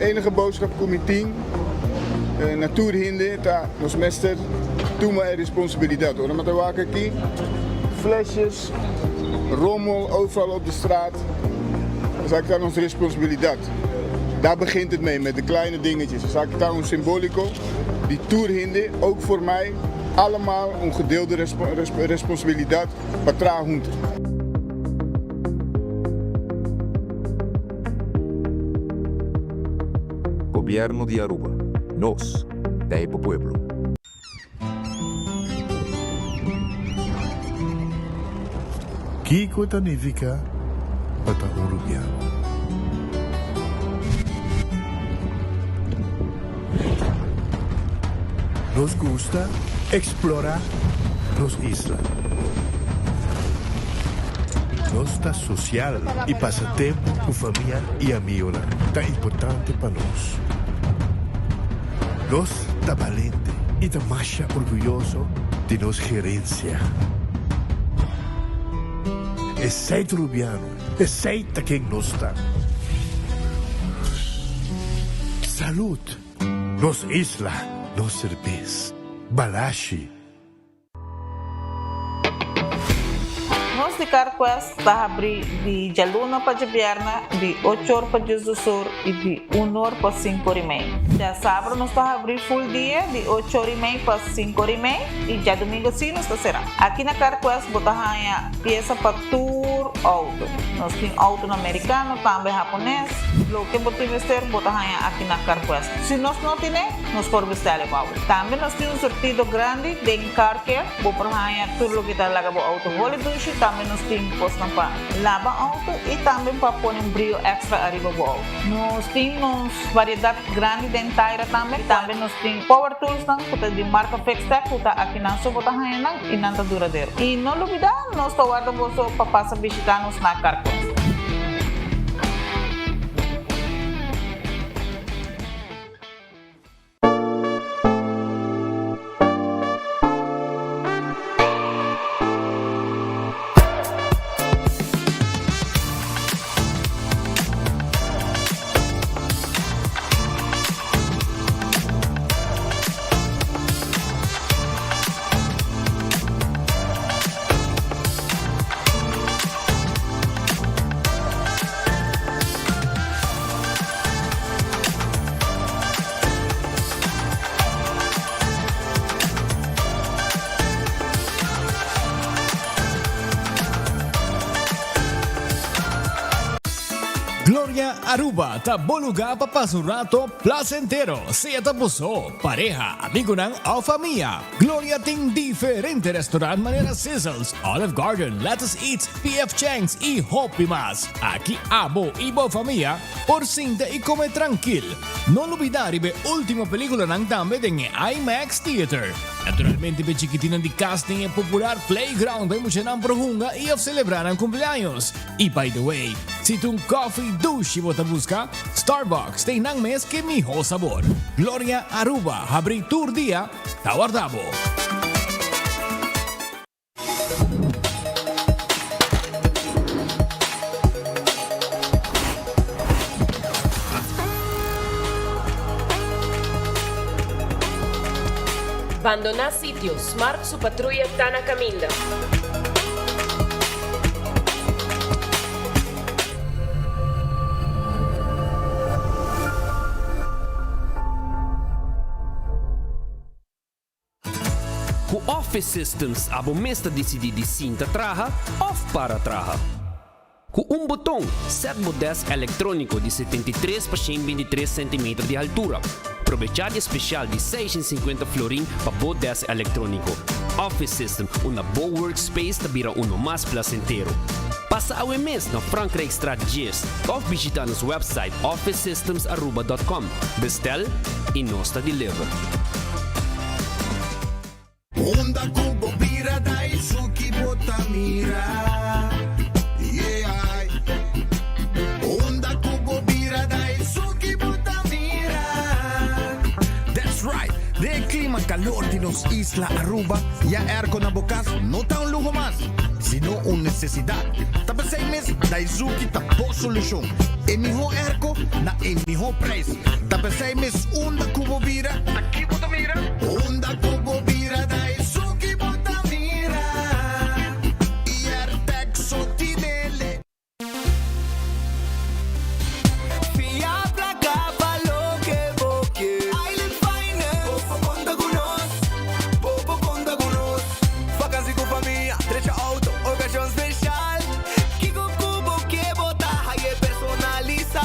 enige boodschap comitin naturhinde ta nos mester tuma e responsabilidad. Ora met waken aquí flesjes, rommel overal op de straat. Dat is eigenlijk onze responsabiliteit. Daar begint het mee met de kleine dingetjes. Dat is eigenlijk een symbolico. Die toerhinde ook voor mij allemaal een gedeelde responsabiliteit patra hund. Gobierno de Aruba. Nos, de Pueblo. Kiko significa para Uruguaiano. Nos gusta explorar las islas. Nos está social y pasatiempo con familia y amigos tan importante para nos. Nos está valiente y está más orgulloso de nos gerencia. Es ser uruguaiano, es ser quien nos está. Salud, nos isla, nos cerveza, balashi. Nós de Carquest está abrir de Jaluna para Jabierna, de 8 horas para Jus do Sur e de 1 hora para 5 horas e meia. Já sábado nós está abrir full dia, de 8 horas e meia para 5 horas e meia e já domingo sim nós está será. Aqui na Carquest botamos peça para tour auto. Nós temos auto americano, também japonês. Lo que botamos vestir botamos aqui na Carquest. Se nós não temos, nós podemos vestir o auto. Também nós temos um sortido grande de car care, botamos tudo lo que está lá o auto. Vole duche também nós temos posto para lavar auto e também para pôr um brilho extra arriba do auto. Nós temos variedade grande de entaira também. Também nós temos power tools de marca Fextec, que aqui na sua bota e não está duradouro. E não olvidar, nós estamos guardando para passar visitar-nos na Carquest. Gloria Aruba, taboluga papasurato placentero. Siya tapuso, pareja, amigo ng o familia. Gloria ting diferente restaurant manera Sizzles, Olive Garden, Lettuce Eats, PF Chang's y Hopi Mas. Aquí abo ibo familia, por cinta y come tranquil. No olvidar ibe última película ng dame ng IMAX Theater. Naturalmente be chiquitinan di casting e popular playground ay mo siya ng prohunga y of celebrar ang cumpleaños. Y by the way, si tung coffee douche mo busca, Starbucks tem nang mes que miho sabor. Gloria Aruba, habri tour dia, tawardabo. Abandonar sitios, Smart su patrulla está na caminda. Ku Office Systems abo mesta decidi di cinta traha off para traha. Ku un botão, set mo desk eletrônico de 73 por 123 cm de altura. Provechade especial de 650 florin para bo desk eletrônico. Office System, una bo workspace tabira uno mais placentero. Passa ao mês na Frankrijk Straat Gis of visita nosso website officesystemsaruba.com. Bestel e nós deliver. Honda Kubo Bira Daisuki Botamira. Yeah. Honda Kubo Bira Daisuki Botamira. That's right. De clima calor de nos Isla Aruba, ya aircon na bukas, no ta un lujo más, sino una necesidad. Tapos 6 meses, Daisuki tapos solusyon. E miho erko na e miho price. Tapesay mis unda kubo bira. Taki bota mira. Unda kubo bira dai suki bota mira. Iar texo ti dele. Fiabla cavallo che bocche. Island Finance. Popo conta conos. Popo conta conos. Vacanze com família. Trecha auto. Ocasião especial. Kiko kubo que bota. Haye personaliza.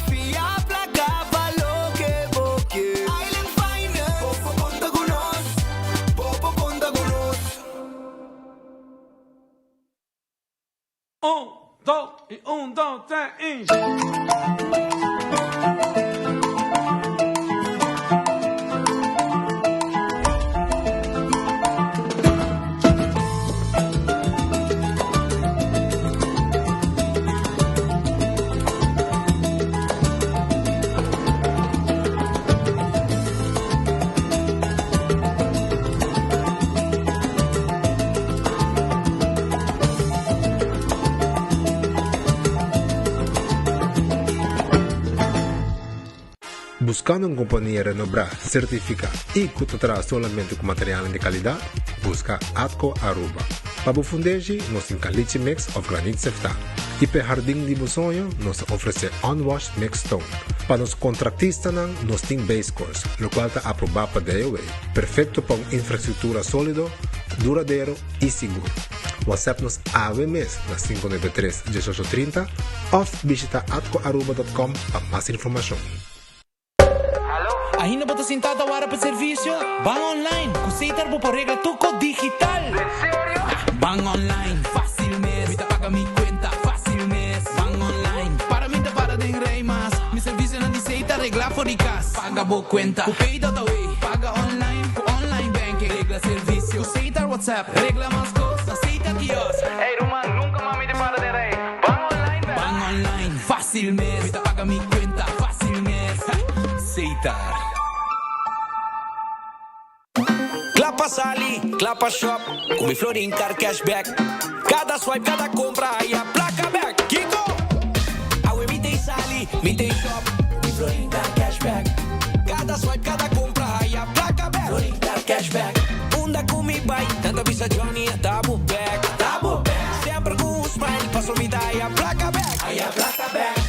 Fiabla cavallo che bocche. Island Finance. Popo conta conos. Popo conta conos. 1, 2 e 1, 2, 3 e... Buscando una compañía renombrada, certificada y que te trae solamente con materiales de calidad, busca Atco Aruba. Para fundeji, nos encaliche mix of granite sefta. Y para jardín de sonho, nos ofrece unwashed mixed stone. Para los contratistas, nos tiene base course, lo cual está aprobado para DOA. Perfecto para una infraestructura sólido, duradero y seguro. WhatsApp nos AVMS na 593-1830 o visita atcoaruba.com para más información. Ainda bota sentado agora para serviço? Van online, conceita por regra tuco digital. Sério? Van online, fácil mês. Me paga minha conta, fácil mês. Van online, para mim tá para de rei mas. Me serviço não aceita reglar for de casa. Paga boa conta, o pay da way. Paga online, com online banking. Regla serviço, conceita WhatsApp. Regla mais coisas, aceita quiosque. Ei, Roman, nunca mais me para de rei. Van online, velho. Van online, fácil mês. Me paga minha conta, fácil mês. Aceitar. Clapa Sali, Clapa Shop, com mi Florin Car Cashback. Cada swipe, cada compra, aí a placa back. Kiko! Awe mi tem Sali, mi tem Shop, mi Florin Car Cashback. Cada swipe, cada compra, aí a placa back. Florin Car Cashback. Unda com mi buy, tanta visa Johnny, tabo back. Tabo back. Sempre com smile, passo mi dai a placa back. Aí a placa back.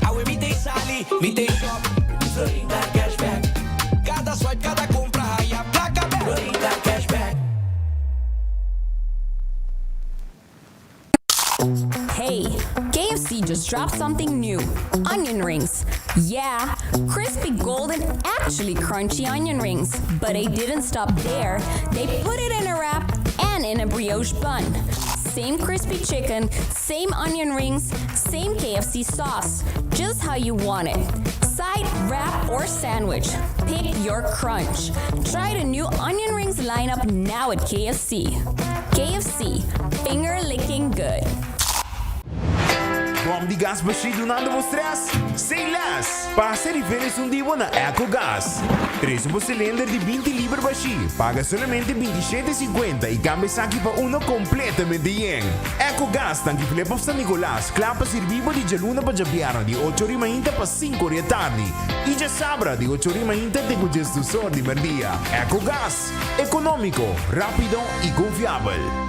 Awe mi tem Sali, mi tem Shop, mi Florin Car Cashback. Cada swipe, cada compra, aí a placa back. Florin Car Cashback. Hey, KFC just dropped something new. Onion rings. Yeah, crispy golden, actually crunchy onion rings. But they didn't stop there. They put it in a wrap and in a brioche bun. Same crispy chicken, same onion rings, same KFC sauce. Just how you want it. Side, wrap, or sandwich. Pick your crunch. Try the new onion rings lineup now at KFC. KFC, finger licking good. Bom de gás baixo nada vos stress? Sem less! Passa diferença divo na EcoGás. 3 um cilindro de 20 libras baixo. Paga somente 27,50 e cambia aqui para uno completamente yen. EcoGás tanque flepa San Nicolás. Clapa servivo de Jaluna para Jabiara de 8h30 para 5 da tarde. E já sabra de 8h30 de congestor de merdia. EcoGás. Econômico, rápido e confiável.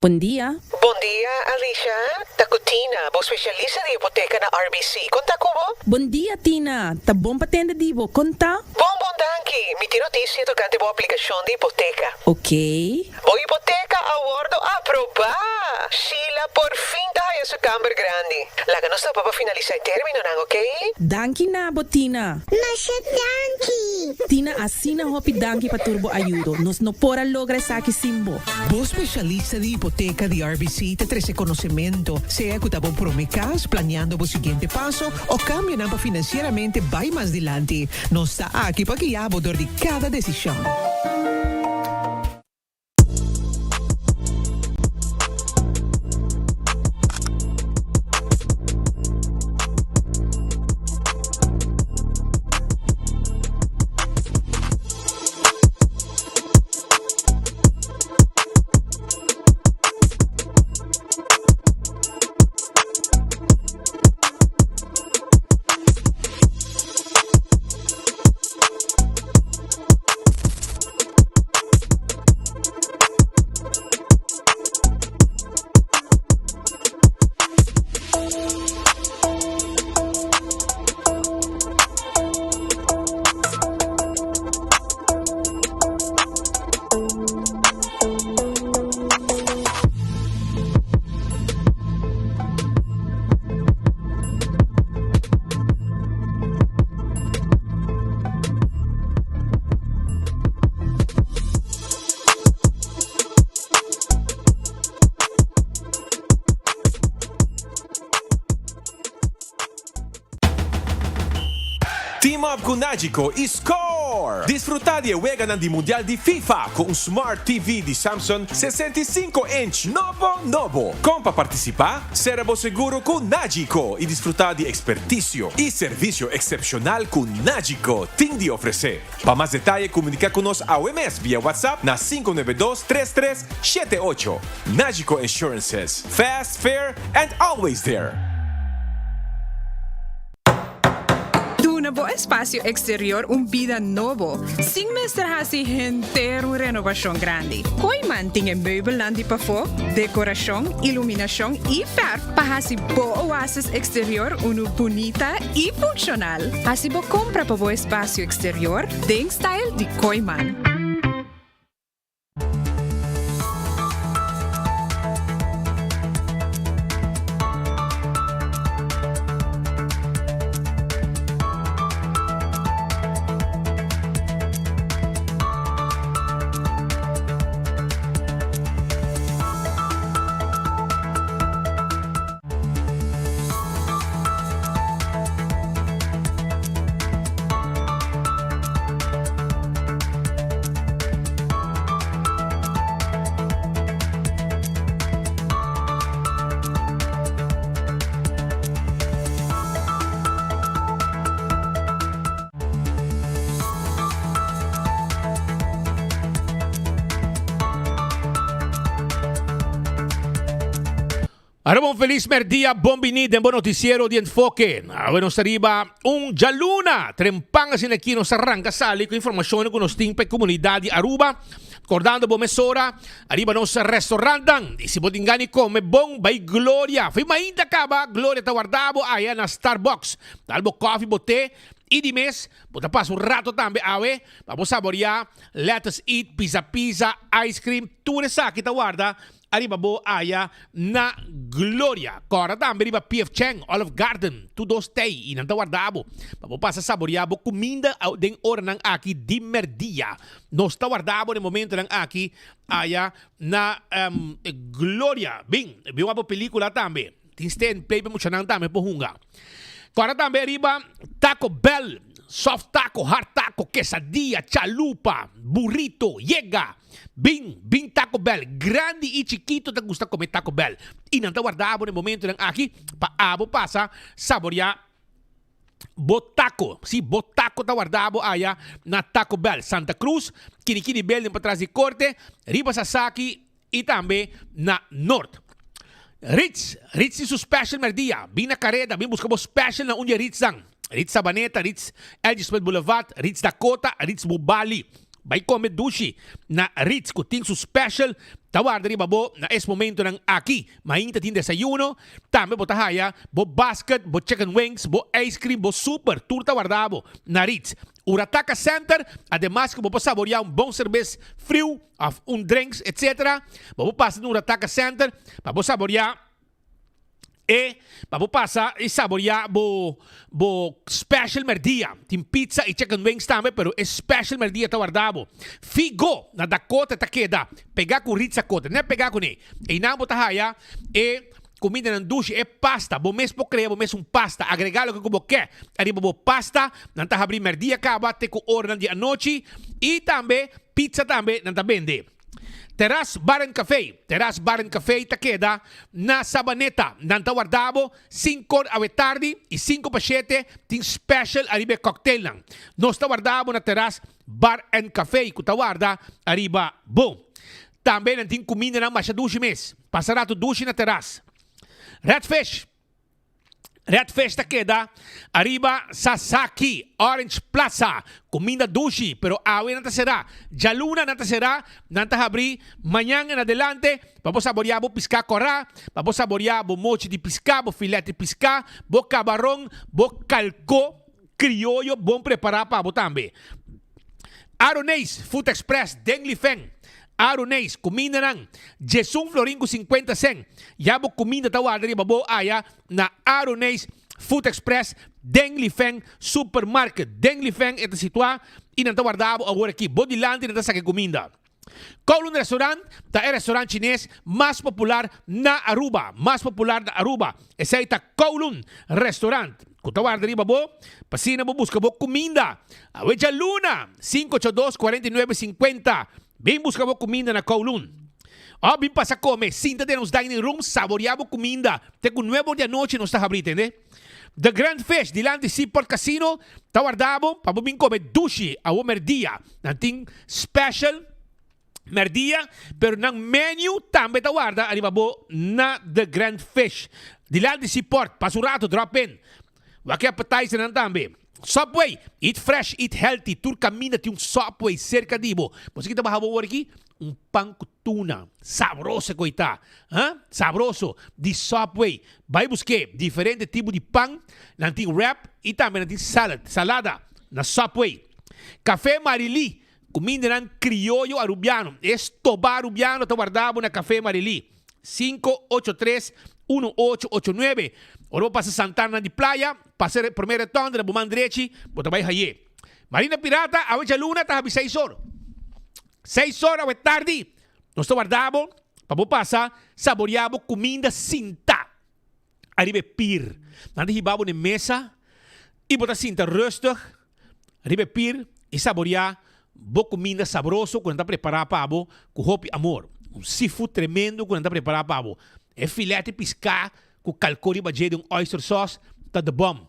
Bom dia. Bom dia, Alicia. Takutina, bo specialista de hipoteca na RBC. Conta como? Bom dia, Tina. Tá bom para atender divo. Conta? Bom, danke. Mi ti noticia tocante boa aplicação de hipoteca. Ok. Boa hipoteca, aguardo aprovar. Sheila, por fim, tá essa câmara grande. Laga nós para finalizar o término, não, ok? Danke na, Botina. Nasce danke. Tina, assina hopi danke para turbo ayudo. Nos no pora logra saque simbo. Bo specialista de hipoteca de RBC te trae conocimiento. Se ejecutamos promesas, planeando el siguiente paso o cambiando financieramente vai más adelante. No está aquí para guiar de cada decisión. Team up com Nagico e score! Desfrutar de juega ng Mundial de FIFA com um Smart TV de Samsung 65-inch novo. Como para participar, será seguro com Nagico e desfrutar de expertício e serviço excepcional com Nagico tem de oferecer. Para mais detalhes, comunicar conosco ao MS via WhatsApp na 592-3378. Nagico Insurances. Fast, fair, and always there. Nuevo espacio exterior, vida novo. Sin mestrarse entero renovación grande. Koiman tiene meubelandi pa fo, decoración, iluminación y verf para hasi bo oasis exterior bonita y funcional. Hasi bo compra pa bo espacio exterior, den style de Koiman. Arabong feliz merdia, bom binid, en bon noticiero di Enfoque. Bueno, arriba Jaluna, trempanga sin aqui nos arranca sali com informação com nos timpe comunidade de Aruba. Acordando bom mesora, arriba nos restaurantang, e se botingani come bom, by Gloria. Foi mainda acaba, Gloria ta guardabo, aí na Starbucks. Talbo coffee, bote, e de mês, bota passo rato também, awe, vamos saborear, let us eat, pizza, ice cream, tudo isso aqui ta guarda. Arriba bo aya na Gloria. Cora também arriba PF Cheng, Olive Garden, tudo stay. E não tá guardado. Vamos passar a saborear comida den hora nang aqui de merdia. Nós tá guardado no momento nang aqui aya na Gloria. Bem, viu uma película também. Tem stand play para muito nang também por hunga. Cora também arriba Taco Bell, soft taco, hard taco, quesadilla, chalupa, burrito, llega. Bing Taco Bell, grande e chiquito te gusta comer Taco Bell. E não te guardava no momento aqui para abo passa saborear botaco. Sim, botaco te guardava aí na Taco Bell. Santa Cruz, Kinikini Building para trás de corte, Riba Sasaki e também na Norte. Ritz is o special merdia. Bina careta, bem buscamos special na unha Ritz ang. Ritz Sabaneta, Ritz Elgisbeth Boulevard, Ritz Dakota, Ritz Bubali. Vai comer dushi na Ritz que tem su special. Tawar riba bo na es momento ng aqui. Mainta tin desayuno. Também bo tahaya, bo basket, bo chicken wings, bo ice cream, bo super. Turta guardabo na Ritz. Urataka Center, además que vou saborear bom serviço frio, drinks, etc. Vou passar no Urataka Center, vou saborear e vamos passar e saborear bo special merdia. Tem pizza e chicken wings também, pero é special merdia tá guardado. Figo na Dakota tá queda. Pegar com Ritz Dakota, não é pegar com ele. E não botar haya e comida ng dushi é pasta. Bo mesmo creia, bo mesmo pasta. Agregalo que como quer. Arriba bo pasta, nanta abrir merdia acaba, te com hora de anoche e também pizza também nanta vende. Terrace Bar and Cafe. Terrace Bar and Cafe ta queda na Sabaneta. Nanta guardabo 5 a tarde e 5 pa 7 ting special arriba cocktail lang. Nos ta guardabo na Terrace Bar and Cafe. Kuta guarda arriba bom. Também não tem comida na masha dushi mes. Passará tu dushi na terrace. Redfish ta queda arriba Sasaki Orange Plaza. Comida dushi, pero awe nanta será. Jaluna nanta será, nanta abrir mañana en adelante. Vamos a saborear bo pisca corá, vamos a saborear bo mochi de pisca, bo filete de pisca, bo camarón, bo calco criollo, bom preparar para bo tambe. Aronés Food Express Denglifeng. Aronés, comida ng Jesung Floringo 50 cent. Yabo comida tawad rin babo aya na Aronés Food Express Denglifeng Supermarket. Denglifeng ito sitwa inang tawardabo agora aqui. Bodilante na sa comida. Kowloon Restaurant, ta é restaurante chinês mais popular na Aruba. Mais popular na Aruba. Esse aí tá Kowloon Restaurant. Kutawar dari babo, pasina mo busca bo comida. Aweja Luna, 582-4950. Bem busca bo comida na Kowloon. Bem pasa come, sinta de nos dining room, saboreabo comida. Te com nuevo de noite nos tá abrindo, né? The Grand Fish, dilante Seaport Casino, tawardabo, pabubing come dushi, awo merdia. Nanting special merdia, pero nang menu tambe tawarda, alibabo na The Grand Fish. Dilante Seaport, pasurato, drop in. Waki appetizer ng tambe. Subway, eat fresh, eat healthy. Tur camina ti yung Subway cerca dibo. Kasi kita bahabo aqui, pang tuna. Sabroso ko ita. Sabroso. Di Subway. Vai busque diferente tipo de pang, nanting wrap, e também nanting salada na Subway. Café Marili, comida ng criollo arubiano. Estoba arubiano, tawardabo na Café Marili. 583-1889. Oro pasa Santana de Playa, pasa el primer tonda de Bumandrechi, bota vai haye. Marina Pirata, aweja Luna, tahabi 6 horas. 6 horas awe tarde. Nós guardamos, para pasa, saboreamos comida cinta. Arriba pir. Nada hibabo na mesa, e bota cinta rustig. Arriba pir, e saborear, bo comida sabroso, quando está preparado para abo, com hopi amor. Seafood tremendo, quando está preparado para abo. É filete piscar, com calcori baje de oyster sauce, tá de bom.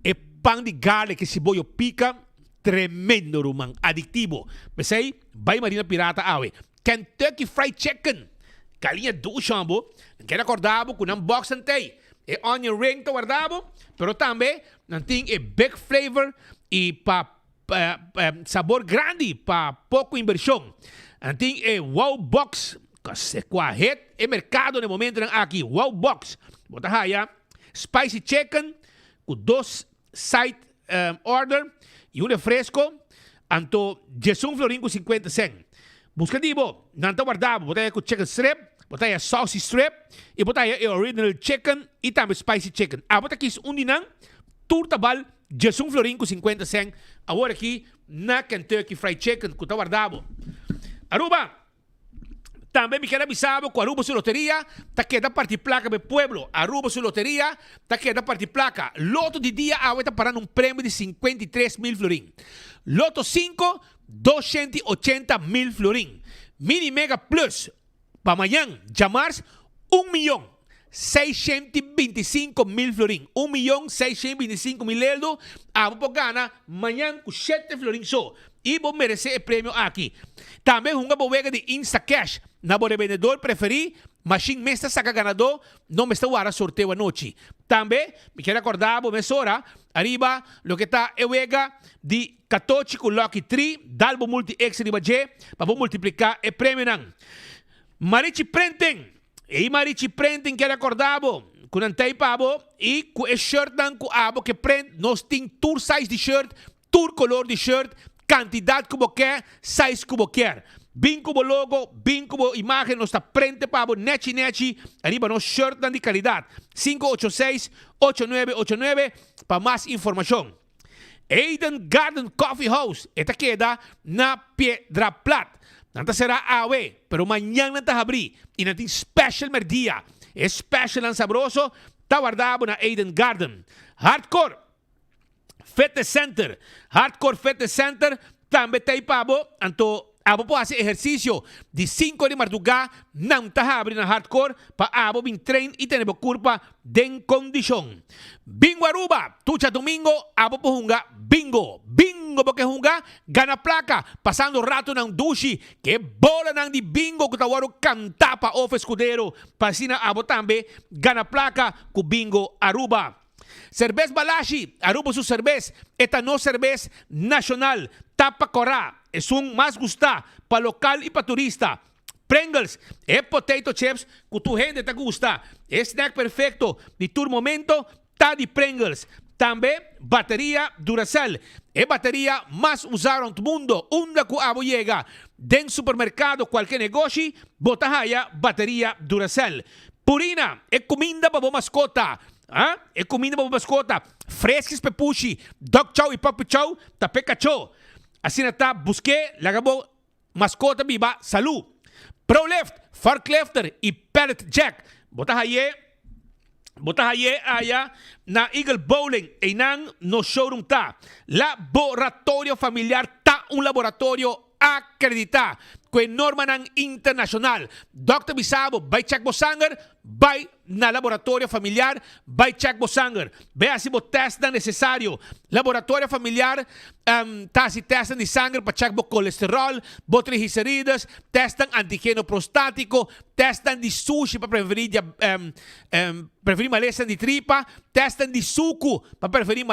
É pão de garlic que cebola pica, tremendo, rumang, adictivo. Pensei, vai Marina Pirata awe. Kentucky Fried Chicken, galinha do chambo, que acordava com um box antei. É onion ring to guardavo, pero também não tem big flavor e sabor grande para pouco inversão. Não tem wow box, que é mercado no momento aqui, wow box. Bota haya, spicy chicken, com 2 side order e um refresco, anto $1 com 50 cents. Busca dibo, não tá guardado, bota aí com chicken strip, bota aí saucy strip, e bota aí original chicken e também spicy chicken. Bota aqui dinang, turtabal, $1 com 50 cents. Agora aqui, na Kentucky Fried Chicken, que tá guardado. Aruba! Também me quero avisar que Aruba Su Loteria está queda parte placa do pueblo. Aruba Su Loteria está queda parte placa. Loto de dia agora está parando um prêmio de 53,000 florim. Loto 5, 280,000 florim. Mini Mega Plus, para amanhã, de março, 1.625.000 florim. 1.625.000 euros. Vou ganhar amanhã com 7 florim só. E vou merecer o prêmio aqui. Também uma bodega de Instacash. Na boa vendedor preferido, machine mesta saca ganador, não me está a sorteio à noite. Também, me quero acordar, vou hora, arriba, lo que está é wega de 14 com Lucky 3, dalbo multi-X de baje, para multiplicar o prêmio não. Marichi Prenten, e Marichi Prenten quero acordar, com antei pabo, e com o shirt não com abo que prende, nós tem tour size de shirt, tour color de shirt, quantidade como quer, size como quer. Bem como logo, bem como imagem, nós está prende para o nechi, arriba nos shirt de qualidade. 586-8989 para mais informação. Eden Garden Coffee House, esta queda na Piedra Plata. Não será AOE, pero amanhã não está abrir. E não tem special merdia. É special e sabroso, está guardado na Eden Garden. Hardcore Fitness Center. Hardcore Fitness Center, também tem pabo, anto abo po hace ejercicio de 5 de madrugada, não está abrindo na hardcore, para abo bin train e tener curva den condición. Bingo Aruba, tucha domingo, abo po hunga bingo. Bingo porque hunga, gana placa, passando rato ng dushi, que bola ng di bingo, que tawaro canta pa off escudero, pasina abo tambe, gana placa, ku bingo Aruba. Cerveza Balashi, Aruba su cerveza, esta no cerveza nacional, tapa corá, es un más gusta para local y para turista. Pringles, potato chips, que tu gente te gusta, snack perfecto, de tu momento, ta de Pringles. También batería Duracell, batería más usada en el mundo, una que abo llega, den supermercado, cualquier negocio, botahaya, batería Duracell. Purina, comida para mascota. É comida para mascota. Fresques pepushi, dog chow e puppy chow, tapeca chow. Assim está, busquei, lagabo mascota biba Salud. ProLift, Forklifter e Pellet Jack. Bota haye aya na Eagle Bowling e nang no showroom ta. Laboratorio familiar ta un laboratorio acreditado con norma ng internacional. Dr. Bisabo, by check mo sanger, by na laboratorio familiar, by check mo sanger. Vea si mo test na necesaryo. Laboratorio familiar, si test ni sanger pa check mo colesterol, bo triglicerides, test ng antigeno prostático, test ng di sushi pa preferir malesa di tripa, test ng di suku pa preferir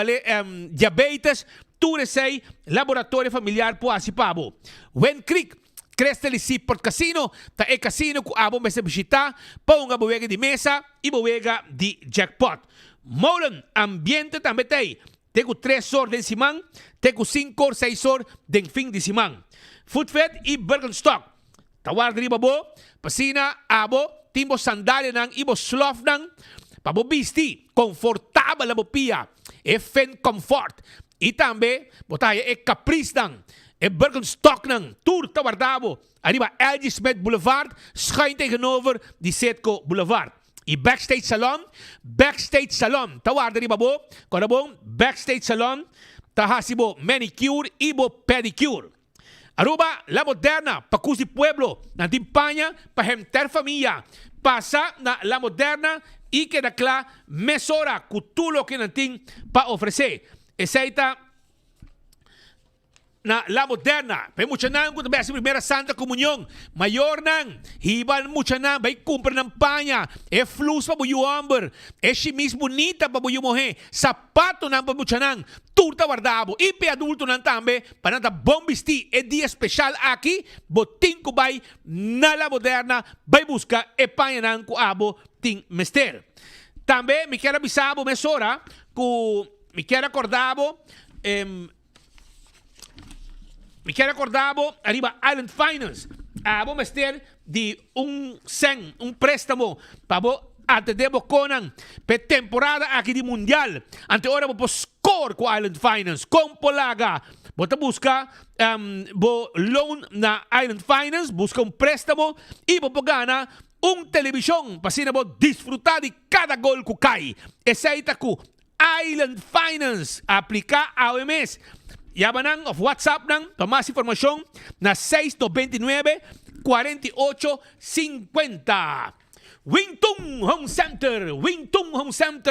diabetes. Turesay, laboratorio familiar po asipabo. When Creek, Crestel Seaport Casino, ta e casino ku abo mesa bisita, pa unga buwega di mesa, ibuwega di jackpot. Molen, ambiente tambetay, teku 3 or den simang, teku 5 or 6 or den fin di simang. Foodfed e Birkenstock. Tawar di babo, pasina, abo, timbo sandalia ng ibo sloth ng pabobisti, confortable la bopia, e fen comfort. E também, botar aí, Caprice ng, Birkenstock ng, Tour Tawardabo, arriba LG Smith Boulevard, schuin tegenover die Setco Boulevard. E Backstage Salon, tawar arriba bo, konabong, Backstage Salon, tahasibo manicure, ibo pedicure. Aruba, La Moderna, Pacusi Pueblo, na timpanya, pahemter familia, pasa na La Moderna, e que dakla, mesora, kutulo que nanting pa ofrecer. Essaita na La Moderna. May mucha nang kung tabi sa Primera Santa Comunión. Mayor nang. Hiban mucha nang. Bay kumpra ng panya. E flus pa buyo amber. E chimis bonita pa buyo mohe. Sapato nang pa mucha nang. Turta Wardabo. Ipe adulto nang tambe. Pananta bombisti. E dia special aki. Boting ko bay na La Moderna. Bay busca. E panya nang kuabo ting mester. Tambe, mi kera bisabo mesora. Mi quero acordavo, arriba Island Finance. Abo mester de un préstamo para atendemos conan pe temporada aqui de mundial. Ante hora bo score com Island Finance, com polaga. Bota busca bo loan na Island Finance, busca préstamo e bo gana televisão para bo disfrutar de cada gol que cai. Essa aí tá com Island Finance, aplica AOMS. Yaman ng of WhatsApp ng para más información na 629-4850. Wingtung Home Center,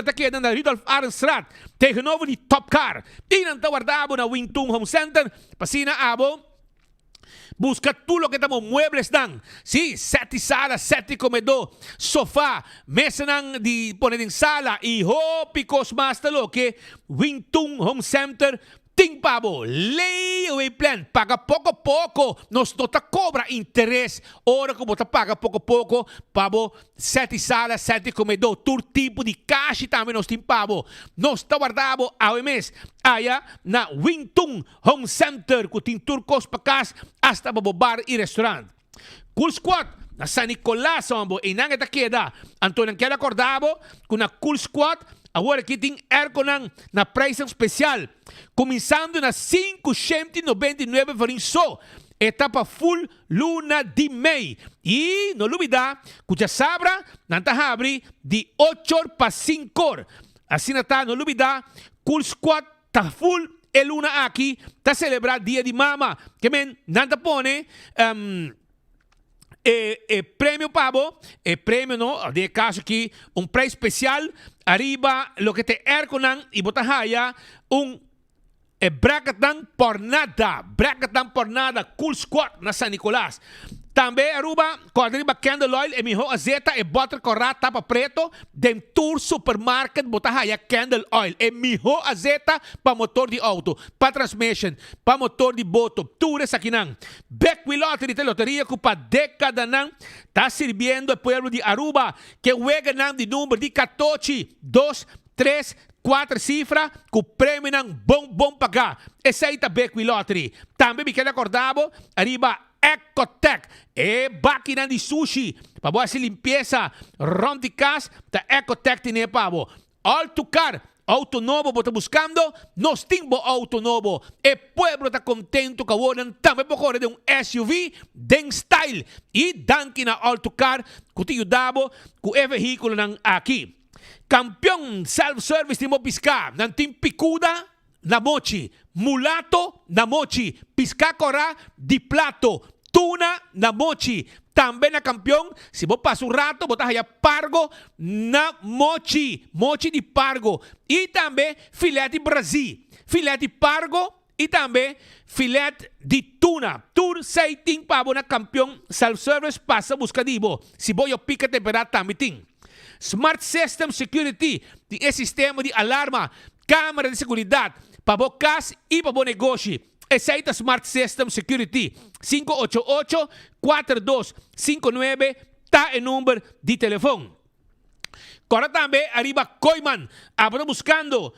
takeda na Rudolph Arnstraat, tegenover die Top Car. Tinang tawardabo na Wingtung Home Center, pasina abo, busca tudo que estamos muebles dan. Sí, 7 sala, 7 comedor, sofá, mesa nang di poner en sala y picos más talo que Wingtung Home Center. Ting pabo, layaway plan, paga pouco, nos nota cobra interesse, ora como ta paga pouco, pabo, 7 sala, 7 comedor, tur tipo de caixa também nos tim pabo, nos ta guardabo ao mês, aya na Wingtung Home Center, com tim turcos pa kas, hasta babo bar e restaurant. Cool Squad, na San Nicolas, ambo, inang eta queda, Antonio queda acordabo, com na Cool Squad, agora aqui tem aircon na preço especial, começando na 599 varinhos só, etapa full luna de mei. E não olvidar, cuja sabra, nanta abre de 8 para 5 assim não tá, não olvidar, Cool Squad tá full e luna aqui, tá celebrar dia de mama, que men, nanta pone, prêmio pabo, prêmio no, de caso aqui, preço especial, arriba lo que te erconan y botahaya bracket por nada, Cool Squad na San Nicolás. Também aruba, arriba Candle Oil, miho azeta butter corrata tapa preto, dem tour supermarket botahaya Candle Oil, miho azeta pa motor de auto, pa transmission, pa motor de boto, tours aqui nang. Beckway Lottery de loteria que pa década nang, tá sirviendo el pueblo de Aruba, que juega nang de número de 14, 2, 3, 4 cifras, com prêmio nang bom pagar. Essa aí tá Beckway Lottery. Também me quero acordar, arriba Ecotech, máquina de sushi, para boa limpeza, rom de casa, da Ecotech tem pavo. All to car, auto novo bota buscando, nós temos auto novo. E pueblo está contento que agora também pode de um SUV, den style. E danke na autocar, que te ajudava com o veículo aqui. Campeão self-service de Mopisca, não tem picuda na mochi, mulato na mochi, pisca cora de plato, tuna na mochi. Também na campeão, se você passa rato, você vai pargo na mochi, mochi de pargo. E também filé de Brasil, filé de pargo e também filé de tuna. Tur sei ting pabo na campeão self-service passa buscadivo. Se você pica temperada também tem. Smart System Security, tem sistema de alarma, câmera de segurança, para você casa e para você negócio. Esse é o Smart System Security, 588-4259, está o número de telefone. Agora também, arriba Koiman, estamos buscando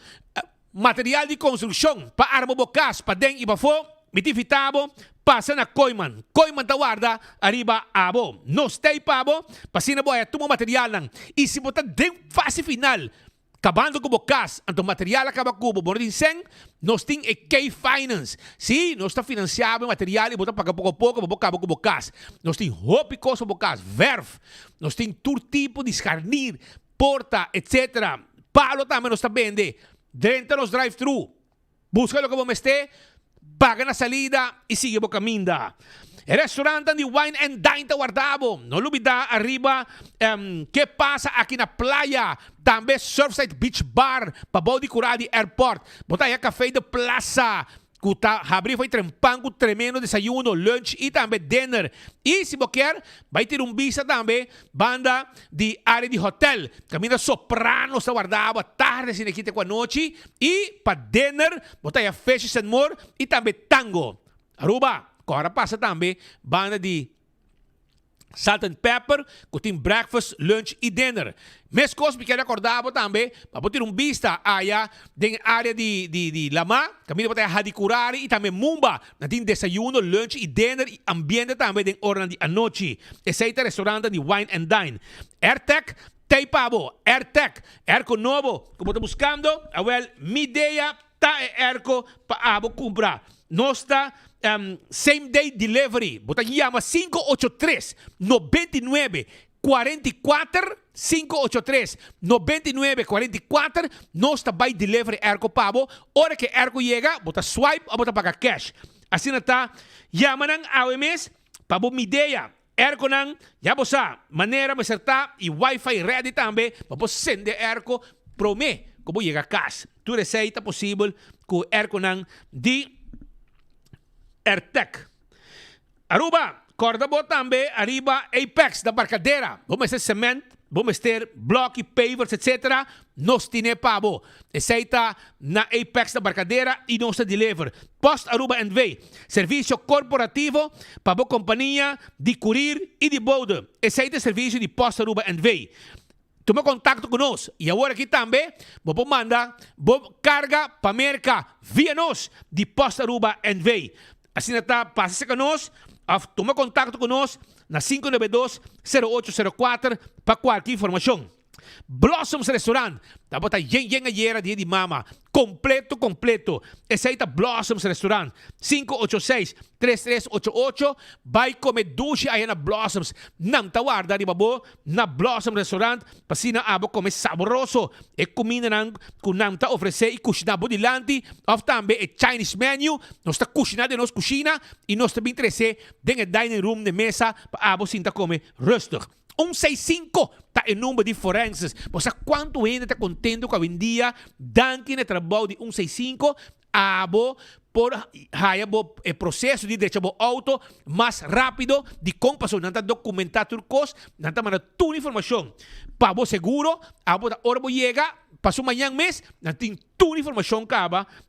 material de construção para arma bocas, para dentro e para fora, mitifitabo, passa na Koiman. Koiman ta guarda, arriba abo. Nos tay pabo, pasina boya, tumo material lang. E se bota dentro fase final, acabando com bocas, anto material acaba cubo, bono din seng, nos ting e K-Finance. Si, nos está financiado material e bota paga pouco a pouco, acaba com bocas. Nos ting hopi coso bocas, verf. Nos ting tur tipo de escarnir, porta, etc. Palo também nos está vende. Dentro nos drive-thru. Busca lo que vos esté, paga na salida e sigue bo caminda. El restaurante de Wine and Dine ta guardavo. No olvida arriba que pasa aqui na playa. Também Surfside Beach Bar para body curadi airport. Botaya café de plaza. Kuta abrir foi trempango tremendo desayuno, lunch e também dinner. E se você quer, vai ter visa também banda de área de hotel. Caminho soprano está guardado tarde se aqui com a noite e para dinner, botaya Fishes and More e também tango. Aruba, agora passa também banda de salt and pepper, que tem breakfast, lunch e dinner. Mes coisas que acordava também, para ter vista aí na área de Lama, caminho para ter Hadicurari e também Mumba, na tem desayuno, lunch e dinner e ambiente também de hora de noite. Esse é o restaurante de Wine and Dine. AirTech, Teipabo, AirTech, Erco novo, como está buscando, mi ideia tá Erco para abo comprar. Nossa same day delivery. Bota llama 583-99-44 583-99-44. Nós está by delivery Erco Pabo. Hora que Erco chega, bota swipe ou bota pagar cash. Assim está. Llama ng AWMS. Pabo mi ideia. Erco nang, já bosa, maneira me acertar e Wi-Fi ready também. Para sender Erco prome como chega a casa. Tu receita possível com Erco nang de AirTech. Aruba, Cordabo também, arriba Apex da Barcadeira. Vamos ter cement, vamos ter bloco, pavers, etc. Nós tine pabo. Aceita na Apex da Barcadeira e nós deliver. Post Aruba and Way. Serviço corporativo para a companhia de courier e de bode. Aceita serviço de Post Aruba and Way. Toma contato conosco. E agora aqui também, vou mandar carga para a América via nós de Post Aruba and Way. Assim está, passa conosco, toma contato conosco na 592-0804 para qualquer informação. Blossoms Restaurant, tá bota yen a dia de mama, completo. Esse aí tá Blossoms Restaurant, 586-3388, vai comer duche aí na Blossoms, não tá guarda de babo, na Blossoms Restaurant, pasina abo comer saboroso, e comida nang kung não tá oferecer e cozinhar bodilante, of também é Chinese menu, nós tá cozinhar de nós cozinha, e nós também interesse dentro do dining room de mesa, para abo sinta comer rustig. 165 está em número de forenses. Você quanto ainda está contento com a vendia? Danke no trabalho de 165. Abo por o processo de deixar o auto mais rápido de compras, não está documentar turcos, não está mandando toda a informação. Para o seguro, abo da hora chega, passou amanhã mês, não tem toda a informação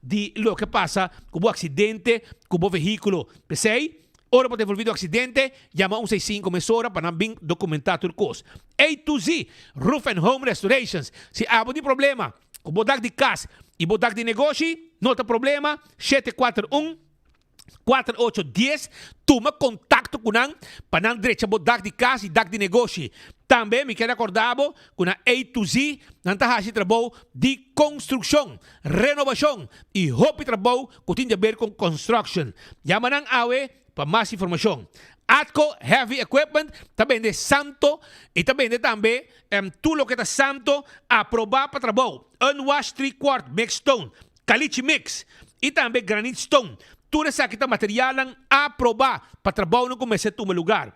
de lo que passa com o acidente, com o veículo. Pensei? Ora por ter envolvido acidente, llama 165 mesora para não documentar turcos. A to Z, Roof and Home Restorations. Se há de problema, com bodak de casa e bodak de negócio, não tem problema, 741-4810, toma contato kontakto kunang panang diretsa bo dak di kasi dak di negosyo. Também me quero acordar com a A to Z ng tahasi trabalho de construção, renovação e hopi trabalho que tem a ver com construction. Yaman ang awe para mais informação. Atco Heavy Equipment também de Santo e também de também tudo que está Santo aprovar para trabalho. Unwashed 3/4 mix stone, caliche mix e também granite stone. Tudo essa que está material ang aprovar para trabalho no começo de lugar.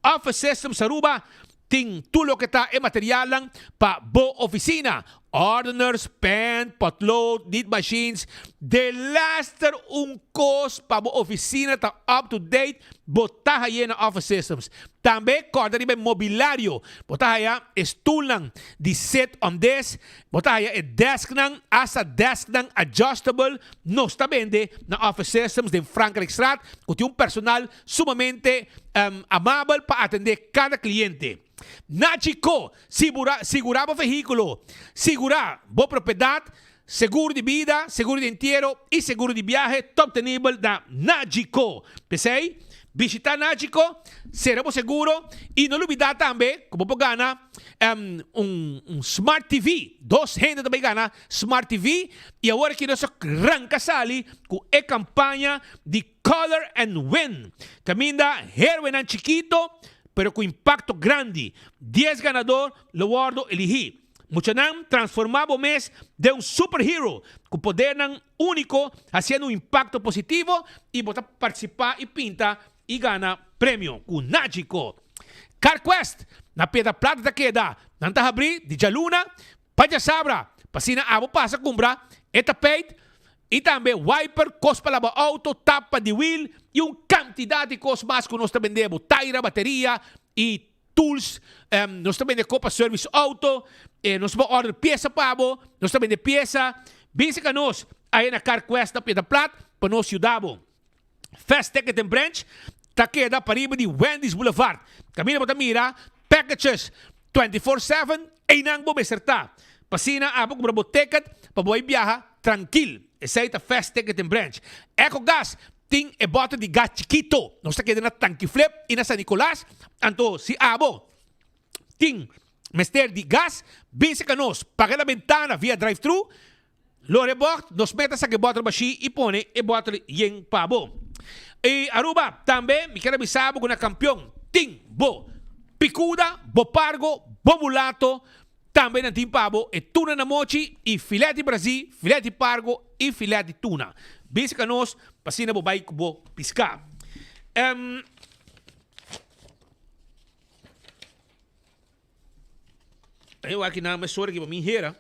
Office System Saruba ting tulo kita e material lang pa bo oficina. Ordiners, pen, potload, knit machines. De laster un cost pa bo oficina ta up to date. Botahaye na office systems. Tambe korda rin mobiliario. Botahaya stool lang di sit on desk. Botahaya e desk nang asa desk nang adjustable. No stabende na office systems de Franklin Strat. Kuti un personal sumamente amable pa atender cada cliente. Nachico, seguraba veículo, segura, boa propriedade, seguro de vida, seguro de inteiro e seguro de viagem top de nível da Nachico. Pensei? Visitar Nachico, será seguro e não olvidar também, como pode ganhar, Smart TV. 2 gente também ganhar Smart TV e agora que nós arranca sali com a campanha de Color and Win. Caminda, heroin chiquito, pero com impacto grande. 10 ganador, lo guardo, elegi. Muchanam transformaba o mês de um superhero com poder único, fazendo um impacto positivo e botar participar e pinta e gana prêmio com Nachico. CarQuest, na Pedra Plata da Queda, nanta abrir de Jaluna, Paja Sabra, pasina abo passa comprar, etapete, e também wiper, cos para lavar auto, tapa de wheel e quantidade de cos mais que nós também vendemos. Taira, bateria e tools. Nós também vendemos copa service auto. Nós vamos order peça para abo. Nós também vendemos peça. Vem-se que nós, aí na CarQuest na Pedra Plata, para nós ajudamos. Fast Ticket and Branch, tá queda para riba de Wendy's Boulevard. Camina para mira, packages 24/7, e nang bo beserta. Pasina abo com o ticket para boa viaja tranquilo. Essa é a Fast Ticket and Branch. EcoGas tem a bota de gás chiquito. Nós está quedando na tanque flip e na San Nicolás. Então, se abo tem mester de gás, vence que nós paga na ventana via drive-thru, lo rebort, nos meta sa que bota baixi e põe e bota yen pabo. E Aruba também, me quero avisar com a campeão. Tem bo picuda, bo pargo, bo mulato, também na tim pabo e tuna na mochi e filé de Brasil, filé de pargo e filé de tuna. Vence que nós pasina bo bai bo piscar. Eu aqui na minha sorte que para mim era.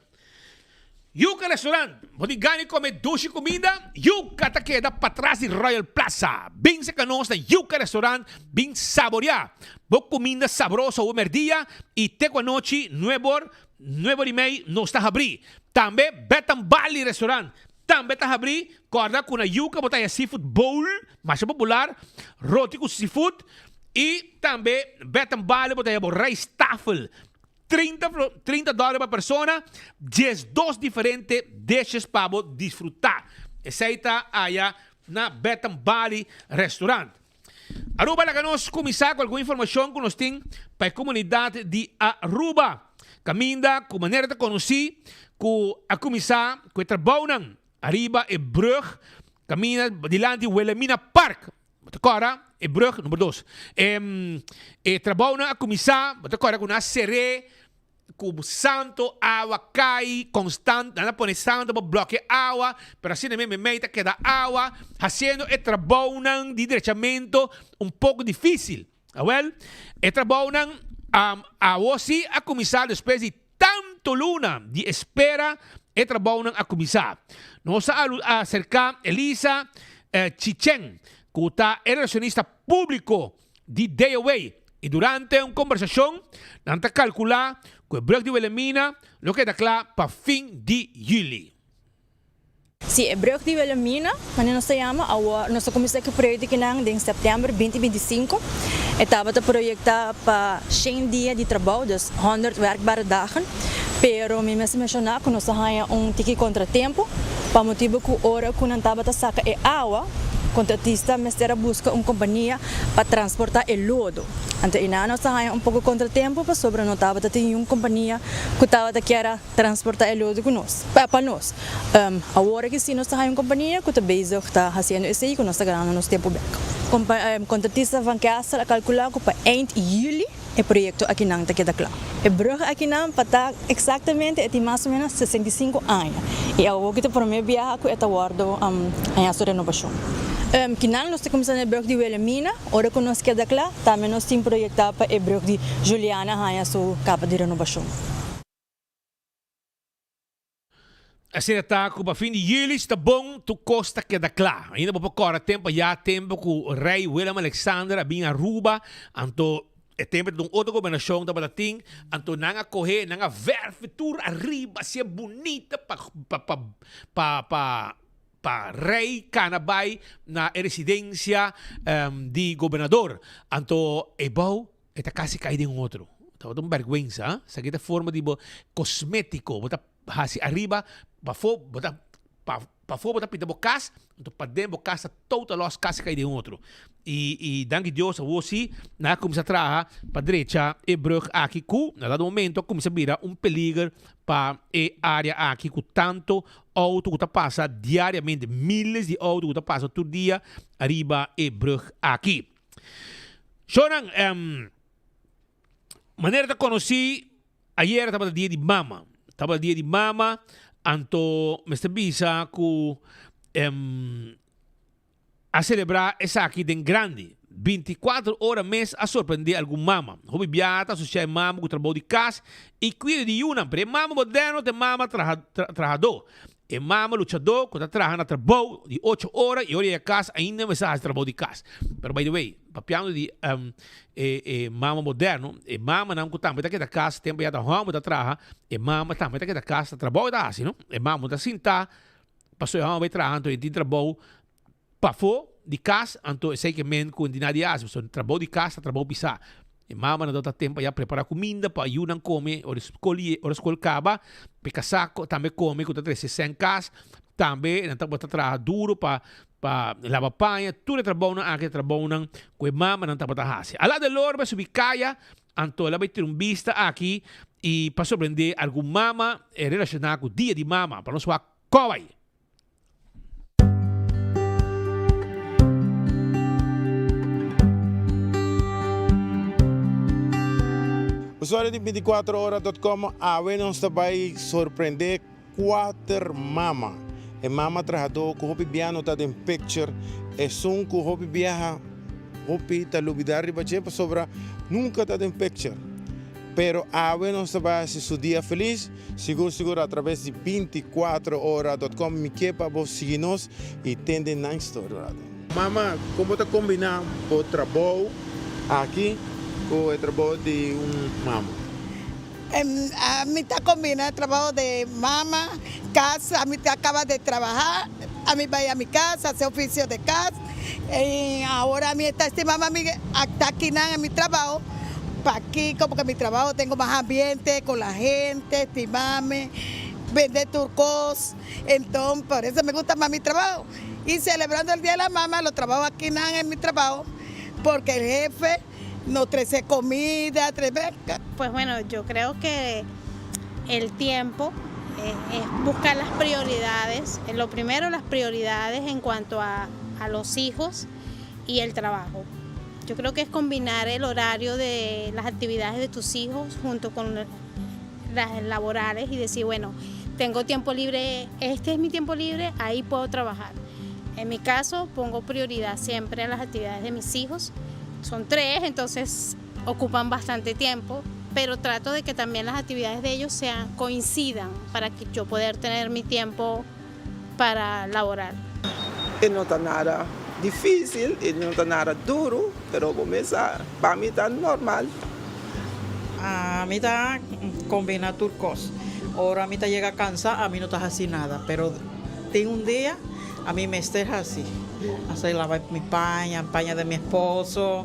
Yuca Restaurant, pode ganhar comer doce comida. Yuca tá queda para trás de Royal Plaza. Bem se canos na Yuca Restaurant, bem saborear. Boa comida saborosa o merdia e te com a noite 9h30 não está a abrir. Também Betan Bali Restaurant. Também está a abrir. Corda com a yuca, botar a seafood bowl, mais popular, roti com seafood e também Betan Bali botar a rice tafel. $30 para persona, 12 diferentes dishes para disfrutar. Essa está allá na Betan Bali Restaurant. Aruba lá que nós começar com alguma informação que nós temos para a comunidade de Aruba. Caminda com maneira de conhecer com a começar com o trabalho Arriba e Brug. Caminda dilante de Wilhelmina Park. Agora, e Brug, número 2. E trabalho a começar, agora com a seré, com santo, água cai, constante, nada põe santo, bloqueia água, pero assim mesmo meita que dá água, fazendo e trabalho de direcionamento pouco difícil. Well, e trabalho a você a começar depois de tanto luna de espera, e trabalho a começar. Nós a acercar Elisa Chichen, que está relacionista público de DOA. E durante uma conversação, nós calcular que o Brug de Wilhelmina lo que está claro para fim de julho. Sí, el Brug de Wilhelmina, nós chamamos, nós começamos com o projeto em setembro 2025. Estava a projetar para 100 dias de trabalho, dus 100 werkbare dagen. Pero me mencionar que nós temos tiki contratempo, para motivo que hora que não estava a sacar água, contratista mestera busca uma companhia para transportar o lodo. Então, nós estamos um pouco contra o tempo, para sobre não estava ter uma companhia que estava querer transportar o lodo para nós. Agora que sim, nós estamos uma companhia que está fazendo isso aí, que nós estamos ganhando nosso tempo back. Contratista van casa calcular que para end juli o projeto aqui não está claro. A brug aqui não está exatamente é mais ou menos 65 anos. E agora que para mim viajar com esta guardo a sua renovação. Que não nós começamos a brug de Wilhelmina, ora que nós queda claro, também nós temos projetado para a brug de Juliana a sua capa de renovação. Assim está, para fim de julho está bom, tu costa queda claro. Ainda por pouco tempo, já tempo que o rei Willem Alexander vinha a Aruba, então é tempo de outra governação da Balatim, então não a correr, não a ver futuro arriba, se é bonita para rei Canabai na residência de governador. Então é bom, está quase caído em outro. Então é uma vergonha, essa aqui é forma de cosmético, botar arriba, para fora, botar pita bocas, então para dentro bocas toda los casa cai de outro. E danke Deus, você na começa a trabalhar para direita e brug aqui ku, na dado momento começa a virar peligro para a área aqui com tanto auto que passa diariamente, milhares de autos que passa todo dia arriba e brug aqui. Shonan, maneira de conhecer, ayer estava o dia de mama. Estava o dia de mama, então me está que a celebrar essa aqui de grande. 24 horas mês a surpreender algum mama. Houve biata, associar mama com o trabalho de casa e cuida de uma, porque mama moderno tem mama trabajador. E mama luchador que está trabalhando trabalho de 8 horas e olha a casa ainda não faz trabalho de casa. Pero by the way, papiando de mama moderno, e mama não que também está casa, tempo já está home, está trabalhando, e mama também está casa, trabalho está assim, não? E mama está sentar, passou a home trabalhando, e tem trabalho para fora de casa, então sei que men com dinheiro de asa, so trabalho de casa, trabalho pisar. E mama não dá tempo já preparar comida para ajudar a comer, ou escola acaba, porque saco também come, quando está 60 casa, também não está trabalhando duro para lavar panha, tudo trabalho aqui trabalho com mama não está fazendo. A lá de lorba subir caia, então ela vai ter vista aqui e para surpreender algum mama relacionado com o dia de mama, para nós falar qual é. Usuário de 24horas.com a nos vai surpreender 4 mamas. E mama trajador que hopi biano tá em picture, e som que hopi viaja, hopi tá lubidar riba chepa sobra, nunca tá em picture. Pero a nos vai se su dia feliz, seguro através de 24horas.com, me quepa vos seguinos e tende na história. Mama, como tá combinar o trabalho aqui? O trabalho de mama? A mí está combinado el trabajo de mamá, casa, a mí acaba de trabajar, a mí va a mi casa, hacer oficio de casa. Y ahora a mí está mamá está aquí en mi trabajo, para aquí como que mi trabajo tengo más ambiente con la gente, estimarme, vender turcos. Entonces por eso me gusta más mi trabajo. Y celebrando el Día de la Mamá, lo trabajo aquí en mi trabajo, porque el jefe no trae comida, Pues bueno, yo creo que el tiempo es buscar las prioridades. Lo primero, las prioridades en cuanto a los hijos y el trabajo. Yo creo que es combinar el horario de las actividades de tus hijos junto con las laborales y decir, bueno, tengo tiempo libre, este es mi tiempo libre, ahí puedo trabajar. En mi caso, pongo prioridad siempre a las actividades de mis hijos. Son 3, entonces ocupan bastante tiempo, pero trato de que también las actividades de ellos coincidan para que yo pueda tener mi tiempo para laborar. No está nada difícil, no está nada duro, pero para mí está normal. A mí está combina turcos. Ahora a mí te llega cansada, a mí no estás así nada, pero tengo un día, a mí me estresa así. Hacer lavar mi paña de mi esposo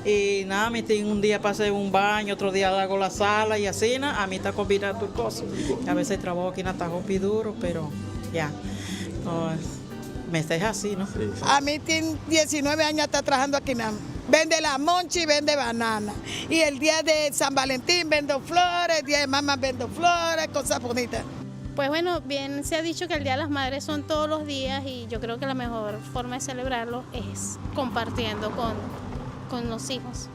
y nada, me tengo un día para hacer un baño, otro día hago la sala y así, a mí está combinando tus cosas. A veces trabajo aquí en Atajopi duro, pero ya. me estáis así, ¿no? A mí tiene 19 años, está trabajando aquí. Vende la monchi, vende banana. Y el día de San Valentín vendo flores, el día de mamá vendo flores, cosas bonitas. Pues bueno, bien se ha dicho que el Día de las Madres son todos los días y yo creo que la mejor forma de celebrarlo es compartiendo con los hijos.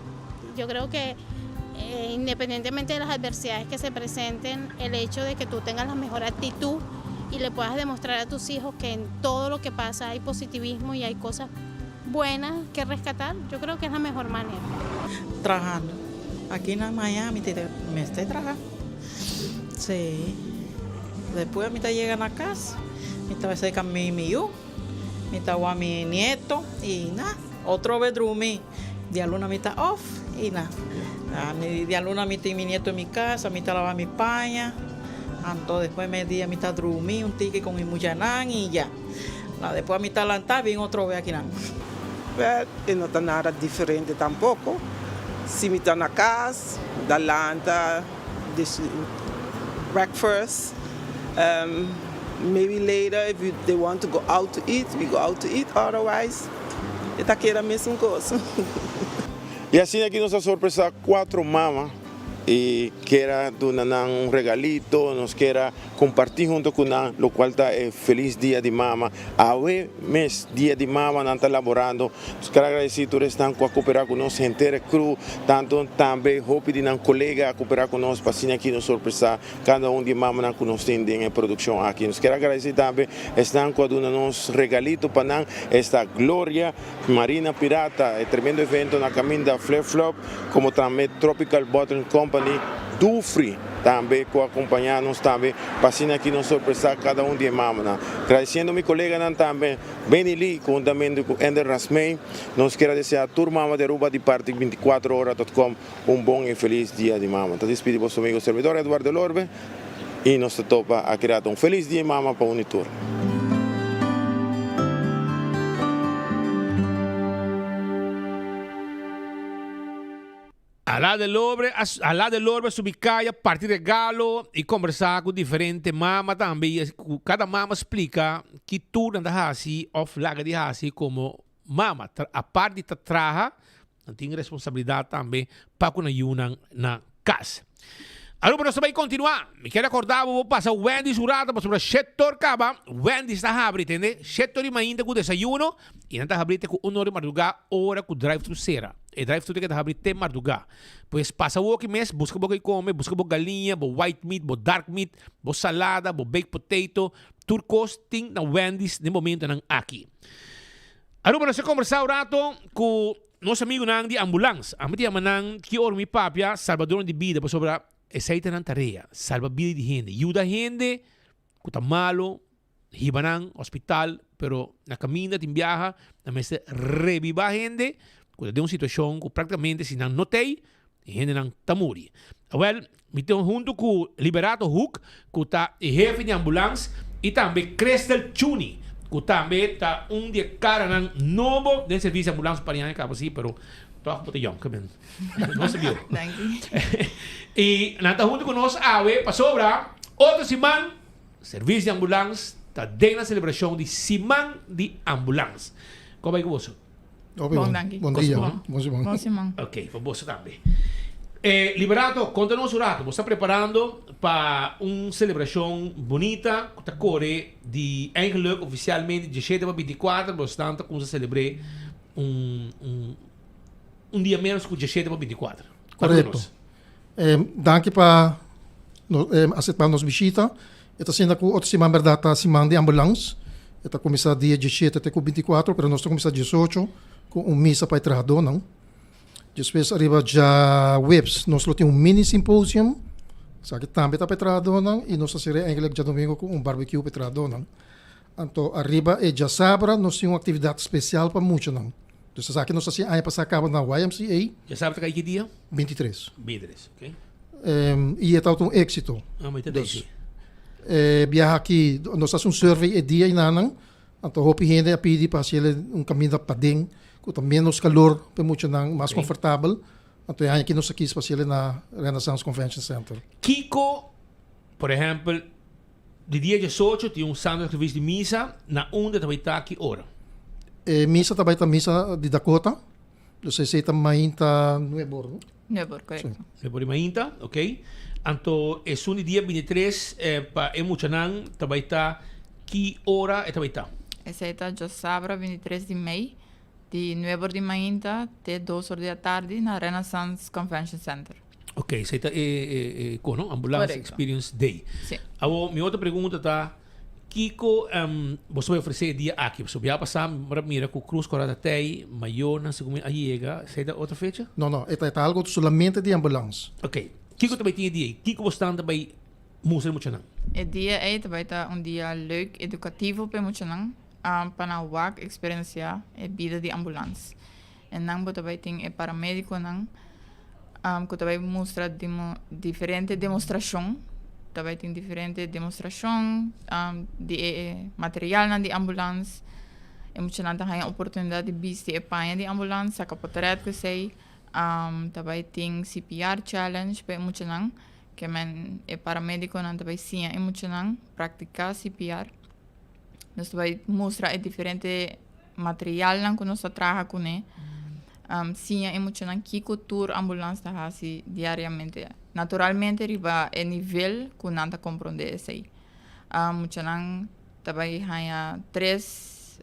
Yo creo que independientemente de las adversidades que se presenten, el hecho de que tú tengas la mejor actitud y le puedas demostrar a tus hijos que en todo lo que pasa hay positivismo y hay cosas buenas que rescatar, yo creo que es la mejor manera. Trabajando. Aquí en Miami me estoy trabajando. Sí. Después a mitad llegan a casa, mitad veces con mi hijo, mitad a mi nieto y nada. Otro bedroom, de luna mitad off y nada. De luna mitad mi nieto en mi casa, mitad lava mi paña. Entonces después me di a mitad dormir un ticket con mi muyanán y ya. Después a mitad lantar, bien otro vez aquí nada. E não está nada diferente tampoco. Se me está na casa, da lanta, breakfast. Maybe later, if they want to go out to eat, we go out to eat. Otherwise, está aqui a mesma coisa. Y así aquí nos ha sorpresado 4 mamas y quiera donar un regalito, nos quiera compartir junto con nosotros, lo cual está feliz día de mama. Hoy mes día de mama, nos está elaborando. Nos quiero agradecer por estar a cooperar con nosotros, entera crew, tanto también hope de un colega a cooperar con nosotros, para así aquí nos sorpresa cada de mama que nos tiene en producción aquí. Nos quiero agradecer también, están con unos regalitos para esta Gloria Marina Pirata, el tremendo evento en la camina Flip Flop, como también Tropical Bottling Company, Dufry também com acompanhar-nos também para assim aqui nos sorpresar cada de mamãe. Agradecendo a minha colega também, Benny Lee, juntamente com Ender Rasmei, nos quero desejar a turma mama de Aruba de parte 24horas.com bom e feliz dia de mama. Então despedi vosso amigo servidor Eduardo Lorbe e nos topa a criar feliz dia de mama para Unitur. Alá del Orbe subicaya, partir regalo e conversar com diferente mama também. Cada mama explica que tudo anda assim, of laga de assim, como mama, a parte de trabalhar, tem responsabilidade também para que nos na casa. Agora, nós vamos continuar. Me quero acordar, vou passar o Wendy Surata para o setor caba. Wendy está abrindo, entende? Setor ainda com desayuno e não está abrindo com 1 hora de madrugada, hora com drive-thru será. E drive-thru que está abrindo até madrugada. Pois passa o que mês, busca o que come, busca o galinha, o white meat, o dark meat, o salada, o baked potato, turcos, tem na Wendy's no momento não aqui. Agora, nós vamos conversar um rato com nosso amigo de ambulância. A minha mãe que ormi papia, salvador de vida, sobre aceita na tarefa, salva vida de gente, ajuda a gente que está malo, hibanan hospital, pero na caminho de viaja, na mesa reviva a gente, que tem uma situação que praticamente se não notei, a gente não está morrendo. Well, me tenho junto com Liberato Hook, que está chefe de ambulância, e também Crestel Chuni, que também está dia cara novo de serviço de ambulância para a gente, assim, pero toch botellón, que ben. No se vio. Y nada junto con nosotros, para sobra, otro simán, servicio de ambulancia, está de la celebración de simán de ambulancia. ¿Cómo va vos? Bom dia. Bom Simão. Ok, para vos también. Liberato, conta-nos un rato, vos está preparando para una celebración bonita, que está corre de eigenlijk oficialmente 17 para 24, vos está como se celebre un dia menos que 17 para 24. Correto. Danke para aceitar nos visita. Esta sendo com outra semana verdade a semana de ambulância. Esta começa dia 17 até com 24, pero nós começa 18 com missa para trabalhador, não. Depois arriba já webs, nós temos mini symposium. Sabe também está para trabalhador, não. E nós será eigenlijk já domingo com barbecue para trabalhador, não. Então arriba é já sábado, nós temos uma atividade especial para muito, não. Dus dat nós assim, aí passar cabo na YMCA. Já sabe que dia? 23. 23, ok. E é um êxito. Muito dus, viajar aqui, nós fazemos survey dia e nanang. Então, hope gente a pedir para se ele caminho para dentro, com menos calor, para muito mais confortável. Então, aqui nós aqui para se ele na Renaissance Convention Center. Kiko, por exemplo, De dia 18 tem santo serviço de missa na onde também está aqui hora. Misa também tá misa de Dakota. Dus zij zit mainta Nuebor, no? Nuebor, correcto. Nuebor de Mainta, ok. Anto es un dia 23 pa emuchanan também está que hora também está. Essa está de sábado 23 de maio, de Nuebor de Mainta, até 2 horas da tarde, na Renaissance Convention Center. Ok, essa está com Ambulance Correcto. Experience Day. Sim. Agora, minha outra pergunta está, Kiko, você vai oferecer dia aqui, você vai passar, mira, com Cruz Corada Tei, Mayona, segundo a Iega, essa é outra fecha? Não, é algo solamente de ambulância. Ok. Kiko também tinha dia, Kiko você está também música muito não? O dia 8 vai estar dia leuk, educativo para muitos para wak experienciar a vida de ambulância. E não vai ter paramédico não, que vai mostrar diferente demonstração. Também tem diferente demonstração de material de ambulância. E muitos não têm a oportunidade de ver a panha de ambulância, a capotaret que sei. Também tem CPR challenge para muitos não, que é paramédico não também sim, e muitos não praticar CPR. Nós vai mostrar diferente material não que nós trabalhamos com ele. Sim, e muitos não que cultura ambulância está assim diariamente. Naturalmente, riba é nível que não está compreender isso aí. Muitos não também há 3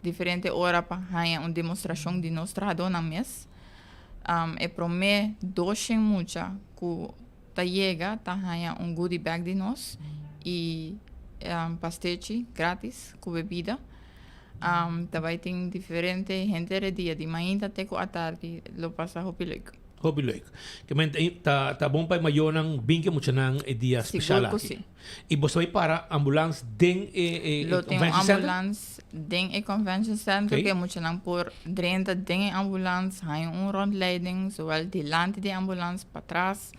diferentes horas para uma demonstração de nós trabalhamos na mês. E para mim, 2 muita que tá chega, tá há goodie bag de nós e pastete grátis com bebida. Também tem diferente gente de dia de manhã até com a tarde, lo passa hobby leuk. Hobby leuk. Que tá bom para Mayonang bem muito nang e dia especial aqui. E você vai para ambulância den Lo tem ambulância den e convention center que muito nang por dentro den ambulância, há rondleiding, zowel delante de ambulância para trás.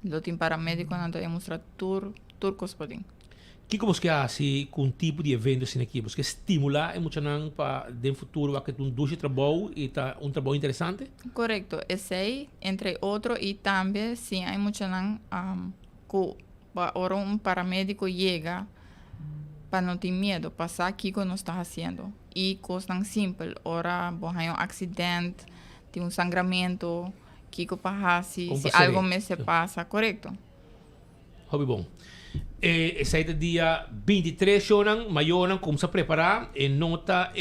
Lo tem paramédico não tem mostrar turcos podem. O que você faz com tipo de evento assim aqui? Você estimula emocionante para no futuro que um duche trabalho e tá trabalho interessante? Correcto. Esse entre outros e também sim é emocionante que para paramédico chega para não ter medo passar aqui que nós está fazendo e coisa simples. Ora, há acidente, tem sangramento, que passa se algo me se passa, correto? Hobby bom. Esse é dia 23 shonan, mayonan como se preparar e nota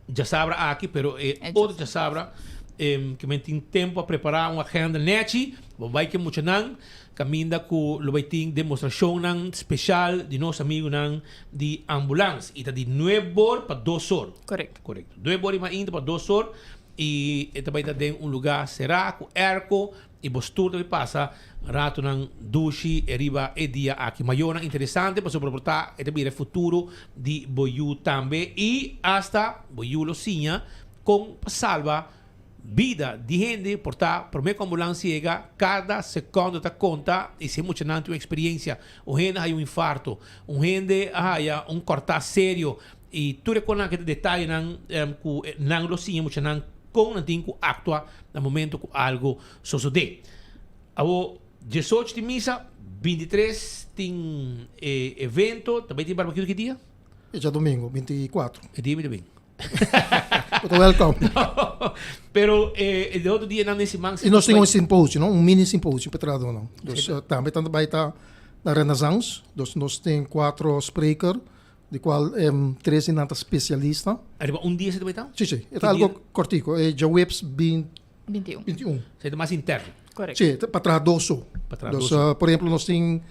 já sabra aqui, pero outro já sabra que tem tempo a preparar uma agenda net, vai que muito não, caminha com lo vai ter demonstração não especial de nosso amigo não de ambulância e tá de 9 horas para 2 horas. Correto. 9 horas ainda para 2 horas e também tá em lugar cerrado, erco e postura também passa rato ng dushi eriba e dia aqui mayona interessante para soportar e também o futuro de boyu também e hasta boyu lo sinha com salva vida de gente portar por meio ambulância chega cada segundo ta conta e se muito não tua experiência o gente hay infarto o gente hay cortar sério e tudo com aquele detalhe não lo sinha muito não com não tem que actuar no momento que algo sucede. Abo 18 de missa, 23 tem evento, também tem barbecue que dia? É dia domingo, 24. É dia domingo. Welcome. No, pero de outro dia não nesse manso. E nós temos simpósio, não? Mini simpósio para trabalhar, não? Dus também vai estar na Renaissance, dus nós temos 4 sprekers, de qual 3 nata especialista. Arriba dia você também está? Sim, é algo cortico, é já webs 21. Você é mais interno. Correto. Sim, para trás doso. Dus, por exemplo, nós temos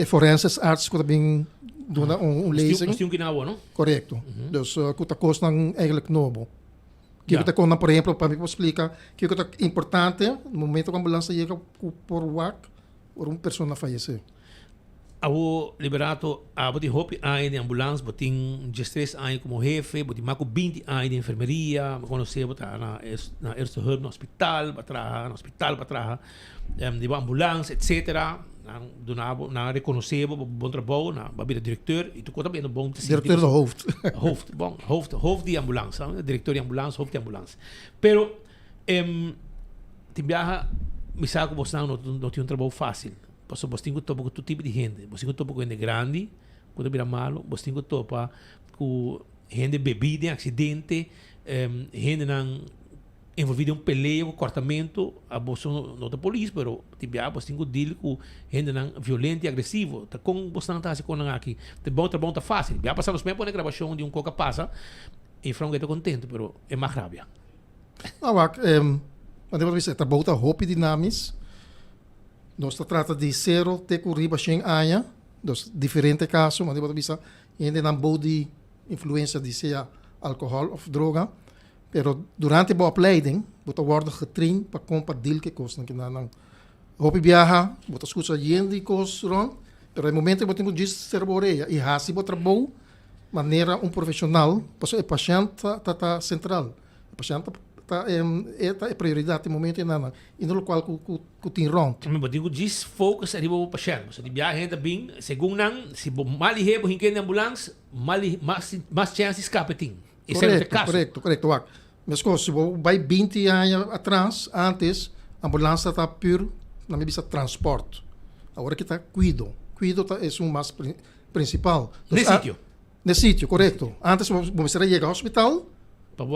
forenses arts que também doen lezing. Nós temos que não, não? Correto. Dus que está custando eigenlijk novo. Que está com, por exemplo, para me explicar que é importante no momento que a ambulância chega por WAC por uma pessoa falecer. Abo liberato abo de hopi aí de ambulância, botin 13 anos como jefe, botin maco 20 anos de enfermeria, me conheci botar na eerste hulp no hospital, para trás, de ambulância, etc. Na reconhecer bom trabalho, na babida diretor e tu conta bem no bom diretor do hoofd. Hoofd de ambulância, diretor de ambulância, hoofd de ambulância. Pero te viaja, me sabe que você não tem um trabalho fácil. Paso você tem que topar com todo tipo de gente. Você tem que topar com gente grande, quando vira malo. Você tem que topar com gente bebida em acidente, gente não envolvida em peleia, um cortamento. A você não é polícia, mas você tem que deal com gente não violenta e agressiva. Tá com você não está assim com aqui. Tá bom, tá fácil. Já passamos os tempos na gravação de coca passa e frango está contente, mas é mais rábia. Não, mas depois está bota roupa dinamis. Nós trata de zero te riba sem aia, dos diferentes casos, mas depois bisa ainda não pode influência de seja álcool ou droga, pero durante a opleiding, bota worden getraind para compartilhar que coisa que não. Roupa viaja, bota escuta gente coisa rond, pero no momento bota muito disso serboreia e hasi bota trabalho maneira profissional, porque o paciente tá central, o paciente é prioridade no momento e no qual que tem rond. Mas digo diz focus arriba o paciente. Se tiver gente bem, segundo não, se mal rebo hinken ambulância, mais chance escape tem. Esse é o caso. Correto. Mas se vai 20 anos atrás, antes, a ambulância está puro na medida transporte. Agora que está cuido é o mais principal. Nesse sítio, correto. Antes você chega ao hospital,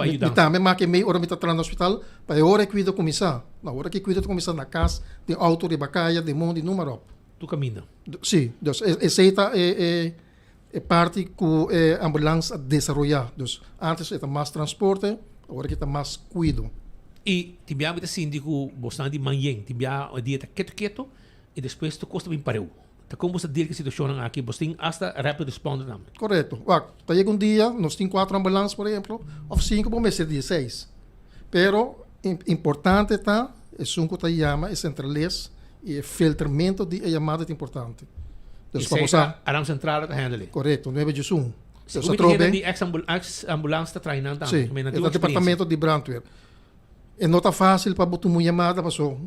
e também mais que meia hora me está no hospital, para a hora que cuida começar. Na hora que cuida começar na casa, de auto de bacaia, de mundo e número. Tu caminha? Sim, essa é parte que a ambulância desenvolver. Antes era mais transporte, agora que está mais cuido. E tibia muita síndico bastante de manhã, tibia a dieta quieto e depois tu custa bem pareu. Tá como você diz que a situação aqui, você tem hasta rápido responder não. Correto. Chega um dia, nós temos 4 ambulâncias, por exemplo, ou 5, vamos ser 16. Pero importante está, é um que chama, é centralês, e filtramento de chamada é importante. Então, para você a Aram Central está handling. Correto, 9 de 1. Se você trobe de ex-ambulância está treinando também. Sim, é o departamento de brandweer. E não está fácil para botar uma chamada, passou.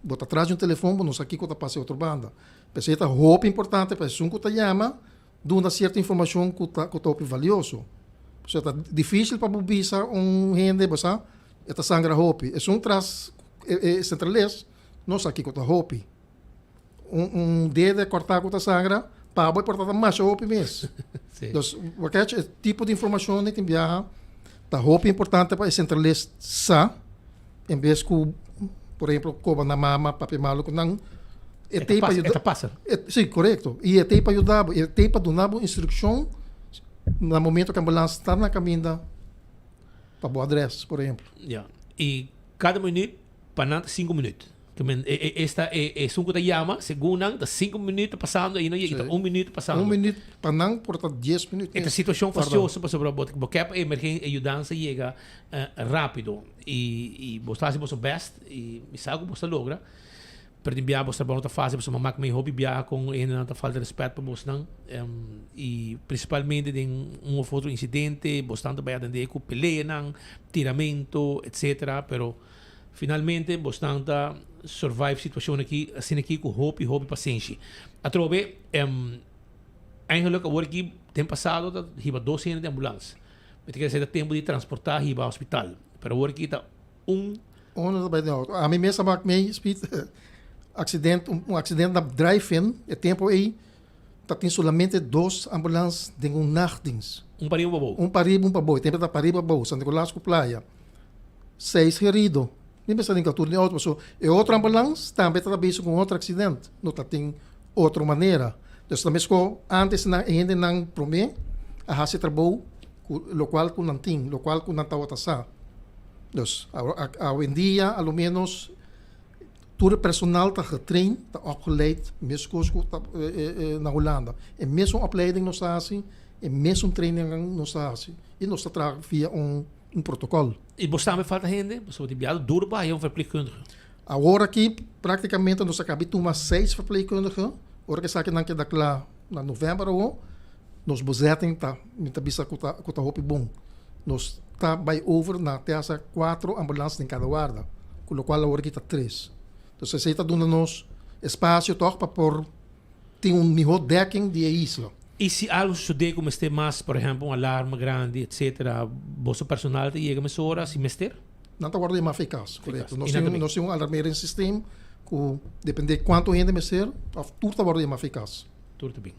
Bota atrás de telefone, não sei aqui que está passando outra banda. Mas é roupa importante, para um que está chama, dá certa informação que está valioso. É difícil para bubisa gente, está sangra roupa. É traz centralês, não sei aqui que está roupa. Dedo cortar que está sangra, para portar mais roupa mesmo. Então, o tipo de informação que tem viaja, a roupa importante para centralês em vez que, por exemplo, como na mama, papi malo, não. Passa. Sim, correto. E é para ajudar, é para dar instrução no momento que a ambulância está na caminho para o endereço, por exemplo. Yeah. E cada minuto, para 5 minutos. Esta é um que chama, segundo, 5 minutos passando, e não é 1 minuto passando. 1 minuto, para não, por 10 minutos. Esta situação faciosa para sobreviver, porque a emergência ajudança chega rápido, e você faz o best, e algo você logra. Pero enviar você para outra fase, você mamar com hobby viajar com ainda não falta de respeito para você não, e principalmente em outro incidente, você não vai atender com peleia, tiramento, etc. Pero finalmente você não survive situação aqui, assim aqui com hobby paciência. A trove, eigenlijk agora que tem passado, hiba 12 anos de ambulância, mas quer dizer tempo de transportar hiba ao hospital. Pero agora que está a mim mesmo um acidente na drive-in, é tempo aí, tem somente 2 ambulâncias de nachtdienst. Para bom. Para bom. Tempo da para bom. São Nicolás com Playa. 6 feridos. Nem pensa em que outro pessoa. E outra ambulância também está visto com outro acidente. Não tem outra maneira. Então, também antes ainda não promete, a se trabalhou, o qual não tem, o qual não está outra sa. Então, hoje em dia, ao menos, todo o personal está getraind, está opgeleid, mesmo na Holanda. E mesmo opleiding não está assim, e mesmo training não está assim. E nós está via protocolo. E você também falta gente? Você tem enviado duro para um verpleegkundige? Agora aqui, praticamente, nós acabamos com 6 verpleegkundigen. Agora que está aqui na novembro, nós bezetem, muita bisa com a roupa bom. Nós está by over na terça 4 ambulâncias em cada guarda, com o qual agora aqui está 3. Então, você está dando nos espaço para ter melhor decking de isla. E se algo sucede como este mais, por exemplo, alarme grande, etc., vosso personal chega a essa hora, se mester? Não está guardando mais eficaz, correto. Nós temos alarmeiro em sistema, que depende de quanto gente me ser, a tudo está mais eficaz. Tudo bem.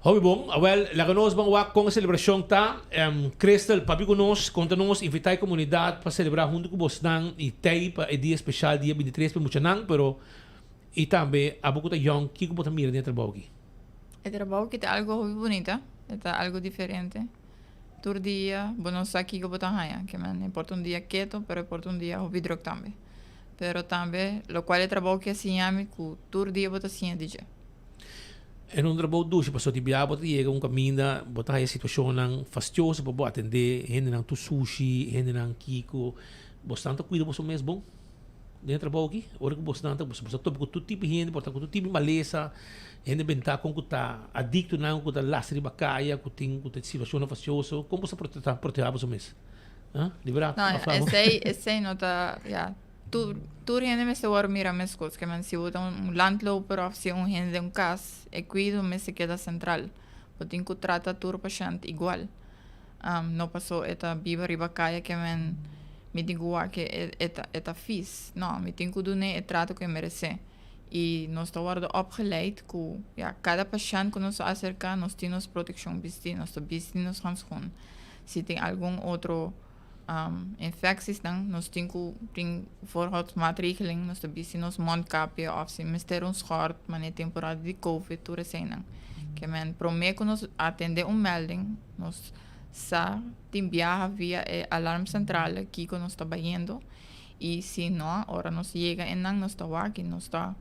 Hobby bom, laga nós vamos lá com a celebração tá, Crystal, papi conosco, conta nós, invitar a comunidade para celebrar junto com você e tem para o dia especial, dia 23 para muito não, pero e também a pouco da young, que você mira dentro do trabalho aqui? O trabalho que é algo hobby bonita, é algo diferente. Todo dia, não sei aqui que você está que man, importa dia quieto, pero importa dia hobby drog também. Pero também, o qual é trabalho que assim ame, que todo dia você assim DJ. É um trabalho duro, porque você chega caminho, você tem situação fastidiosa para você atender, gente não tu sushi, gente não kiko, você tanto cuida você mesmo bom. Dentro do trabalho aqui, hora que você tanto, você topa com todo tipo de gente, com todo tipo de maleza, gente bentar com que está adicto não, com que está lastre bacaia, com que tem situação fastidiosa, como você proteger você mesmo? Liberado? Não, esse não está, tu gente me se war mira mes coisas que man se bota landloper of se gente de cas e cuido me se queda central porque que trata tur paciente igual no passou eta viva riba caia que man me digo que eta fis não me tenho que doer trato que merece e nós está worden opgeleid que cada paciente que nos acerca nós temos proteção bisti nós nos handschoen se tem algum outro infecties dan, nós temos voorhoudsmaatregeling, nós temos mondkapje of se mister ons schort, maar niet temporada de COVID, tudo assim não. Que men prometo nós atender melding, nós sa viaja via alarme central aqui que nós está indo e se não, ora nós chega e não nós está aqui, nós está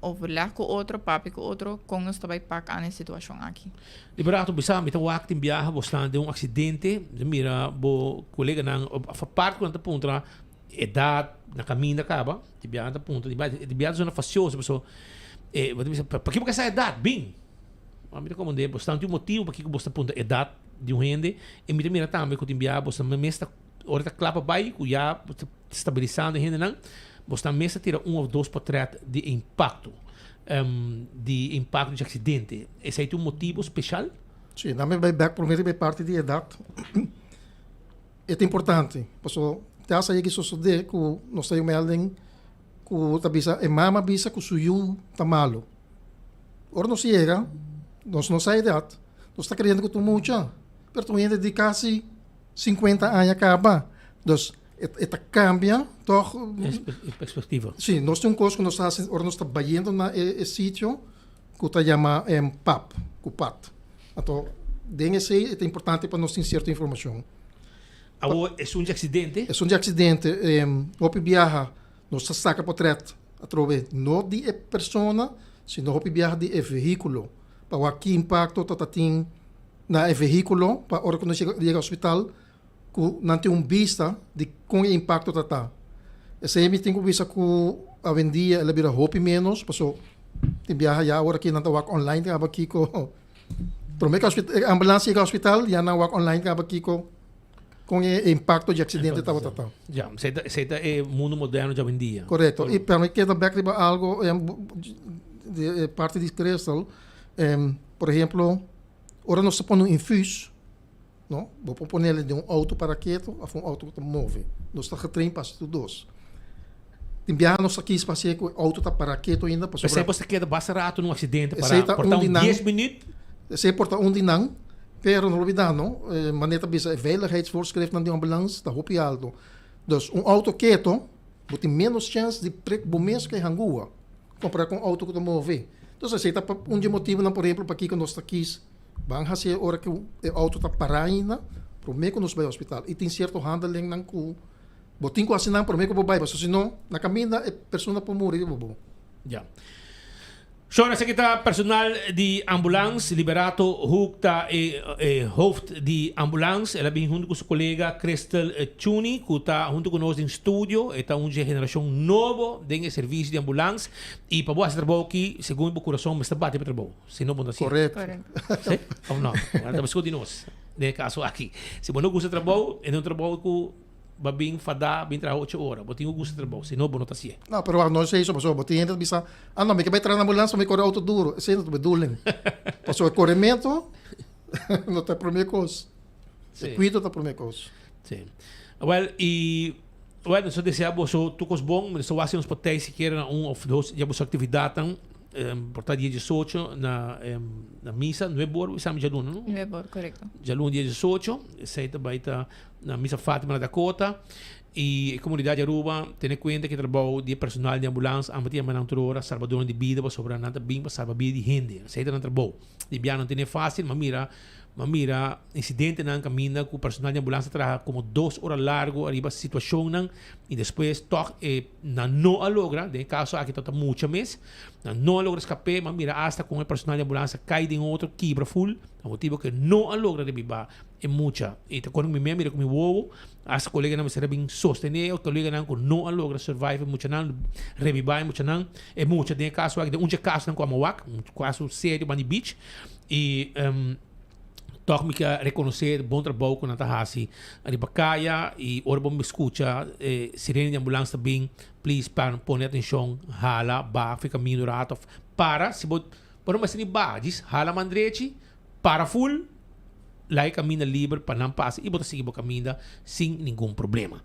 overleg com outro papi com outro com nós também pack aan a situação aqui. Liberato bisa mita wak tim biyaha bostan de um acidente, mira bo colega nang a parte quando pontra edad na caminho acaba, de biyaha ponta de biyaha zona faciosa, pessoa para que essa edad bem. A mira como de bostan tem motivo para que bostan ponta edad de um rende e mira também com tim biyaha bostan mesta hora tá clapa bai ku ya estabilizando rende nang bostan mesta tira ou dois portrait de impacto. De impacto de acidente. Esse é um motivo especial? Sim, na minha back provavelmente é parte de idade. É importante, porque te asa aí que sucede que nós temos melding que tabisa é mama bisa que suyu tá malo. Ora nós chega, nós não sai idade, nós está querendo que tu mucha, pero tu ainda de quase 50 anos acaba. Então esta cambia toch perspectiva. Sim, nós temos coisa que nós está indo na sítio que está chama PAP, CUPAT. Então, DNC é importante para nós ter certa informação. É um acidente? É um acidente. Hopi viaja, nós saca portrait através não de pessoa, sino hopi viaja de veículo. Para o que impacto tem na veículo, para a hora que nós chega ao hospital, que não tem vista de com o impacto está. Esse aí tem que vista que a vendia ela vira hopi menos, passou tem viaja já agora que não está online, tem aqui com prometo que a ambulância chega ao hospital, já não online, tem aqui com o impacto de acidente estava tratando. Já, esse é o mundo moderno de hoje em dia. Correto. E para mim queda back de algo de parte de Crystal, por exemplo, ora nós estamos no infus. Não? Vou pôr ele de auto para quieto, a um auto que move. Nós estamos treino para tudo dois. Tem viajar aqui espaço que o auto está para quieto ainda. Para você queda bastante num acidente para portar 10 minutos. Você porta de não, pero não olvidar, não? Maneira bisa veiligheidsvoorschrift de ambulância está hopi alto. Então, auto quieto, você tem menos chance de bom mês que rangua, comparar com auto que está move. Então, você está motivo, por exemplo, para que nós está aqui. Bang hasil hora que o auto está parando, prometo que nos vai ao hospital. E tem certo handling ng ku. Botin ko asinang prometo ko babay, basta senão na caminho a pessoa pode morrer, bobo. Já. Shona sa kita personal de ambulance liberato hukta hoofd de ambulance ela bem junto com seu colega Crystal Chuni que está junto conosco em estúdio está uma geração nova de serviço de ambulance e para você trabalhar aqui segundo o coração mas está bate para trabalhar se não pode ser correto sim ou não agora estamos com nós nesse caso aqui se você não gosta de trabalhar é um trabalho que babing fada bem trabalhar 8 horas botinho o gosto de trabalhar se não não está assim não pero não sei isso pessoal botinho ainda bisa não me que vai entrar na ambulância me corre auto duro esse não bedulem passou o corrimento não está primeira coisa circuito está primeira coisa sim well e Bueno, so deseamos so tukos bom, so wasi uns potei se queira of dos já boa atividade portanto dia 18 na missa, não é bom, estamos já luno, não? Não é bom, correto. Já luno dia 18, sai também na missa Fátima na Dakota. E a comunidade Aruba tem em conta que trabalho de personal de ambulância a matia manang turora salvador de vida para sobrar nada bem para salvar vida de gente. Sei que não trabalho. De bem não tem fácil, mas mira incidente na caminho com o personal de ambulância trabalha como 2 horas largo arriba a situação não e depois toque não logra, de caso aqui está muito mês, não logra escapar, mas mira hasta com o personal de ambulância cai em outro quebra full, o motivo que não logra de biba é muita. E quando me mira com meu ovo, as colegas não me serem bem sostener, os colegas não logra survive muito não, revivar muito não, é muito. De caso aqui, de caso não como wak, caso sério bani beach e toch me quer reconhecer bom trabalho com a Tahasi a Ribacaia e ora bom me escuta sirene de ambulância também please para pôr atenção hala ba fica caminho rato para se por uma sini badis hala mandrete para full lá caminho livre para não passar e botar seguir o caminho sem nenhum problema.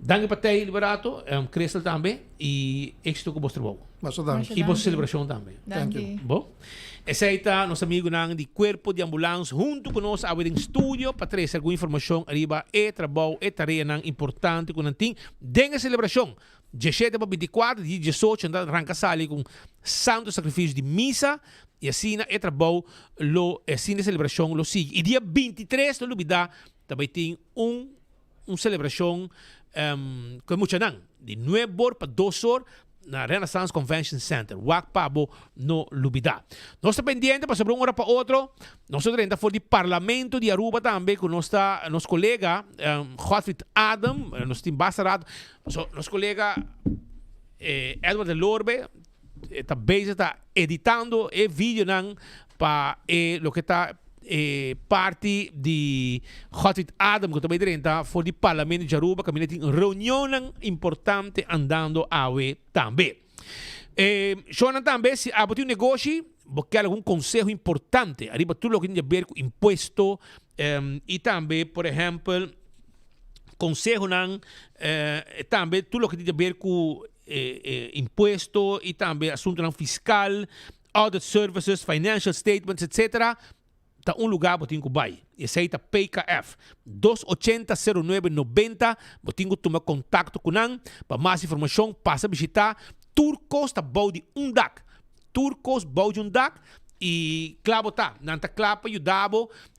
Danke para te liberato Crystal também e êxito com o vosso trabalho. E boa celebração também. Thank you. Bom, esse aí está nosso amigo de Corpo de Ambulância junto com nós ao estúdio para trazer alguma informação arriba e trabalho e tarefa importante com nanting dengue celebração 17 para 24 de 18 andar arranca sali com santo sacrifício de missa e assim é trabalho lo assim de celebração lo sigue e dia 23 no Lubida também tem uma celebração com muito não de 9 horas para 2 horas na Renaissance Convention Center, Wak Pabo no Lubida. Nós estamos pendientes para sobre hora para outro. Nós estamos for de Parlamento de Aruba também com nosso colega Godfried Adam, nosso embaixador, nosso colega Edward de Lorbe, está bem, está editando e vídeo para o que está parte de Godfried Adam que também direnta for de Parlamento de Aruba que tem reunião importante andando awe também. Shona também se abre um negócio porque há algum conselho importante arriba tudo o que tem a ver com imposto e também por exemplo conselho também tudo o que tem a ver com imposto e também assunto fiscal, audit services, financial statements, etc. Tá lugar botinho bai. Esse aí tá PKF 280-0990. Botinho toma contato com nan. Para mais informação, passa a visitar Turcos tá bom de dak. Turcos bom de dak. E claro tá, nanta claro para ajudar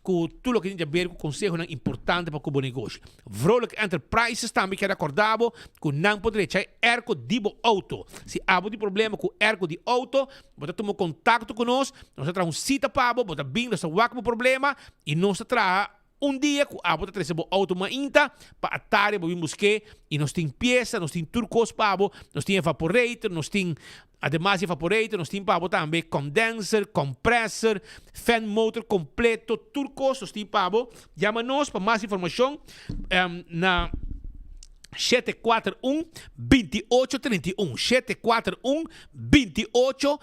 com tudo o que tem a ver com o conselho importante para o negócio. Vrolijk Enterprises também quer acordar com não poder ter erco de auto. Se há de problema com erco de auto, você toma contato conosco, nós traz cita para você bem nós o problema e nós traz dia que a bota trazer auto mainta para atar para buscar e nós tem peça, nós tem turcos para nós tem evaporator, nós tem además evaporator, nós tem para também condenser, compressor, fan motor completo, turcos, nós tem para chama-nos para mais informação na 741-2831 741-2831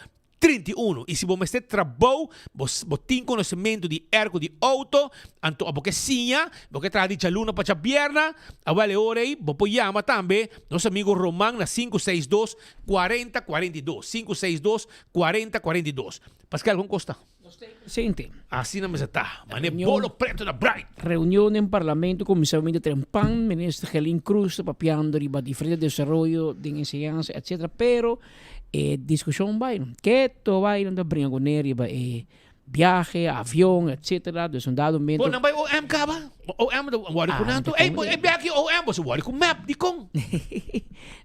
e se você trabalha, você tem conhecimento de ergo de auto, então porque sim, porque traz de aluna para a perna, a vale hora aí, você chama também nosso amigo Roman na 562-4042 562-4042. Pascal, como custa? Presente. Assim não me está. Mas bolo preto da Bright. Reunião em Parlamento, comisariamente Trempan, ministro Helen Cruz, papiando riba diferente desarrollo de enseñanza, etc. Pero discussão vai, que to vai não brinca com ele, viaje, avião, etc. De dado momento. Bom, não vai OM caba, OM do wari ko nanto, viaje OM você wari com map di kong.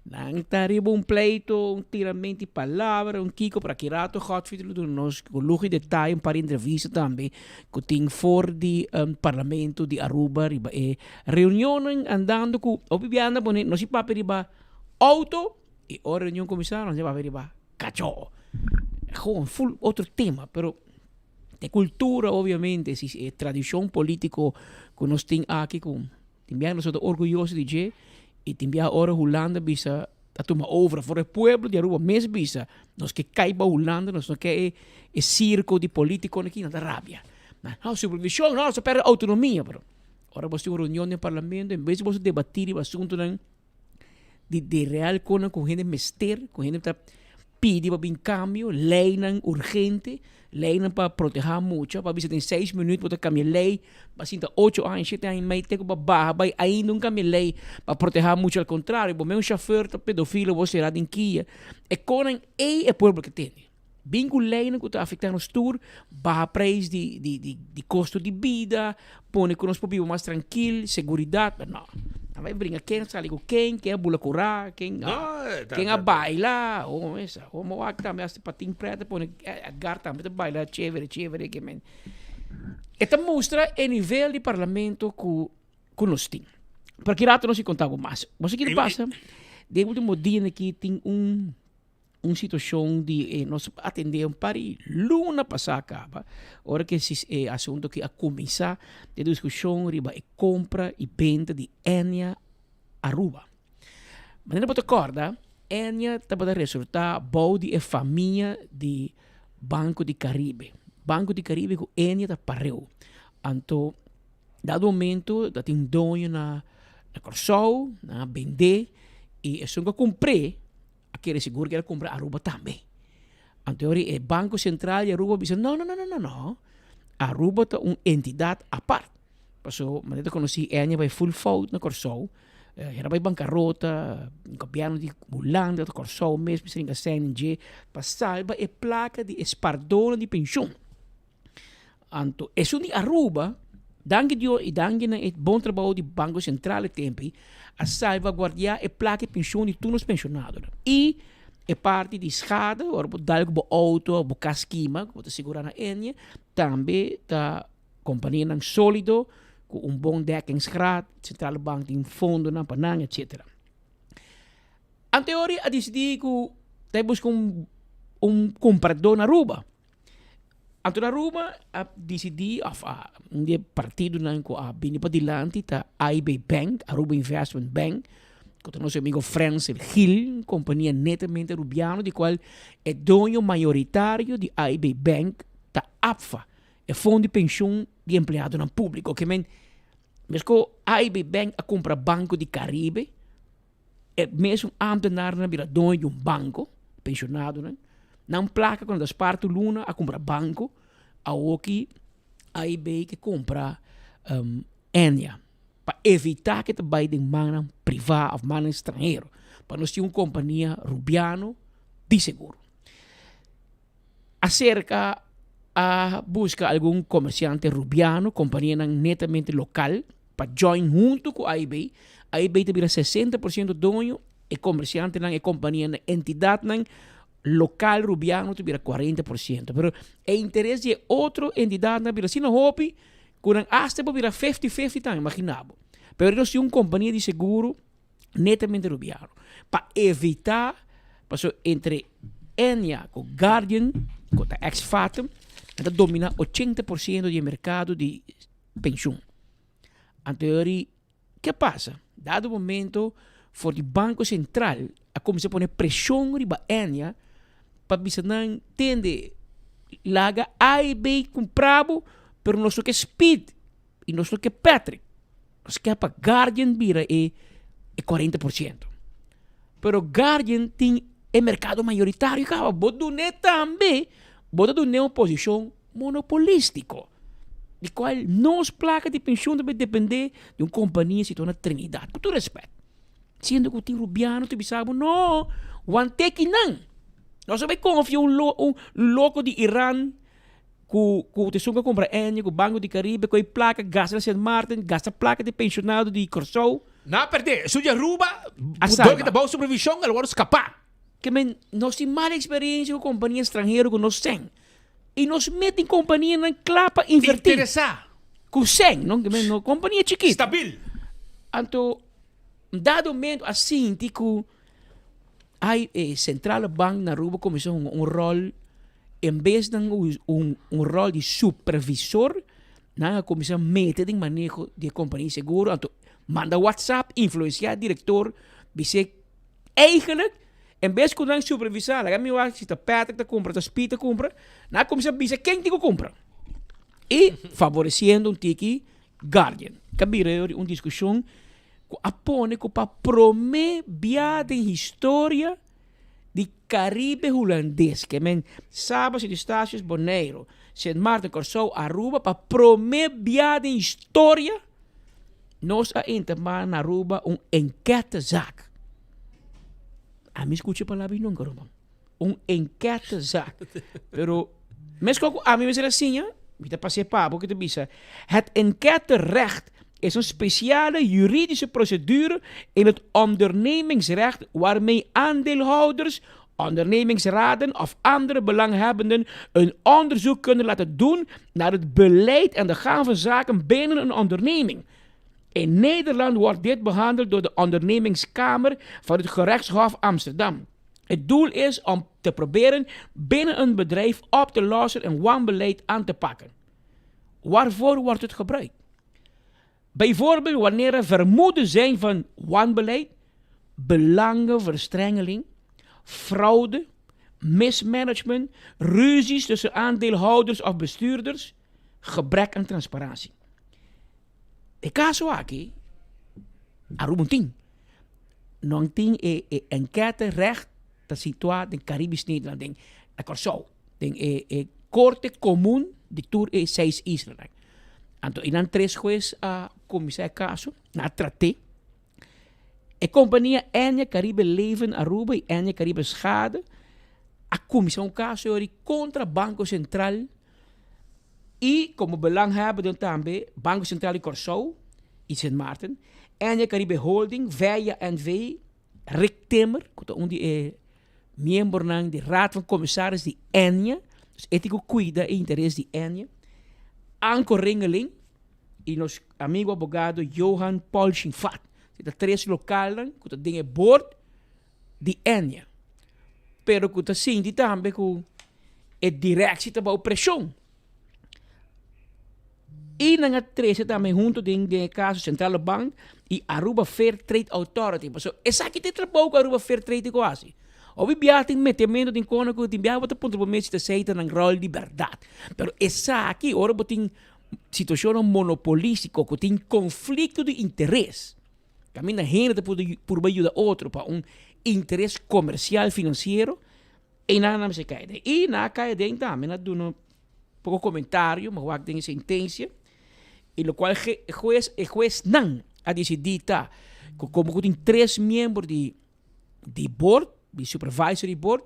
Nang taribo pleito, tiramento de palavra, kiko para que rato Godfried do nos com luxo de detalhe para entrevista também, que tem for de Parlamento de Aruba, riba reunião andando com obibiana bone, nós se papi riba auto e a reunião comissário não se vai ver cachorro. Gewoon full outro tema, pero de cultura obviamente, si tradição político que nós tem aqui com, também nós somos orgulhosos de dizer e também agora Holanda bisa a tomar over for o pueblo de Aruba mesmo bisa nós que caiba Holanda nós não quer é circo de político aqui na Arábia. Não supervisão, não, só perde autonomia, pero agora você tem uma reunião no parlamento, em vez de você debater o assunto de real con gente mester, con gente que pide para un cambio, lei urgente, lei para proteger mucho, para visitar en 6 minutos para cambiar lei, para 8 anos, 7 anos, mais tempo para barra, para ainda cambiar lei para proteger mucho, al contrario, para um chauffeur pedofilo, você irá em Kia, e com é pueblo que tem. Bingo lei que está afetando os tour, barra preço de custo de vida, põe que nós podemos mais tranquilo, segurança, mas não. Vai brincar quem sai com quem é bula curar, quem a baila, ou essa, ou moak também as patin preta, põe a garta também baila chévere que men. Esta mostra o nível de parlamento que nós temos. Porque rato nós se contava mais. Mas o que passa? De último dia aqui tem uma situação de nós atender Paris luna passada acaba hora que esse assunto que a começar de discussão riba e compra e venda de Enya Aruba. Mas não pode acordar Enya estava a resultar bom de família de Banco de Caribe. Banco de Caribe que Enya está pareu. Então, dado momento, da tem dono na Corsol, na vender e é só que comprei quer seguro que ela compra Aruba também. Então, o Banco Central de Aruba diz, não. Aruba é uma entidade à parte. Passou, mas eu conheci ela vai full fault na Corsol. Ela vai bancarrota, o governo de Holanda, da Corsol mesmo, sem a CNG, para salvar a placa de espardona de pensão. Então, é de Aruba, danke Dio e danke na bom trabalho do Banco Central tempo a salvaguardar a placa de pensão de todos os pensionados. E a parte de schade, ou dar com auto, ou casquima, que segurar na Enya, também da companhia não sólido, com bom dekkingsgraad, centrale bank tem fundo na panang, etc. An teoria, a decidir que temos comprador na Aruba. Anto na Aruba, a decidir, um partido que a bini pa dilante, ta AIB Bank, Aruba Investment Bank, com o nosso amigo Francis Hill, companhia netamente rubiano, de qual é dono maioritário de AIB Bank, ta APFA, é fundo de pensão de empregado no público, que men, mesmo AIB Bank a compra Banco de Caribe, é mesmo ambtenaar na vira dono de banco, pensionado, né? Não placa quando as partes luna a comprar banco, a oki AIB que compra Enya, para evitar que trabalhe de mana privada ou mana estrangeiro, para nós ter uma companhia rubiano de seguro. Acerca a busca algum comerciante rubiano, companhia netamente local, para join junto com a AIB. A AIB tem 60% dono e comerciante é companhia na entidade local rubiano tem 40%. Pero o interesse de outra entidade na Brasil não houve, quando hasta para 50-50 também, imaginava. Pero nós temos uma companhia de seguro netamente rubiano. Para evitar, passou entre Enya com Guardian, com a ex-Fatum, ela domina 80% do mercado de pensão. Então, o que passa? Dado o momento, for o Banco Central a começar a pôr pressão sobre a Enya, para você não entender, laga AIB comprado, pero nós que Speed e nós que Patrick, nós que para Guardian vira é 40%. Pero Guardian tem mercado maioritário, cara, bodo também, bodo uma posição monopolística, de qual nós placa de pensão deve depender de uma companhia se torna Trinidad, com todo respeito. Sendo que o time rubiano te sabe, não, one take não. Nós sabemos confiar um louco de Irã que te suga compra Enya, com o Banco de Caribe, com a placa, gasta St. Martin, gasta placa de pensionado de Corsol. Não, perde, suja Aruba, dois que boa supervisão, agora escapar. Que nós temos mala experiência com companhia estrangeira que nós temos. E nós metemos companhia na clapa invertida. Interessar. Com 100, não? Companhia chiquita. Estabil. Então, dado momento assim, tipo, a Central Bank na Aruba começou um rol, em vez de um rol de supervisor, começou a meter em manejo de companhia de seguro, então, manda WhatsApp, influenciar diretor, dizer, eigenlijk, em vez de supervisar, lá me vai se a Patrick te compra, a Speed te compra, começa a dizer quem te compra. E favorecendo um tiki Guardian. Cabira uma discussão apone para promover de história de Caribe holandês, que men sabe se de Estácios Bonaire, Sint Maarten, Curaçao, Aruba, para promover de história, nós ainda na Aruba enquetezaak. A mim escute a palavra não, Aruba. Enquetezaak. Pero, mesmo a mim é assim, me passei para, porque te bisa. Het enquêterecht is een speciale juridische procedure in het ondernemingsrecht waarmee aandeelhouders, ondernemingsraden of andere belanghebbenden een onderzoek kunnen laten doen naar het beleid en de gang van zaken binnen een onderneming. In Nederland wordt dit behandeld door de ondernemingskamer van het gerechtshof Amsterdam. Het doel is om te proberen binnen een bedrijf op te lossen en wanbeleid aan te pakken. Waarvoor wordt het gebruikt? Bijvoorbeeld wanneer er vermoeden zijn van wanbeleid, belangenverstrengeling, fraude, mismanagement, ruzies tussen aandeelhouders of bestuurders, gebrek aan transparantie. De caso aqui, Arubunting, non ting enquête recht dat situado in Caribisch Nederland, in Curaçao, in Corte Común de Tour e 6 Islas. Anto inan 3 juez a comissário caso, na traté. E companhia Enya Caribe Leven Aruba e Enya Caribe Schade, a comissão caso contra Banco Central e como belanghebbenden também Banco Central de Curaçao e Sint Maarten, Enya Caribe Holding, Veia NV, Rick Timmer, onde membro de Raad van Commissaris de Enya, dus etico cuida e interesse de Enya, Anko Ringeling e nosso amigo advogado Johan Paulschinvat. De 3 localen, que dingen boord de Enya. Pero que tá sim de também que é direção para pressão. E na 13 também junto de caso Central Bank e Aruba Fair Trade Authority. So, essa aqui tem trabalho com Aruba Fair Trade quase. Obi biating metemento din kono ko timbiya bota punto po mesita seita ng rol de verdad. Pero essa aqui ora boting situação monopolístico ko ting conflito de interesse. Camina gente por meio da outro para interesse comercial financeiro e nada se cai. E na cai de também na do pouco comentário, mas wag tem sentença e lo qual juez não a decidir como tem 3 membros de board, de supervisory board,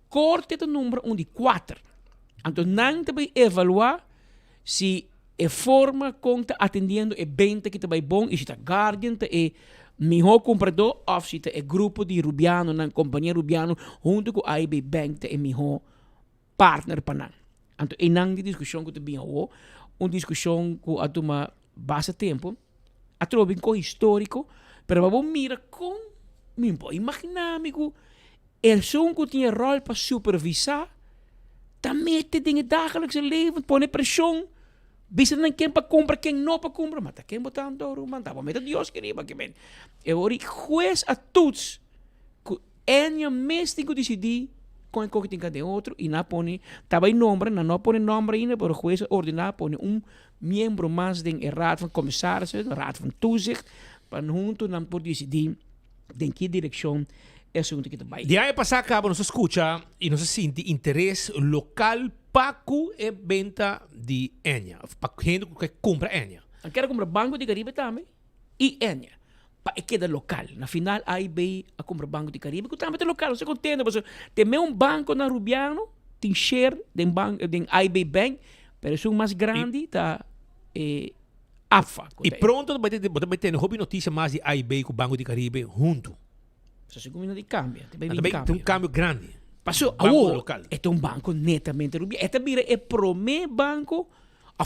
corte o número de 4. Então, não te vai evaluar se a forma como está atendendo é bem que está bom, e se está guardian, é melhor comprador, ou se é grupo de Rubiano, na companhia Rubiano, junto com a IB Bank, é melhor partner para nós. Então, é não de discussão que está bem, uma discussão que a toma bastante tempo, a troca com histórico, pero vamos mirar com, me pode imaginar, amigo, som que tinha rol para supervisar, também tem dingen dagelijks leven, põe pressão, bisa na quem para comprar, quem não para comprar, mas quem botar door, man, tá bom, mas Deus queria que ben. Eu ori juez a todos, que enya mes tem que decidir com o que tem cada outro e na põe, tava em nome, não põe nome ainda, pero juez ordenar põe membro mais den raad van commissarissen, raad van toezicht, para junto não por decidir em que direção é o que está vai. De aí para acá, nos escucha e nos sente interesse local para a venda de Enya, para gente que compra Enya. Eu quero comprar Banco de Caribe também e Enya. Para queda local. Na final, aí vai a comprar Banco de Caribe, que também é local. Você contenta, porque tem um banco na Rubiano, tem share de IB Bank, mas o mais grande está AFA. E pronto, vai ter uma notícia mais de IB com o Banco de Caribe junto. Se combina de cambio. Tem cambio grande. Passou local. É banco netamente rubiano. É o primeiro banco,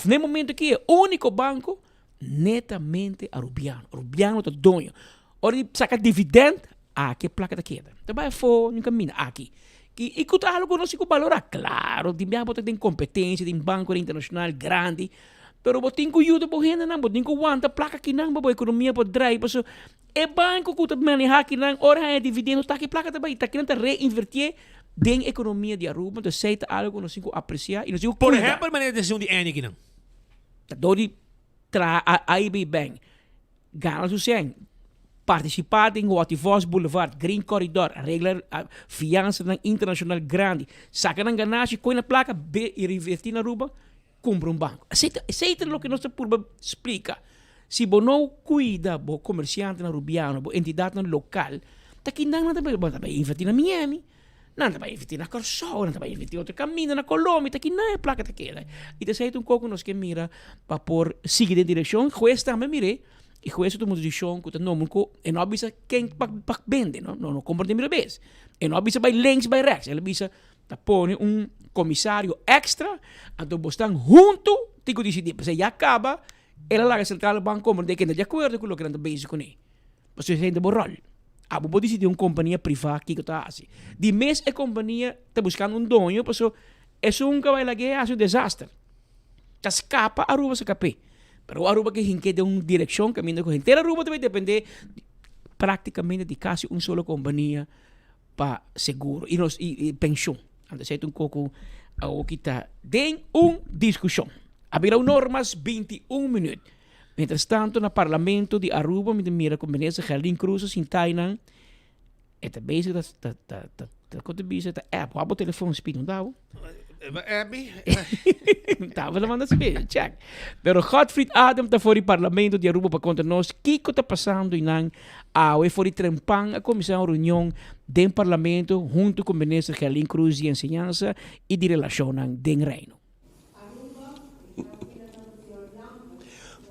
no momento que é o único banco netamente rubiano. Rubiano é o dono. Ora, saca dividendo, que placa da queda. Também foi no caminho aqui. E que tá algo não se valora, claro, tem competência, tem banco internacional grande, pero botin ko yuto po hena nang botin ko wanta placa que não boa economia por drive, so é banco que tá manejar que não ora é dividendo tá que placa também tá querendo reinvertir den economia de Aruba, então sei algo não se apreciar e não se por exemplo, maneira de decisão de Enya que não. Tá dori tra a IB Bank. Gana su sen participar em Wativos Boulevard, Green Corridor, regla fiança na internacional grande. Saca na ganagem, põe na placa, e reinvestir na Aruba, compra banco. Aceita o que nossa purba explica. Se você não cuida do comerciante na rubiano, da entidade no local, daqui não vai investir na Miami, não vai investir na Corsol, não vai investir em outro caminho, na Colômbia, daqui não é placa daquela. E desse pouco nós que mira para por seguir em direção, juez também mire, e juez tu muda direção, que não muito, e não avisa quem para vende, não compra de mira vez. E não avisa vai links, vai rechts, ele avisa para pôr comissário extra, a do bostan junto, tico decidir, porque já acaba, ela lá central banco como de que não de acordo com o que anda basic com ele. Você tem de borrar. A bobo decidir uma companhia privada que está assim. De mês a companhia está buscando dono, porque é um que vai lá que é um desastre. Está escapa a Aruba se capé. Pero a Aruba que hinque de uma direção caminho com inteira Aruba deve depender praticamente de quase uma só companhia para seguro e pensão. Antes é um pouco o que está de uma discussão. Haverá normas 21 minutos. Mientras tanto, no Parlamento de Aruba, me mira com ministro Gerlin Cruz, em Tainan, está bezig dat komt bezig, de app, waar op telefoon speed, não Abby? Tava na manda saber, check. Pero Gottfried Adam está fora do Parlamento de Aruba para contar nós o que está passando em e fora trempang a comissão reunião do Parlamento junto com o ministro Gerlin Cruz de Enseñanza e de Relação do Reino.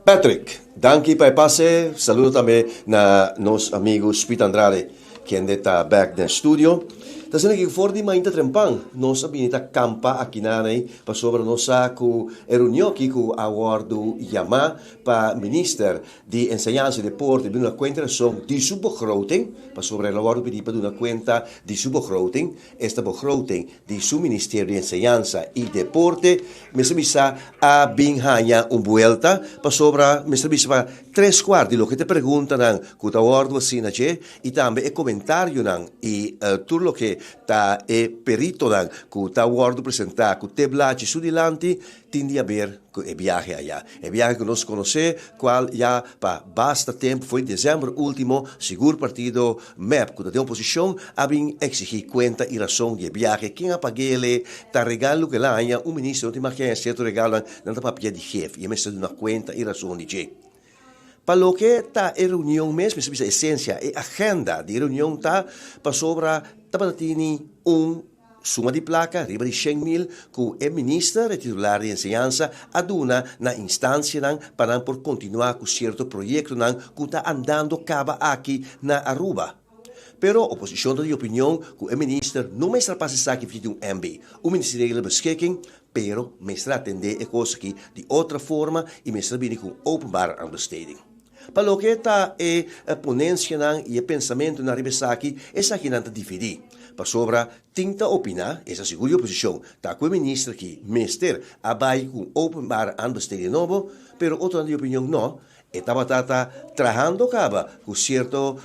Patrick, danke para passe. Saludo também na nos amigos Pete Andrade, que está back no studio. Tá sendo que fora de mainta trempang, nós abinita campa aqui na para sobre nossa com reunião aqui com a Wardo Yama para minister de enseñanza e deporte de uma conta são de subbegroting, para sobre a Wardo pedir para uma conta de subbegroting, esta begroting de su Ministério de Enseñanza e Deporte, mesmo bisa a binhanya vuelta para sobre mesmo bisa para 3/4 de lo que te perguntam com a Wardo assim na e também é comentário nan e tudo lo que ta e perito dan ku ta wardo presentar ku te blaci su dilanti tindi a ver e viaje allá. E viaje que nos conoce qual ya pa basta tempo foi dezembro último seguro partido MEP ku da oposição abin exigir conta e razão de viaje quem apagele ta regalo que lá há ministro de emergência certo regalo não ta papia de chefe e messa de uma conta e razão de je. Para lo que está a reunião mesmo, essa é a essência, a agenda de reunião está para sobre tabatini suma de placa, riba de 100.000, que o ministro e titular de enseñanza aduna na instância para por continuar com certo projeto que está andando caba aqui na Aruba. Pero a oposição de opinião que o ministro não mais passa que fica MB, o ministério de beschikking, pero mestra atender a coisa aqui de outra forma e mestra bem com openbaar aanbesteding. Para o que está a ponência e o pensamento na Ribesaki, essa aqui não está dividir. Para sobre tinta opinar, essa segura oposição, está com o ministro aqui, mester, abai com openbaar aanbesteding novo, pero outra opinião não, estava trabalhando com certo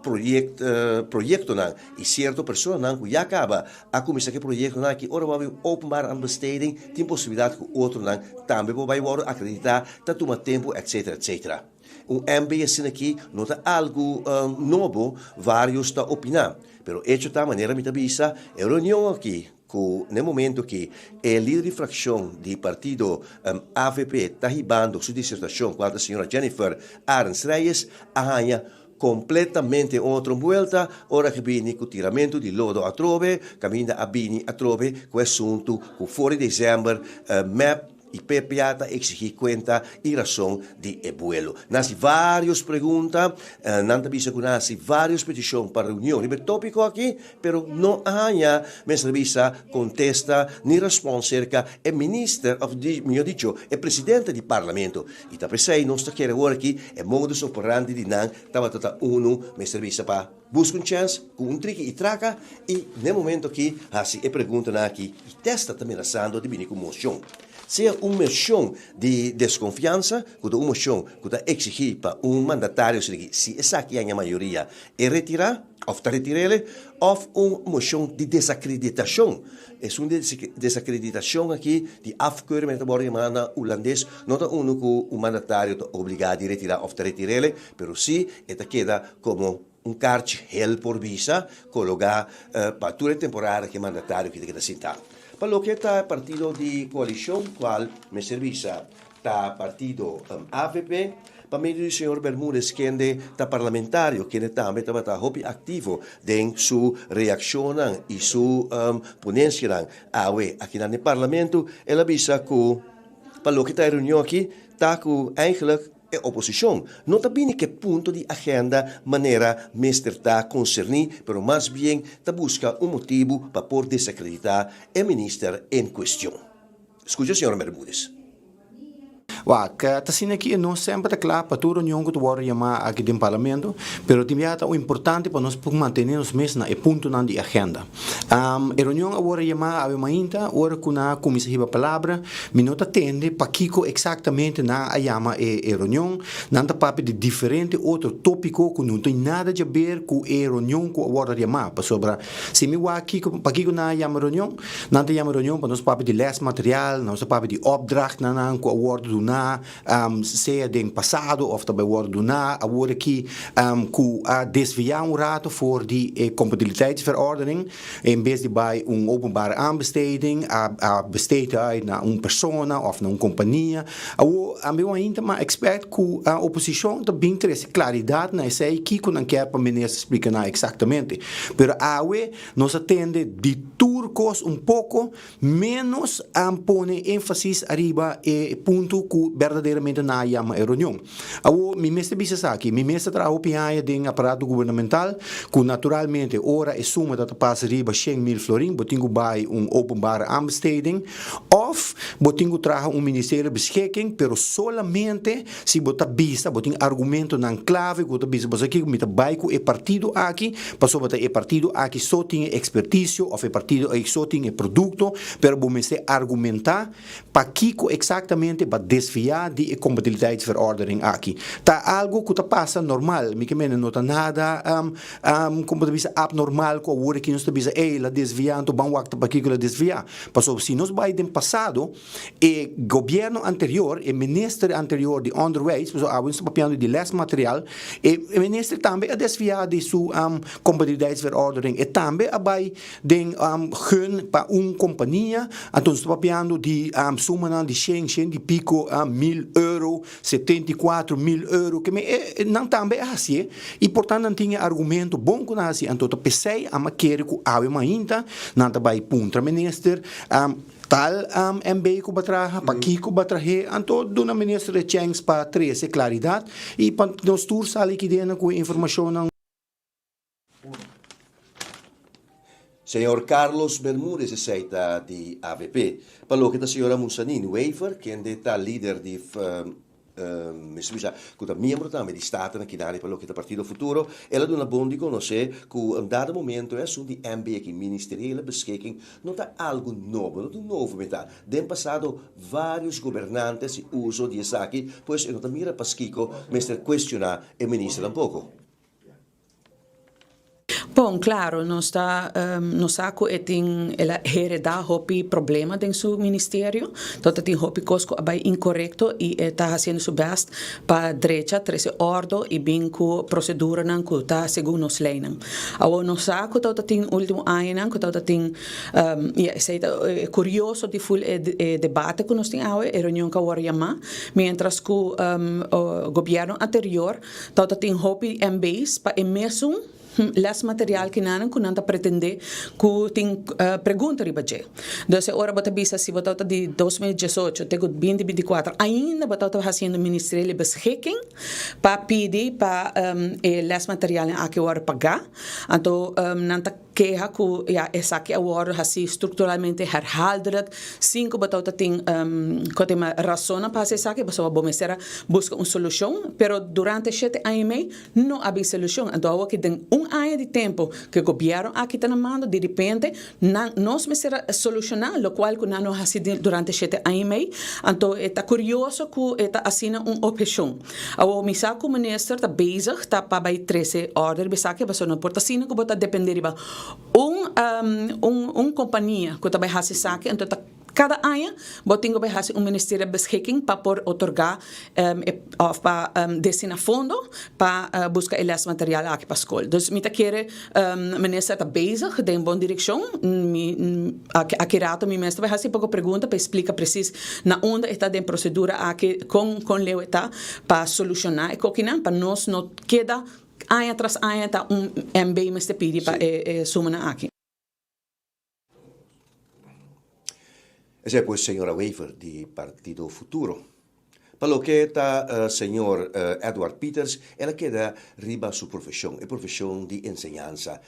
projeto e certo pessoa que já acaba a começar que projeto que ora vai openbaar aanbesteding, tem possibilidade que outro também vai acreditar, tá toma tempo, etc, etc. MB assim aqui nota algo novo, vários está opinar, pero hecho da maneira me avisa, a reunião aqui no momento que o líder de fração do partido AVP está ribando sua dissertação com a senhora Jennifer Arns Reyes, arranha completamente outra volta, ora que vini com o tiramento de lodo a trove, caminha a bini a trove, com o assunto que fora de dezembro, MEP e PPA exigir conta e razão de abuelo. Nasce várias perguntas, não bisa que nasce várias petições para reunião. Ribe tópico aqui, pero não há, mas bisa contesta nem responde cerca é ministro, melhor dicho, é presidente do parlamento. E tá pensei, nós está querendo agora aqui, é modus operandi de não, estava tata mas bisa para busca chance, com trick e traca, e no momento aqui, assim, é pergunta aqui, e testa também lançando de bem com moção. seja uma moção de desconfiança, uma moção que está exigir para mandatário se essa aqui é a maioria é retirar, ou está retirá-la, ou uma moção de desacreditação. É uma desacreditação aqui de afkeuring met de mana holandês, não é único o mandatário está obrigado a retirar ou está retirá-la, mas sim, esta queda como carte hel por visa, colocar para toda a temporada que o mandatário que está sentado. Para lo que está partido de coalición, cual me servisa, está partido AVP, para medio del señor Bermúdez, quien está parlamentario, quien está activo en su reacción y su ponencia aquí en el Parlamento, él avisa que para lo que está reunión aquí, está que eigenlijk oposição. Não está bem que ponto de agenda maneira mestre está concernir, pero mais bem está busca motivo para por desacreditar o ministro em questão. Escuta, senhor Bermúdez. Assim aqui não sempre é claro para toda a reunião que tu chamar aqui no Parlamento, mas também é importante para nós manter os mesmos no ponto na agenda. A reunião agora chamar a ainda, agora que na comissão a palavra, me não atende para que exatamente na chama a reunião, não está para de diferente outro tópico que não tem nada a ver com a reunião que agora chamar. Sobre se me vai aqui para que na chama reunião, não tem chama reunião para nós para de lesmateriaal, não para de opdracht na que agora do na seja do passado of também agora do na agora que desviar rato voor die compatibiliteitsverordening in vez de bij openbare aanbesteding a besteden uit naar persona of naar companhia ambeu ainda maar expert que a oposição também traz claridade na sei que não quer para ministro explicar exatamente pero awe nos atende de turcos pouco menos pone ênfasis arriba ponto que verdadeiramente na chama a reunião. Mi mestre bisa aqui, mi mestre trabalha pianha de aparato governamental, que naturalmente ora é suma dat passa riba 100.000 florin, botingo bij openbare aanbesteding, of botingo traga ministério beschikking, pero solamente se bota bisa, boting argumento nan clave, bota bisa, bota aqui, mita baiko e partido aqui, passou bota e partido aqui só tinha expertício, of e partido só tinha produto, pero bom mestre argumentar, para Kiko exatamente para desviar de compatibiliteitsverordening aqui. Tá algo que passa normal, me que não tá nada como dizer abnormal com o que nós dizer la desviando bom wakta para que la desviar. Passou se nós vai do passado e governo anterior e ministro anterior de underways, passou a uns papiando de less material e ministro também a desviar de su compatibiliteitsverordening e também a vai den gun para companhia, então nós papiando de suma de 100 de pico €1.000, 74.000 euros, que não também é assim, e portanto não tinha argumento bom com assim, então eu pensei a maquere que há uma ainda, não também punta ministro, tal MB que batraha, para Kiko batrahe, então dona ministro de chance para trazer claridade e para nós todos ali que dentro com informação não. Senhor Carlos Bermúdez aceita de AVP. Para lo que a senhora Mussanini Waver, que é líder de que é membro também de Staten aqui na área para lo que é Partido Futuro, ela dá bom de conhecer que em dado momento é de MB aqui ministerial beschikking não está algo novo, não é novo metal. Den passado vários governantes uso de essa aqui, pois não está mira para Kiko, mas questionar o ministro um pouco. Bom, claro, nós saco tem ela hereda hopi problema dentro do ministério, então tem hopi cosco abai incorreto e está fazendo seu best para direita treze ordo e bem com procedura não que está segundo nos leis. Agora nós saco então tem último ano que então tem é curioso de full debate que nós tem agora a reunião que agora chama, mientras que o governo anterior então tem hopi MBs para mesmo las material que não pretende que tem pergunta riba je. Então agora bota bisa se bota de 2018 até 2024 ainda bota fazendo ministério beschikking para pedir para las material a que agora pagar. Então não tá queja que ja, essa que agora assim estruturalmente herhaaldelijk 5 batauta tem que tem uma razão para essa que pessoa bom mesera busca uma solução, pero durante 7 anos e meio não há solução. Então aqui tem ano de tempo que o governo aqui está mandando de repente nós mesera solucionar, lo qual que não há sido durante 7 anos e meio. Então está curioso que está assina uma opção. O misako minister está bezig, está para vai 13 order, bisake pessoa não porta assina que bota depender de companhia que também faz saque, então cada ano botingo vai fazer ministério beschikking para por otorgar of para destinar fundo para buscar eles material aqui para escola. Então, mita quer minister está bezig, tem boa direção. Aqui rato mi minister vai fazer pouca pergunta para explicar preciso na onde está a procedura aqui com leu está para solucionar e coquinan para nós não queda ano tras ano está MB mas te pedi para sumar aqui. Ese pues señora Weaver de Partido Futuro. Para lo que está señor Edward Peters, ela queda riba su profesión, profesión de enseñanza.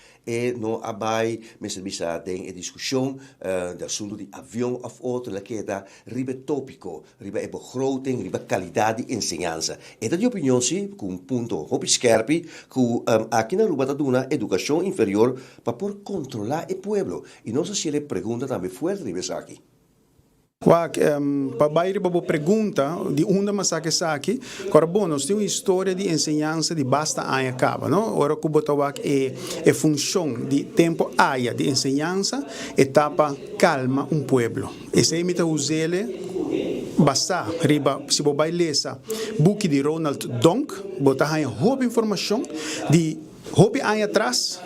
No hay, me servisa de discusión del asunto de avión of otro, la queda riba tópico, riba begroting, riba calidad de enseñanza. Esta de opinión sí, con un punto hopi scherpi, que aquí na ruba de una educación inferior para por controlar el pueblo. Y no sé si le pregunta también fuerte riba aquí. Para bair para pergunta de onde mas aqui, agora nós temos uma história de ensinança de basta aia acaba, não? Ora que botawak é função de tempo aia de ensinança, etapa calma pueblo. Esse é imita usele basta riba se bobai lesa book de Ronald Donk, botar aí houve informação de houve aia atrás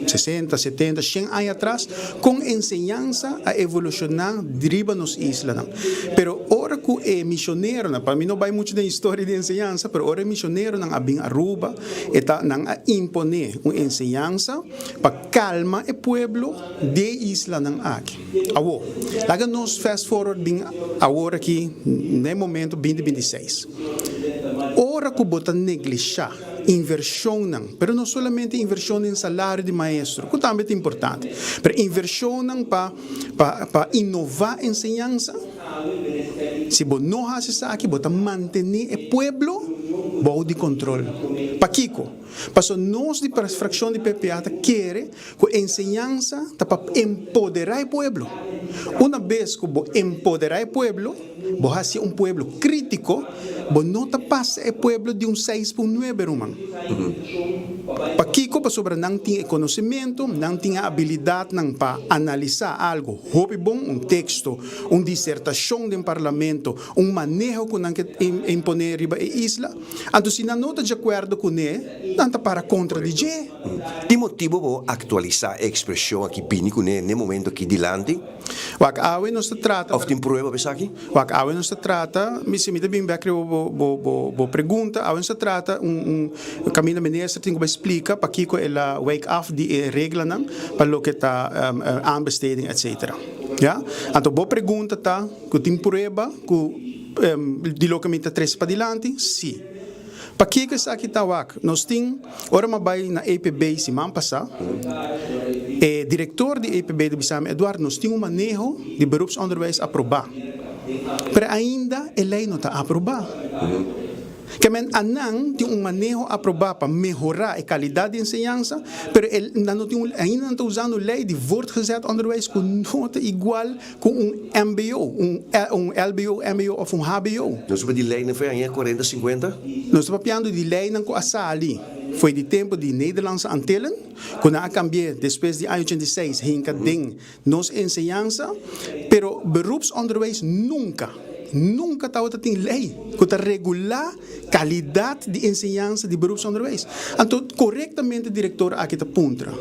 60, 70, 100 anos atrás, com ensinança a evolucionar driba nos islas. Pero ora que é missioneiro, para mim não vai muito da história de ensinança, pero ora é missioneiro não abin Aruba, está não a imponer uma ensinança para calma o pueblo de isla não aqui. Awo, laga nos fast forward bem agora aqui no momento 2026. Ora que bota negligenciar inversão não, pero não somente inversão em salário de maestro, que também é importante, pero inversão não para inovar a ensinança. Se você não faz isso aqui, você manter o pueblo bom de controle. Para Kiko, para nós de fração de PPA quer que a ensinança para empoderar o pueblo. Uma vez que você empoderar o pueblo, você é pueblo crítico, você não passa o pueblo de 6.9 romano. Para Kiko, para sobre não tem conhecimento, não tem habilidade para analisar algo, houve bom texto, dissertação de parlamento, manejo que não quer imponer riba a isla. Então, se não está de acordo com ele, não está para contradizer. Tem motivo para atualizar a expressão aqui bem com ele no momento aqui dilante? Wak awe não se trata. Of tem problema para aqui? Wak awe não se trata. Me se me bem back bo pergunta. Awe não se trata caminho ministro tem que explicar para que ela wake up de regra não para lo que está aanbesteding etc. Ja? Então bo pergunta tá que tem prova que de lo que me está tres para dilante? Sim. Para que isso aqui está wak? Nós tem ora uma vai na EPB se man passar. Diretor de EPB de Bissam Eduardo, nós temos manejo de beroepsonderwijs aprovado. Mas ainda a lei não está aprovada. Que men anang tem manejo aprovado para melhorar a qualidade de ensinança, mas ainda não está usando a lei de voortgezet onderwijs com nota igual com MBO, LBO, MBO ou HBO. Nós estamos de lei não foi em 40, 50? Nós estamos falando de lei não com a sali. Foi de tempo de Nederlandse Antillen, quando a cambiou depois de 86, hinka ding nos ensinança, pero beroepsonderwijs nunca tem lei que regular qualidade de ensinança de beroepsonderwijs. Então, corretamente, o diretor aqui está puntra.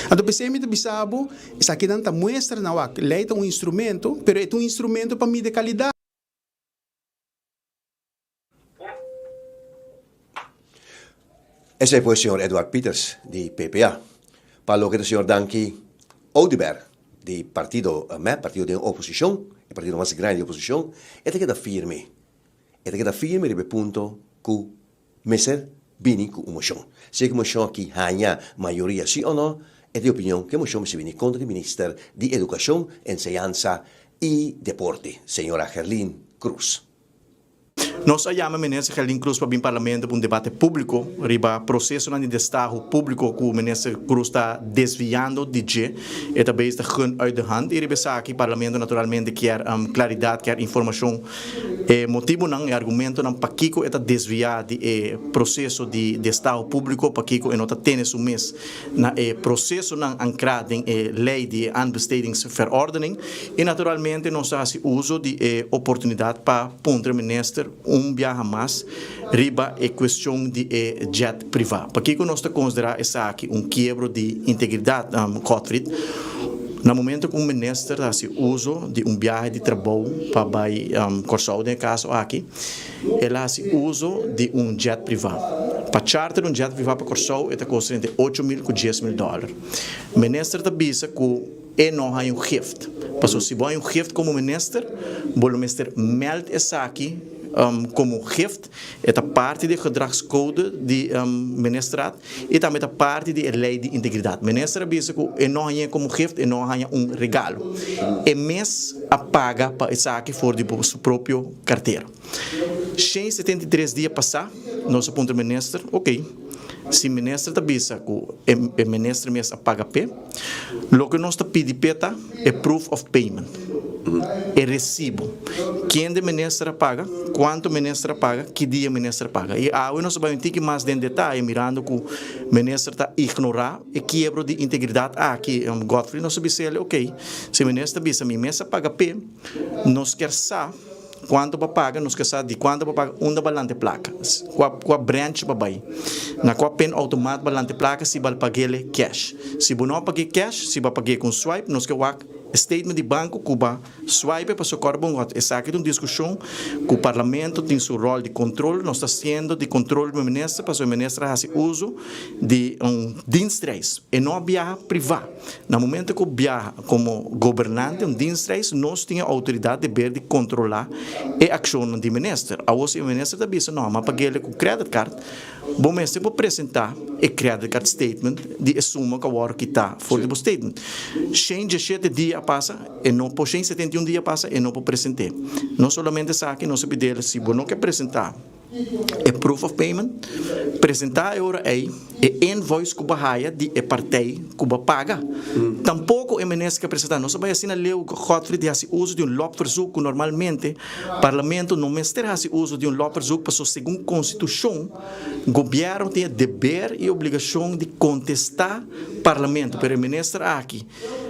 Então, pensei-me de bisabo, isso aqui não está mostra na UAC. Lei é instrumento, pero é instrumento para medir qualidade. Ese fue el señor Edward Peters, de PPA. Para lo que el señor Danky Oudeberg, de partido de oposición, el partido más grande de oposición, este queda firme. Este queda firme en el punto que meser vini con emoción. Si que emoción aquí hanya mayoría sí o no, é de opinião que moção se vini contra o Ministro de Educação, Enseñanza e Deporte, senhora Gerlin Cruz. Nós chamamos o ministro Gerlin Cruz para vir ao Parlamento para debate público, riba processo de destaque público que o ministro Cruz está desviando de G, e também está uit de hand. E riba aqui o Parlamento naturalmente quer claridade, quer informação. Motivo não, argumento não, para Kiko está desviado de processo de destaque público, para Kiko e não está tendo o mês na processo não ancrado em lei de aanbestedingsverordening, e naturalmente nós fazemos uso de oportunidade para punter o ministro viaja mais, riba é questão de jet privado. Para que nós consideramos essa aqui quebro de integridade, Gottfried, no momento que o ministro faz uso de viagem de trabalho para Corsau, no caso aqui, ele faz uso de jet privado. Para charter jet privado para Corsau, ele custa entre $8,000 e $10,000. O ministro avisa que não há gift. Porque se vai gift como ministro, o ministro meldt essa aqui como gift, é parte do gedragscode do ministraat e também é parte da lei de integridade. O ministro avisa que não há como gift e não há regalo. E mês paga para essa aqui for de sua própria carteira. 173 dias passar, nós apontamos o ministro, ok. Se o ministro avisa que o ministro mesmo paga pé, o que nós pedimos é proof of payment. É recibo. Quem o ministro paga, quanto o ministro paga, que dia o ministro paga. E nós vamos ter mais em detalhe, mirando que o ministro está ignorar e quebra de integridade. Aqui, Gottfried, nós sabemos, ok, se o ministro avisa, o ministro paga pé, nós queremos saber quanto para pagar, nós queremos saber de quanto para pagar uma balante placa. Qual branch para baixo. Na qual pen automático balante placa, se vai pagar cash. Se não pagar cash, se vai pagar com swipe, nós queremos statement de banco Cuba swipe para socorrer bom. Essa aqui é uma discussão que o Parlamento tem seu rol de controle, nós está sendo de controle do ministro, para o ministro faz uso de dienstreis e não viaja privado. No momento que viaja como governante, dienstreis, nós temos a autoridade de ver de controlar a ação do ministro. A você o ministro está dizendo, não, mas paguei ele com credit card, o ministro pode apresentar o credit card statement de suma que agora que está fora do statement. 117 dias passa e não por 171 dias passa e não pode apresentar. Não somente essa aqui, não se pede se você não quer apresentar é proof of payment, apresentar agora é invoice que você de partei que você paga. Tampouco é ministro que apresentar. Não se vai assim a lei que Gottfried faz uso de lopverzoek que normalmente o Parlamento não faz uso de lopverzoek, porque segundo a Constituição, o governo tem dever e obrigação de contestar o Parlamento. Mas o ministro aqui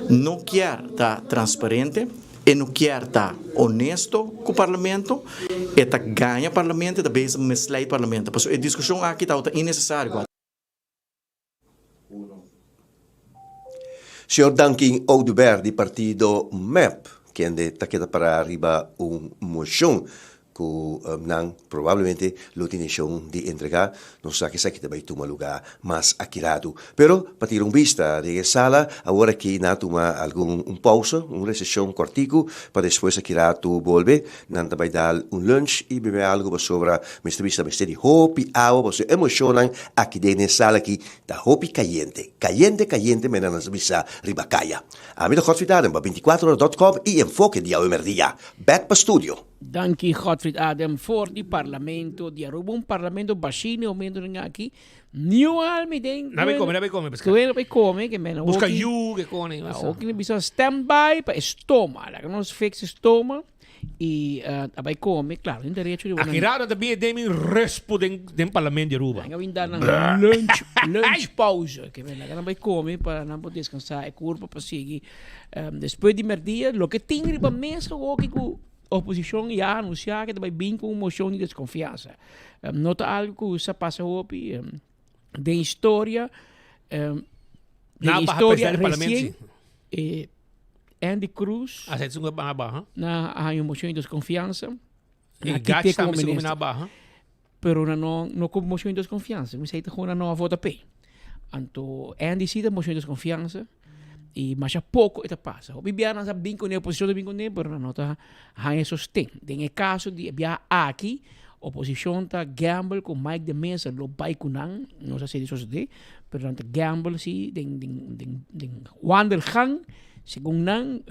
não quer estar transparente e não quer estar honesto com o Parlamento, e está ganha o Parlamento, e também mislead o Parlamento. Por isso, a discussão aqui está innecessária. Senhor Duncan Oduber, do partido MEP, que está aqui para arriba moção que provavelmente lo tinham de entregar, não sei que aqui também toma lugar mais aquilado. Pero, para ter vista de sala, agora que na toma algum pausa, uma recessão cortico, para depois aquilado volver, não também dar lunch e beber algo sobre mesta vista, mesta de hopi, água, você emocionam aqui dentro sala aqui, da hopi caliente, mena nas vista ribacaya. A mim da Gottfried para 24horas.com e enfoque dia o merdia. Back para studio. Danke Gottfried Adam voor die parlamento di Aruba, un parlamento bacino momento aqui. New almi den. Na be come. Quello be come che mena. Busca you che con. Ok, bisogna standby para estoma, la che non fixa estoma. E abai come, claro, in direito de aqui raro também tem respo den parlamento de Aruba. Nga vinda na lunch pausa, que vem lá abai come para não poder descansar, é curva para seguir. Depois de merdia, lo que tem riba mesa o que a oposição já anunciar que vai vir com uma moção de desconfiança. Nota algo que se passa hoje de história, recente. Andy Cruz na uma moção de desconfiança. E Gatti também na barra. Pero não com moção de desconfiança. Me sei que não nova vota P. Então, Andy cita moção de desconfiança. E mas há pouco isso passa. O Bibiana sabe bem com a oposição, bem com ele, mas não está a sostém. Em caso de Bia aqui, oposición ta gamble con Mike de Mesa lo bai kunang no sé si eso es de pero ante gamble sí den wandelgang según nan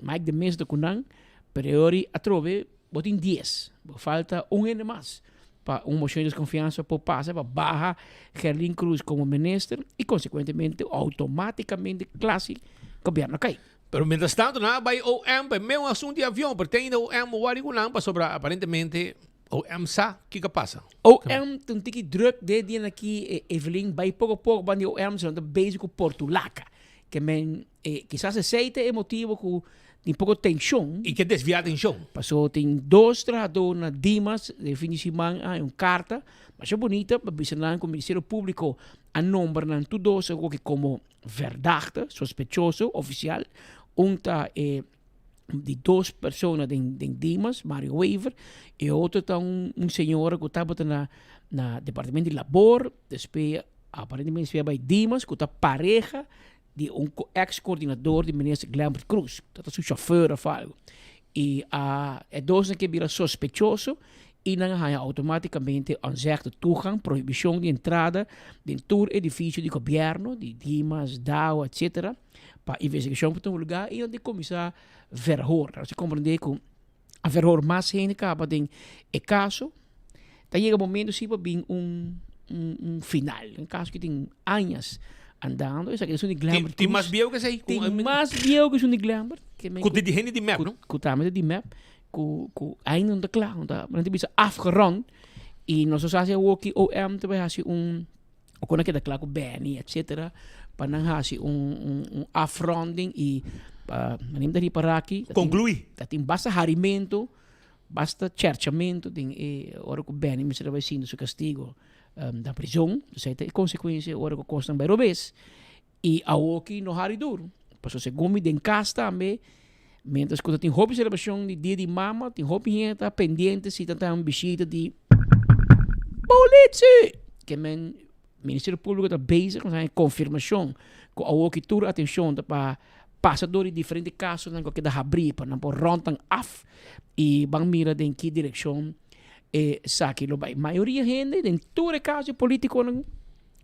Mike de Mesa de kunang pero ori atrove botin 10 falta un ene más para una moción de desconfianza por pase para baja Gerlin Cruz como ministro y consecuentemente automáticamente clase gobierno cae. Pero mientras tanto, nada, vai OM, para mesmo assunto de avião, pertence ao OM, o Arigunang, para sobrar, aparentemente, OM sa, o que passa? OM tem que druk de dia aqui, Evelyn, vai pouco a pouco, quando o OM se não basic portulaca, que men, quizás aceita é motivo que tem pouco tensão. E que desvia a tensão. Passou, tem 2 trabajadores na Dimas, definitivamente, uma carta, mas é bonita, para visitar com o Ministério Público, a número na tudo, que como verdachte, sospechoso, oficial, de 2 pessoas de Dimas, Mario Weaver, e outro está senhor que estava na departamento de labor, depois, aparentemente, vai Dimas, que está pareja de ex-coordenador de ministro Glambert Cruz, que está seu chauffeur of algo. E é 2 que vira sospechoso, e não há automaticamente um certo toegang, proibição de entrada dentro do edifício de governo, de Dimas, DAO, etc., para investigação para um lugar e onde começar a verhoor. Você compreende que a verhoor mais gente acaba tem caso, tá chega momento se para vir final, um caso que tem anos andando, essa questão de Glambert. Tem mais biel que sei. Tem mais biel que de Glambert. Com de gente de map, não? Com tamanho de map. Com ainda não está claro, não está, mas bisa afgerond e nós só fazemos o que OM também faz o quando que está claro com Benny, etc. Para não fazer afronding e manem dari para aqui. Conclui. Tem basta harimento, basta cercamento, tem hora que Benny me será vai sendo seu castigo da prisão, isso tem consequência hora que costam bem robês e a o que no hari duro. Passou segundo den casa também. Mientras que tem roupa de celebração de dia de mama, tem roupa que está pendente se tem uma visita de polícia. Que o Ministério Público está bezig com a confirmação que a que toda atenção para passadores de diferentes casos que da abrir para não por rondan af e vão mirar em que direção saque lo vai. Maioria gente em todo caso político no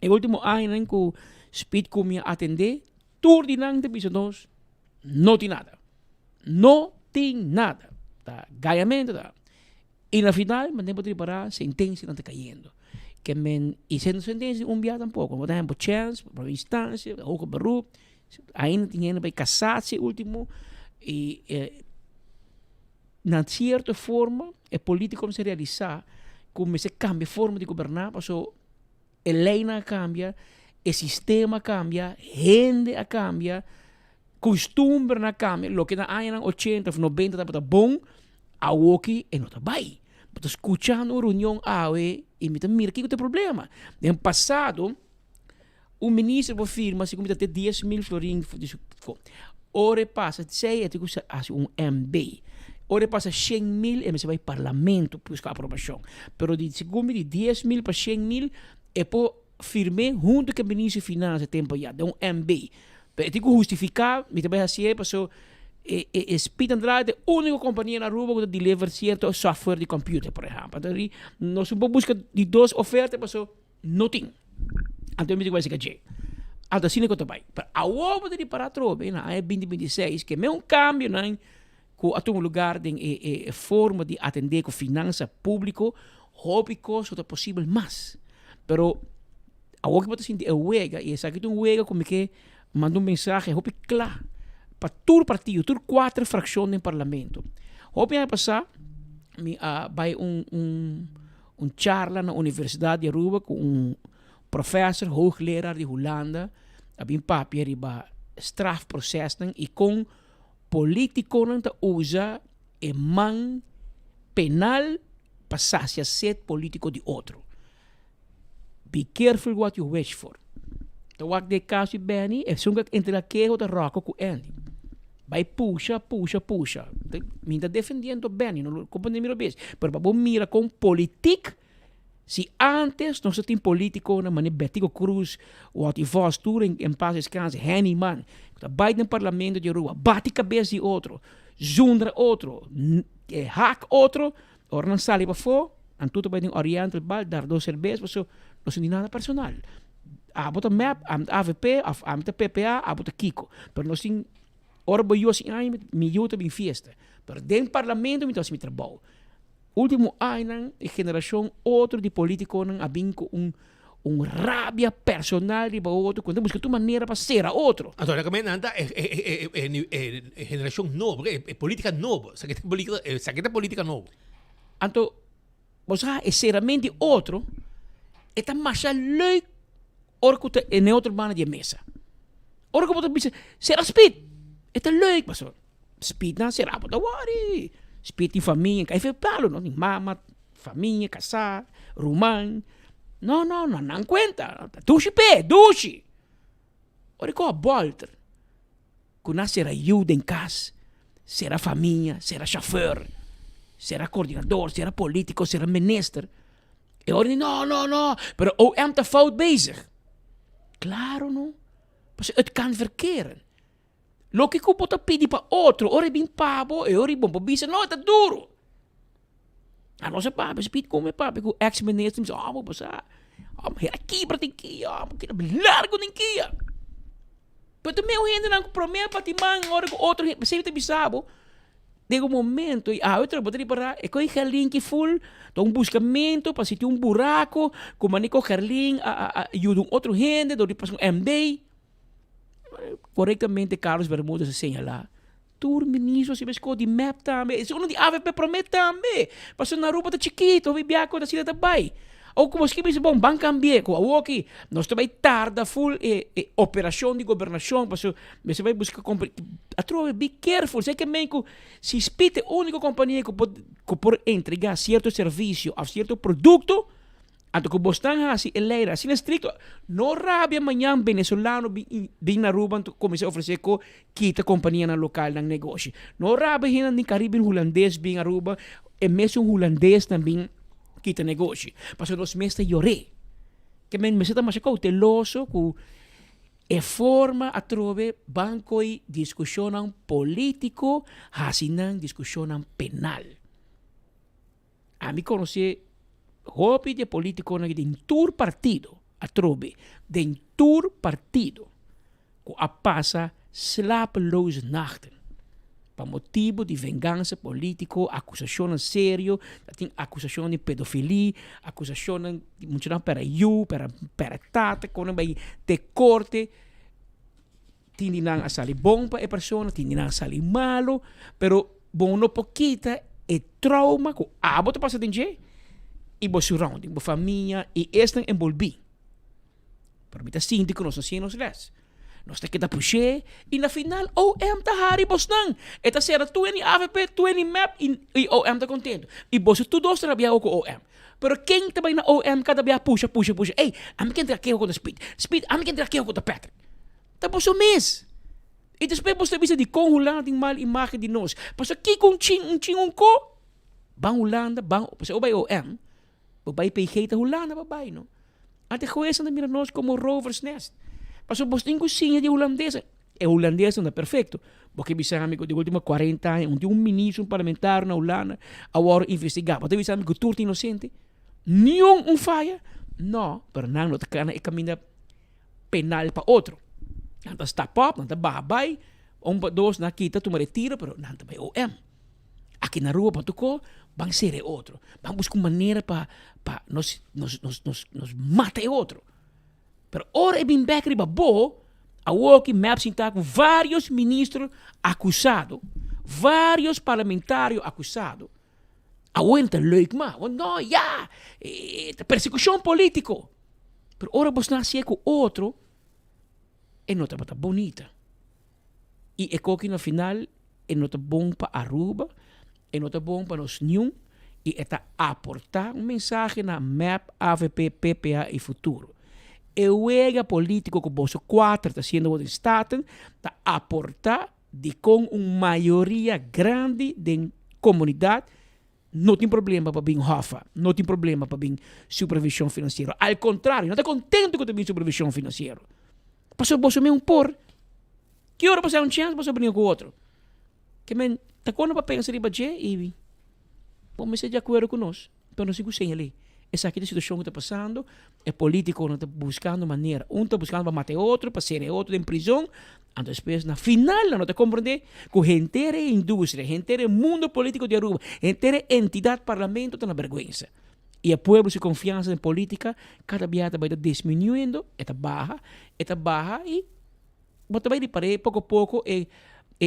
último ano que o speed comia atender tudo de bisondos não tem nada. Não tem nada. Tá? Ganhamento. Tá? E na final, mas tempo de preparar, sentença não está caindo. Que e sendo sentença, dia tampouco. Por exemplo, chance, por instância, ou barulho, ainda tem para casar-se último. E, na certa forma, é político se realizar, como se cambia a forma de governar, passou, a lei não cambia, o sistema cambia, gente cambia, costumbre na cambia, lo que na anos 80 ou 90 estava bom, a que não está bem. Mas escutando a reunião e me mira que tem problema. No passado, o ministro afirma que tem 10 mil florins. Ora passa, sei que MB. Ora passa 100 mil e vai parlamento para buscar aprovação. Pero de 10 mil para 100 mil é por firme junto com o ministro de Finanças tempo já, de MB. Pero tem que justificar, me também assim, passou Speed Andrade é a única companhia na rua que delivera certo software de computer, por exemplo. Então, nós vamos buscar de 2 ofertas, passou, não tem. Então, me digo, vai ser que então, assim é que eu estou bem. A obra de para trove, na 2026, que é um cambio, né? Que a um lugar de forma de atender com finança pública, óbvio, se é possível mais. Pero, a obra que eu estou wega, e essa aqui é wega como que manda mensagem, óbvio, claro. Para todo partido, todo 4 fracções no parlamento. Hope vai passar, vai charla na Universidade de Aruba com professor, hoogleraar de Holanda, abin papier riba strafprocessen e com politiconen te usa e man penal passasse a set politico de outro. Be careful what you wish for. Então, o que caso Benny é só entre a que outra roca com Andy. Vai puxa. Me está defendendo Benny, não compreendo mira vez. Mas para mira com política, se antes não se tem político na maneira Betico Cruz, ou a voz tour em paz descanse, Henny man, vai no parlamento de rua, bate cabeça de outro, zundra outro, hack outro, ou não sai para fora, Antuto bij de Oriental Bal, daar dos cervezas, so, no son nada personal. Abo ta MEP, am AVP, am ta PPA, abo ta Kiko. Pero no sin orbo yo sin ay mi yuta bin fiesta. Pero den parlamento mi tos mi trabalho. Último ano, a geração outro de político não abin com rabia personal de outro, quando busca tu maneira para ser a outro. Allora, come nanda generación nova, política nova, saqueta política nova. Então, você é seramente outro, é tá mais leuk, orco é neutro bana de mesa. Orco pode dizer, será speed, é tá leuk, mas speed não será, pode worry. Speed em família, aí foi palo, não, mama, família, casar, rumã. Não conta. Dushi. Ora com a volta. Quando será ajuda em casa, será família, será chauffeur, será coordenador, será político, será minister. E ora não, pero OM tá fout bezig. Claro, não. Mas het kan verkeren. Loki ko pota pidi pa outro, ora bin pabo, e ora bom bisa, não, tá duro. A nossa papi, speed come papi, com ex-ministro, diz, vou passar. Aqui para tem que largo nem que. Mas também o gente não promete para ti man, ora com outro, sempre te bisabo. De um momento, outra botar para, é com Gerlin que full, então buscamento para se ter buraco, como manico Gerlin, ajuda outro gente, do depois MD. Corretamente Carlos Bermudes señalar. Tur ministro se pescou de MEP também. Se uno de AVP promete também. Passou na rua tá chiquito, vibiaco da cidade também. Ou como se diz, bom, banco cambiar, com a aqui, nós também tarda full operação de governação, passou, você vai buscar a trova, be careful, sei que meio se spite a única companhia que pode entregar certo serviço a certo produto. Anto que bostan assim, eleira, assim estricto, não rabia amanhã venezolano bem na rua, comecei a oferecer com quita companhia na local ng negócio. Não rabia hina ni Caribbean holandês bem na rua, e mesmo holandês também quita negócio. Mas nós mesmo lloré. Que me senta mais cauteloso com e forma a trove banco e discussão político, assim discussão penal. A mim conhecer hobby de político na den tour partido a trobe den tour partido ko a passa slapeloze nachten pa motivo de vingança político, acusação sério, tem acusação de pedofilia, acusação de muito para para tata, quando vai de corte, tindi nang asali bom pa e persona, tindi nang asali malo, pero bom no poquita e trauma ko abo te passa dinje. E bo surrounding, bo família, e este envolvi. Pero mita síndico, nós nos les. Nós te kita puxe, e na final, OM ta hari bos nang. Eta sera 20 AVP, 20 MEP, e OM ta contento. E bos tu dos trabia o com OM. Pero quem também na OM cada vez puxa. Ei, ame quem traqueu com a Speed, ame quem traqueu com a Patrick. Ta bos o mês. E depois bos te visa de conhulanding mal imagem de nós. Mas aqui com um co, bang Holanda, bang, pas o bay OM, babai PG Holanda babai no. Ate juez anda mira nós como Rover's Nest. Paso vos tenho cozinha de holandesa. É holandesa não é perfeito. Porque bisa amigo de última 40 anos, um ministro parlamentar na Holanda, agora investigar. Porque bisa amigo turto inocente. Nenhum falha. Não, pero não te cana e caminha penal para outro. Anta stop up, anta babai, dos na kita tu me retira, pero não também OM. Aqui na rua para tu vão ser outro. Vão buscar maneira para nos mata outro. Pero ora é bem back riba bo, a walkie maps tá com vários ministros acusados, vários parlamentários acusados. A outra leuk ma, não, ja, persecução político. Pero ora vos nasce com outro, e não tá bonita. E é que no final, é não tá bom para Aruba, e não tá bom para os nenhum, e está aportar mensagem na MAP, AVP, PPA e futuro. E o político que você quatro está sendo o Estado, está aportar de com uma maioria grande da comunidade, não tem problema para vir hofa, não tem problema para vir supervisão financeira. Ao contrário, não está contente com a supervisão financeira. Passou você mesmo por, que hora passar chance, você brinca com o outro. Que men, tá quando para pensar riba e vamos ser de acordo com nós. pero não sei sem ele. Essa aqui é a situação que está passando, é político não está buscando maneira, está buscando para matar outro, para ser outro em prisão, então depois na final não está compreender que a inteira indústria, a inteira mundo político de Aruba, a inteira entidade parlamento está na vergonha. E o povo se confiança em política, cada dia vai diminuindo, está barra e você vai reparar pouco a pouco e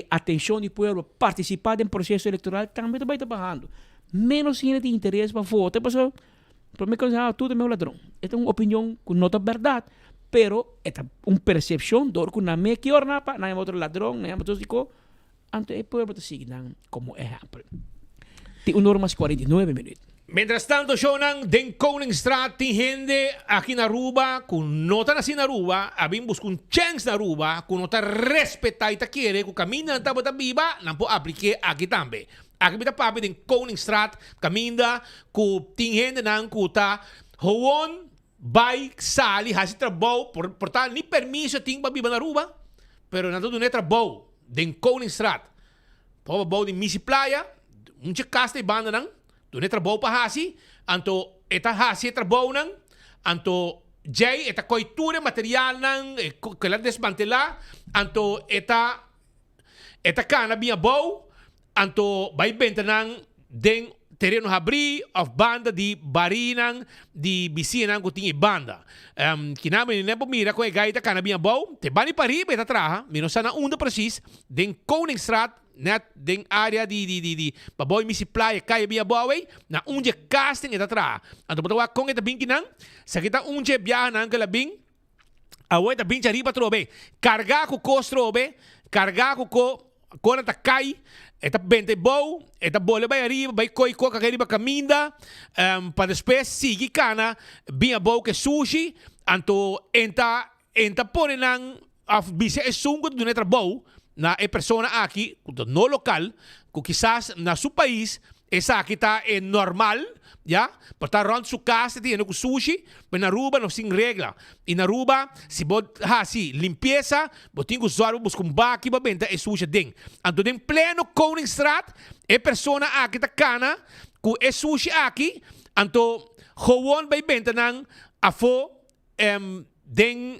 atenção do povo participar do processo eleitoral também vai estar barrando. Menos gente de interesse para votar, pessoal. Para mim, tudo é meu ladrão. É uma opinião que não é verdade, pero é uma percepção do que não é que ornapa, não é outro ladrão, não é outro tipo. Então, o povo está seguindo como exemplo. Tem normas 49 minutos. Mientras tanto, Shonan, den Koningsstraat, tem gente aqui na Aruba, que não está na Aruba, abim busca chance na Aruba, que não está respeitar e está querer, que caminha não está viva, não pode aplicar aqui também. Aqui está papi den Koningsstraat, caminha, que tem gente não que está, gewoon, vai, sali, hasi trabalho, portanto, nem permisso tem para viver na Aruba, pero não tudo é trabalho, den Koningsstraat. Pode bom de Missy Playa, casta e banda não, Doon trabaho pa hasi, anto eta hasi trabaho nang, anto jay eta koiture material nang kailan desmantela, anto eta kana biya bow, anto bay benta nang den terreno habri of banda di barinang di bisina nang kuting banda. Kinami ni nepo mira ko gaita kana biya bow, te bani pari beta traha, mino sana unda precies den Koningsstraat net den área de baboy misi playa kaya biya baway na unje casting eta tra anto batawa kong eta binkinang sa kita unje biyahan ang kalabing away ta bincha riba trobe carga ko kostrobe carga ko kona ta kai eta bente bow eta bole bay arriba bay koi ko kakariba kaminda pa después sigi kana biya bow ke sushi anto enta pone nang af bise esungo do netra bow na persona aqui, no local, que quizás na su país, essa aqui está normal, já? Para estar rond su casa, tem no sushi, mas na Aruba não sem regra. E na Aruba, se você assim, limpeza, você tem que usar buscar baki para vender é sushi dentro. Então, em pleno Koningsstraat, persona aqui está cana, que é sushi aqui, então, gewoon vai vender nang afo, den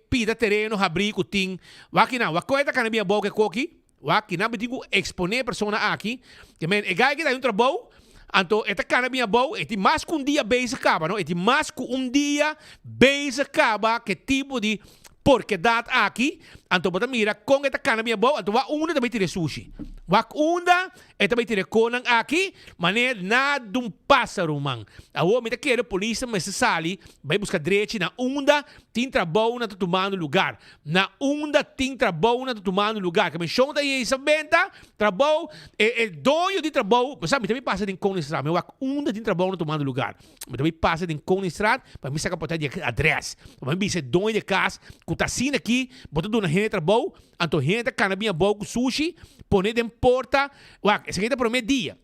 pida terreno abrir o ting wakina wakoeta kana bia boke koki wakina bitingu exponer persona aqui que men e gai que dá trabalho anto eta kana bia bow eti mais que dia base acaba não eti mais que dia base acaba que tipo de porque dat aqui anto bota mira com eta kana bia bow anto wa unda também tire sushi wa unda eta também tire konang aqui mané na dum pássaro man a o me quer polícia mas sali vai buscar direito na unda tem trabalho na tomando lugar na unda tem trabalho na tomando lugar que me chama daí essa venda trabalho é dono de trabalho sabe também passa em Koningsstraat mas wa unda tem trabalho na tomando lugar mas também passa em Koningsstraat para me sacar porta de adresse para me ser dono de casa que tá assim aqui bota do na gente trabalho anto gente cana bia bow sushi pone de porta wa esse aqui tá prometia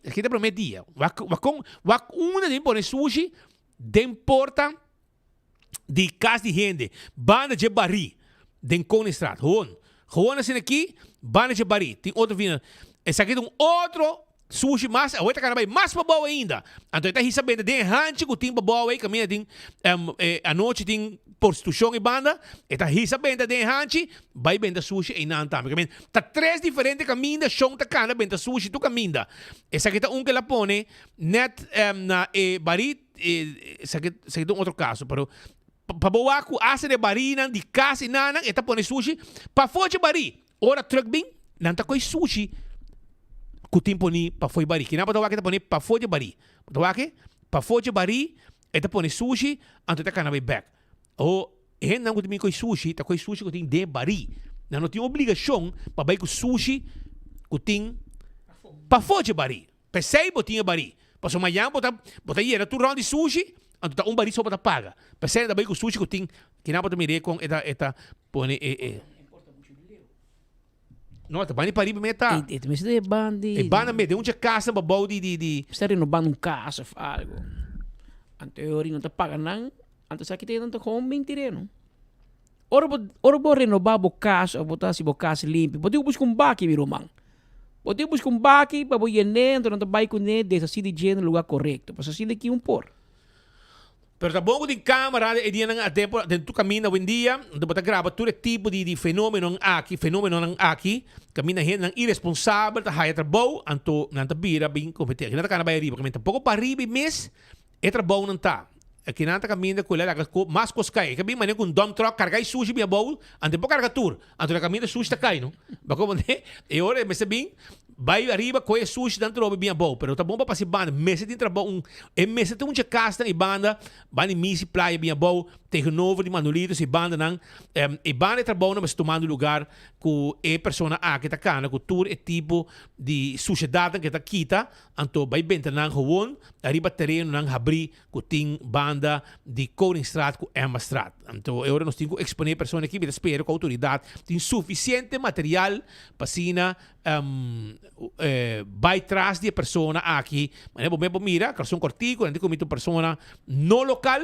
wa uma de pone sushi de porta de casa de gente banda de bari de Koningsstraat gewoon assim aqui banda de bari tem outro vindo esse aqui tem outro sushi mas a outra cara mais para boa ainda então tá recebendo de rancho que tem para boa aí caminha tem a noite tem prostituição e banda eta recebendo de rancho vai vender sushi e não também caminha tá três diferentes caminhos chão tá cara vender sushi tu caminha essa aqui tá que ela pone net na bari esse aqui é outro caso pero para boa com asa de barina de casa e nana eta pone sushi para fora de bari ora truck bem não tá com sushi ku tempo ni pa foi bari kina patawa kita poni pa foi bari patawa ke pa foi bari eta poni sushi anto ta kana back o não ku timi ko sushi ta ko sushi ko tin de bari não tem obrigação pa bai ko sushi ku tin pa foi bari pa sei botinha bari pa so mayang bota yera tu round de sushi anto ta bari so bota paga pa sei da bai ko sushi ku tin kina pata mire con eta poni não, tá bem para ir meta. E também se bandi. E banda me de onde casa para body de. Está renovando casa ou algo. Anterior não te paga nada. Antes aqui tem tanto como mentireno. Ora bo renovar bo casa, botar se bo casa limpo. Pode buscar baque viro man. Pode buscar um baki para você dentro, não vai com ele, dessa assim de no lugar correto. Para assim daqui por. Pero tá bom de câmera e dia nang tempo dentro caminho hoje em dia, depois grava todo tipo de fenômeno aqui, caminha gente nang irresponsável, tá haya trabalho, anto nanta bira bem competente. Nanta kana vai riba, caminha pouco para riba mês, é trabalho não tá. Aqui nanta caminha com ela mais coscai, que bem mané com dump truck carregar sushi bem bom, ante pouco carregar tour, anto na caminha sushi tá cai, não? Bako mané, e ora mas bem vai arriba com sushi dentro do bem bom, pero tá bom para passar banda, mês tem trabalho, mês tem muita casta e banda misi praia bem bom, tem novo de Manolitos e banda não, e banda trabalho mas tomando lugar com a pessoa que tá cana, com tour é tipo de sociedade que tá quita, anto vai bem não gewoon, arriba terreno não abrir com tem banda de Koningsstraat com Emmastraat, anto agora nós temos que exponer pessoa aqui, mas espero que a autoridade tem suficiente material para sina vai trás de persona aqui, mas é mira, que são cortico, não tem como persona no local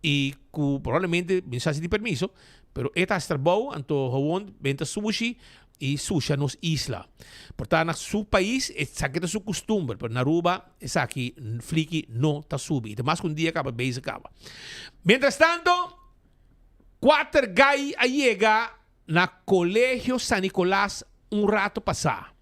e que provavelmente mensaje de permiso, pero esta é bom, então gewoon venta sushi e sushi nos isla. Portanto, na seu país, essa é a sua costume, pero na Aruba, essa aqui, fliki não está subi. Então, mais que um dia acaba, bem acaba. Mientras tanto, 4 gai a chega na Colegio San Nicolás rato passar.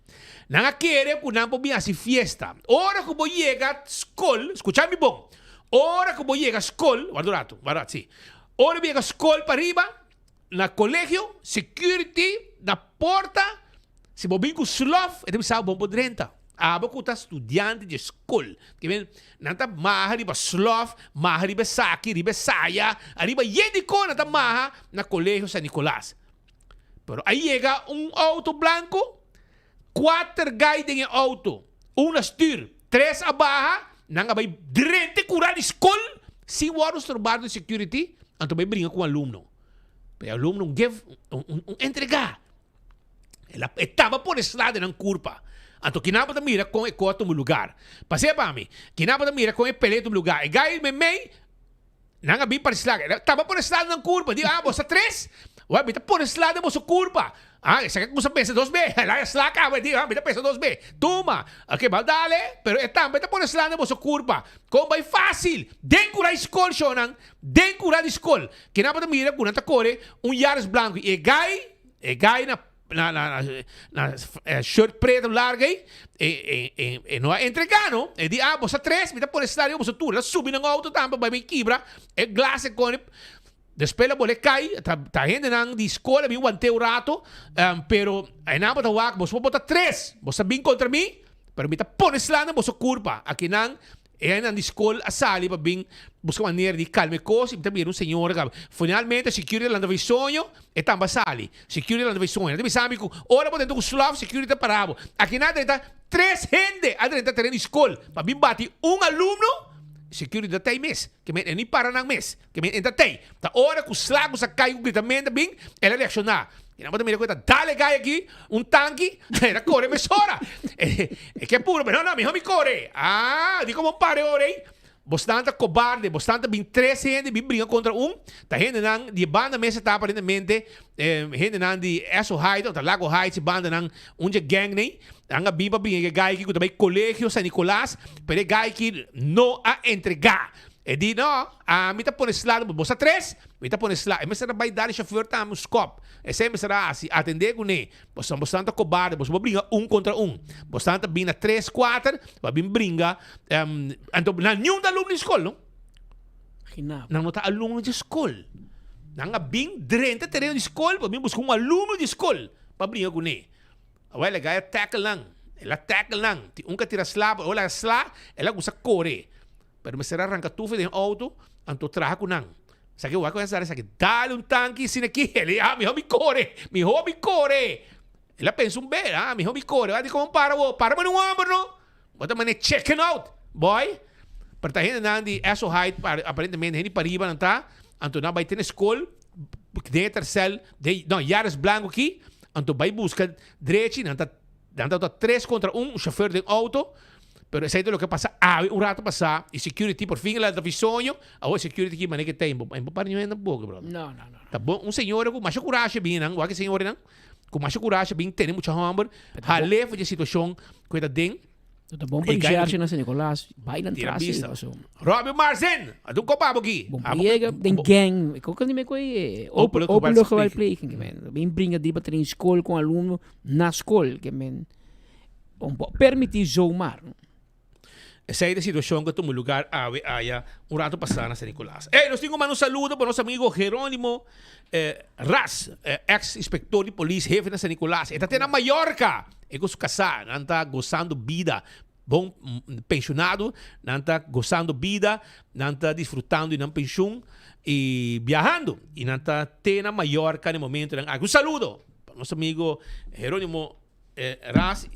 Não quer que não possa fazer fiesta. Hora que eu chega à escola, escucha-me bom. Hora que eu chega à escola, guarda sim. Hora que eu chega à escola para arriba, na colégio, security, na porta, se eu vim com slof, eu pensava bom por dentro. Abo que estudante de escola. Que vem, não tá marra, riba slof, marra, riba saki, riba saia, riba yedico, não tá marra, na colégio San Nicolás. Pero aí chega auto blanco, 4 guys em auto, na stuur, 3 abaixo, não vai direito curar a escola, se o outro trabalho de security, então vai brincar com o aluno. O aluno give entregar. Ela estava por esse lado na curva. Então, kinapa da mira com o coto no lugar. Passei para mim, kinapa da mira com o peleto no lugar. E guy me não havia para esse lado. Estava por esse lado na curva. Digo, você 3? Ué, bita por esse lado, você curva. Essa aqui você pensa 2B. Lá é slaca, digo, bita pensa 2B. Toma. Ok, mas dale. Pero bita por esse lado, você curva. Como vai fácil. Den curar escola, Shonan. Den curar escola. Kinapa da mira, quando corre, Yaris branco. E guy na shirt preto larga e não é entregando. E diz, você 3, bita por esse lado, você tudo. Subi no auto, tampa, vai me quebra. E glace com Después la boleh cai, tá gente nang di escola, mi wante o rato, pero ay na bota wak, vos bota 3, vos sabing contra mim, pero mi ta pones lá na vos curpa, aqui nang, nang di escola asali pa bing, busca maneira de calme cosi, mi ta bir un senhor, finalmente security lang davi sonho, e tamba sali, security lang davi sonho, mi sabi ko, ora po dentro ko slav, security parabo, aqui na dentro 3 gente, adentro terreno di escola, pa bing bati alumno, security da tay mes, que men ni para nang mes, que men entra tay. Ta hora que os lagos a cair o gritamento bem, ela reaccionar. E não pode me conta, dale gai aqui, tanque, era corre me sora. É que é puro, mas não, me corre. Di como pare ora aí. Bastante cobarde, bastante bem 3 gente bem briga contra ta gente nang di banda mesa tá aparentemente, gente nang di Eso Heights, ou Lago Heights, banda nang de gang nem. Ang biba bing gai que também Colegio San Nicolás, pero gai que não a entregar. E di no, mi ta por esse lado, você 3, mi ta por esse lado. E me será vai dar chauffeur tá no scope. E sempre será assim, atender com ne. Você são bastante cobarde, você vai brincar contra Bastante bem na 3, 4, vai bem brincar. Então, na nenhum da aluno de escola, não? Não tá aluno de escola. Não há bem direito terreno de escola, vai bem buscar aluno de escola, para brincar com ne. Ela gaya tackle lang. Ela tackle lang. Que tira slap, ou ela slap, ela gusta correr. Pero me será arranca tufe de auto, anto traja com nang. Sabe que eu vou começar a dizer, dale tanque sin aqui. Ele, mi homem corre. Ela pensa bem, mi homem corre. Vai de como para no ombro, não? Bota mané checking out, boy. Pero tá gente nang di Eso Heights, aparentemente, gente para riba não tá. Anto na vai ter escola, dentro cel, não, Yaris branco aqui. Então vai buscar direito, não tá 3 contra 1, o chauffeur de auto, Pero eso es lo que pasa. Un rato pasa y security por fin la divisão. Ahora security que maneja tempo. Em para ninguém não pouco, bro. No. Tá bom? Senhor com mais coragem bem, não? O que senhor não? Com mais coragem bem, tem muita hamburger. Halef de situação que está dentro. Tá bom para enxergar na San Nicolás. Vai na Tira trace. vista. Robbie Marzen, adun ko pa bogi. Bom, chega den gang. Kung kan niet meer open lucht wel plegen. Bem brinca de bater em escola com aluno na escola. Que men permitir zomaar. Essa é a situação que tu lugar aya um rato passar na San Nicolás. Nós temos um saludo para nosso amigo Jerônimo Ras, ex-inspector de polícia, jefe na San Nicolás. Ele está na Mallorca. Ele com casar, não está gozando vida. Bom pensionado, não está gozando vida, não está desfrutando de uma pensão e viajando. E não está na Mallorca no momento. Um saludo para nosso amigo Jerônimo Ras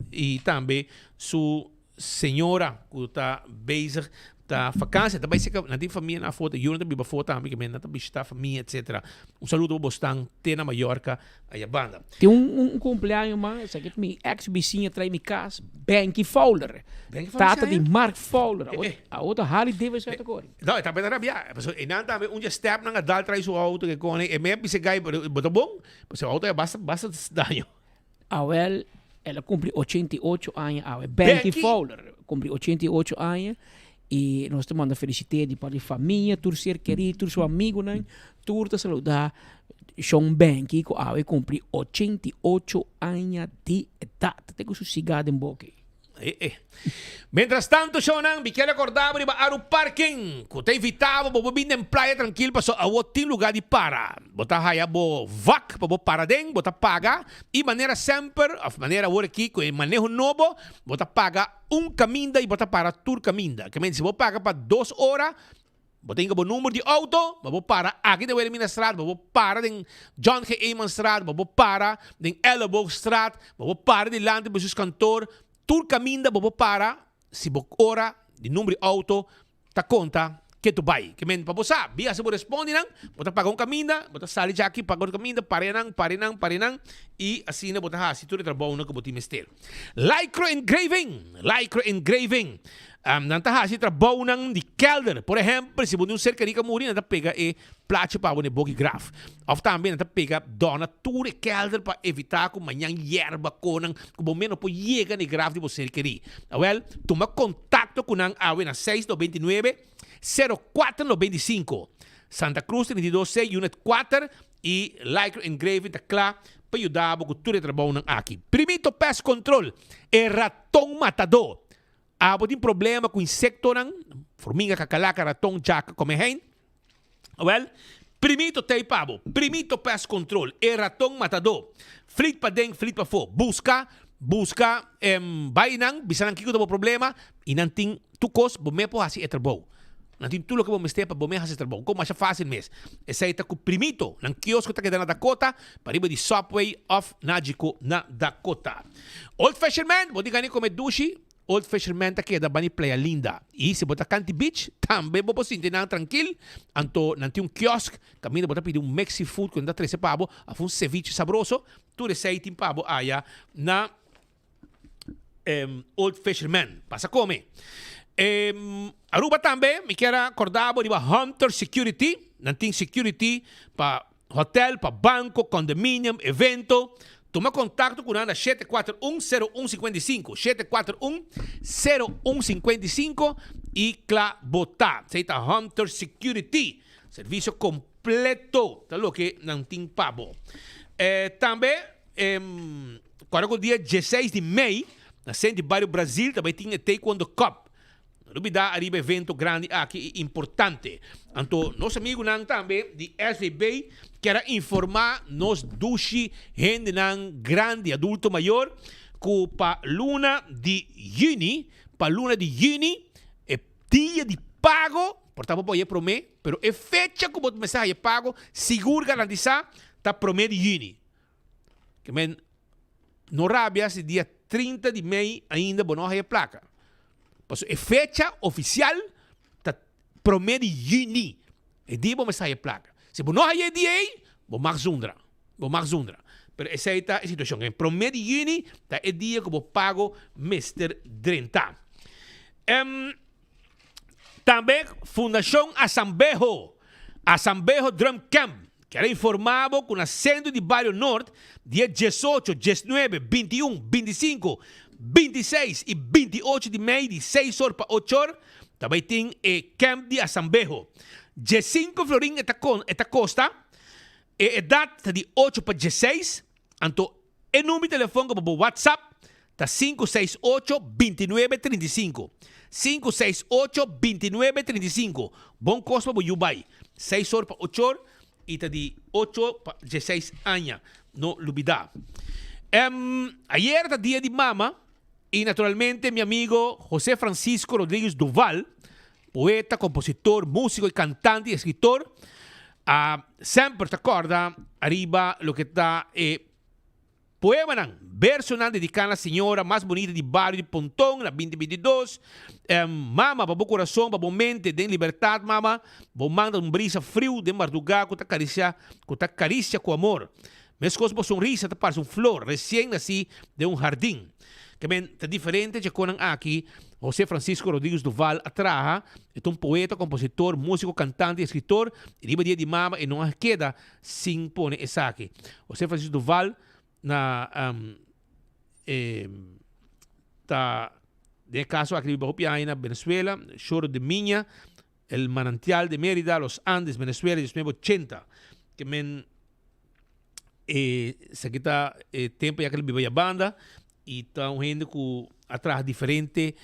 e também sua senhora que está bezig da vakantie. Daarbij zeker na die familie na foto, jullie hebben bij foto aan mij gemeen, dat bij familie etc. Saludo bostang tena Mallorca a banda. Tem cumpleaños man, zeg het mi ex vizinha trai mi casa, Benki Fowler. Tata di Mark Fowler. A outra Harley Davidson agora. Não, está bem rabia. E não tá um step na dal trai sua auto que com e me se gai botou bom, porque o auto é basta daño. Awel ela cumpre 88 anos, Benki Fowler cumpre 88 anos e nós te manda felicidade para a família, tur ser querido, tur seu amigo, né? Tur te saludar Sean Benki, que cumpre 88 anos de idade, tem que sossegado em boca. Mientras tanto, Shonan, biquele acordava de ar o parking. Que te invitava para vir em praia tranquilo, para a outro lugar de para. Bota haya bo vac para para den, bota paga e maneira sempre, a maneira agora aqui com manejo novo, bota paga caminda e bota para tur caminda. Que se você paga para 2 horas, você tem o número de auto, você para aqui de Wilhelmina Straat, você para em John G. Eman Straat, você para em Elleboog Straat, você para de lande para seus cantor. Tur caminda bobo para se bo ora de número de auto ta conta que tu vai que men papo sa via se bo responde nang bota paga caminda bota sali já aqui paga caminda parenang e assim na bota ha se tu trabalho no que boti mestel lycra engraving nanta ha se trabalho nang de kelder por exemplo se botar cerca de camuri nanta pega e plaatje para o bogi graf of também nanta pega dona tour kelder para evitar que manhã yerba conang que bom menos po chega ne graf de você querer well toma contato com nang awe na 629 0495 Santa Cruz 326 Unit 4 e Lycra Engraving tá claro para ajudar a cultura de trabalho aqui. Primito Pest Control é ratão matador. Tem problema com insecto, formiga, cacalaca, ratão, jaca, come hen. Well, primito Primito Pest Control é ratão matador. Flit pa dentro, flit pa fora. Busca, vai bisa nang kiko do problema, e não tem tukos, bumepo hasi e trabalho. Não tem tudo que vamos ter para bom hasi trabalho. Como mais fácil mesmo. Essa aí tá com primito, nang kiosco tá que na Dakota, para ir de Subway of Najiko na Dakota. Old Fashioned Man, vou dizer como é dushi. Old Fashioned Man tá que da bani playa linda. E se botar Canty Beach, também vou poder sentir tranquilo. Anto não tem kiosco, caminho botar pedir Mexi food com dá 13 pavo, a um ceviche sabroso, tu receita em pavo aya na Old Fashioned Man. Passa come. Aruba também, me quero acordar de Hunter Security, não tem security para hotel, para banco, condomínio, evento. Toma contato com a 741-0155, 741-0155 e clabotar. Seita Hunter Security, serviço completo, tá que não tem pavo. Também, agora o dia 16 de maio, na Centro de Bairro Brasil, também tem Taekwondo Cup. Dubida arriba evento grande aqui importante. Então, nosso amigo nang também de SVB quer informar nos dushi gente nang grande adulto maior que para luna de juni é dia de pago, portanto pode prometer, pero é fecha que o mensagem pago seguro garantizar tá prometo de juni. Que men no rabia se dia 30 de maio ainda não há placa. É fecha oficial da prometo de juni. E dia vou mensagem placa. Se não há dia, vou mais zundra. bo mag zondra. Pero esa es la situación. En promedio juni, está el día como pago Mr. 30. También Fundación Asambejo Drum Camp, que era informado con acento de Barrio Norte, dia 18, 19, 21, 25, 26 y 28 de maio, de 6 horas para 8 horas, também tem Camp de Asambejo. 15 florin esta costa, edad de 8 para 16, então, o número de telefone para WhatsApp, está 568-2935. 568-2935. Bom custo para o Yubai. 6 horas para 8 horas e está de 8 para 16 anos. Não olvidar. Ayer era dia de mama e, naturalmente, meu amigo José Francisco Rodríguez Duval, poeta, compositor, músico e cantante e escritor, sempre te acorda arriba lo que está poema verso dedicado a la señora más bonita del barrio de Pontón, la 2022. Mama, para corazón, para mente, de libertad, mama. Vos manda brisa frío de madrugada, que te acaricia con amor. Mes cosas por sonrisa, te parece flor, recién nací de jardim. Que ben, te diferente, ya conan aquí, José Francisco Rodríguez Duval atraja, es poeta, compositor, músico, cantante y escritor, y riba dia de mama, y no queda sin poner esa aquí. José Francisco Duval, de caso aquí en Venezuela, Choro de Miña, el Manantial de Mérida, Los Andes, Venezuela, 1980, que men se quita tiempo ya que le vive a banda y está un gente que atrás diferente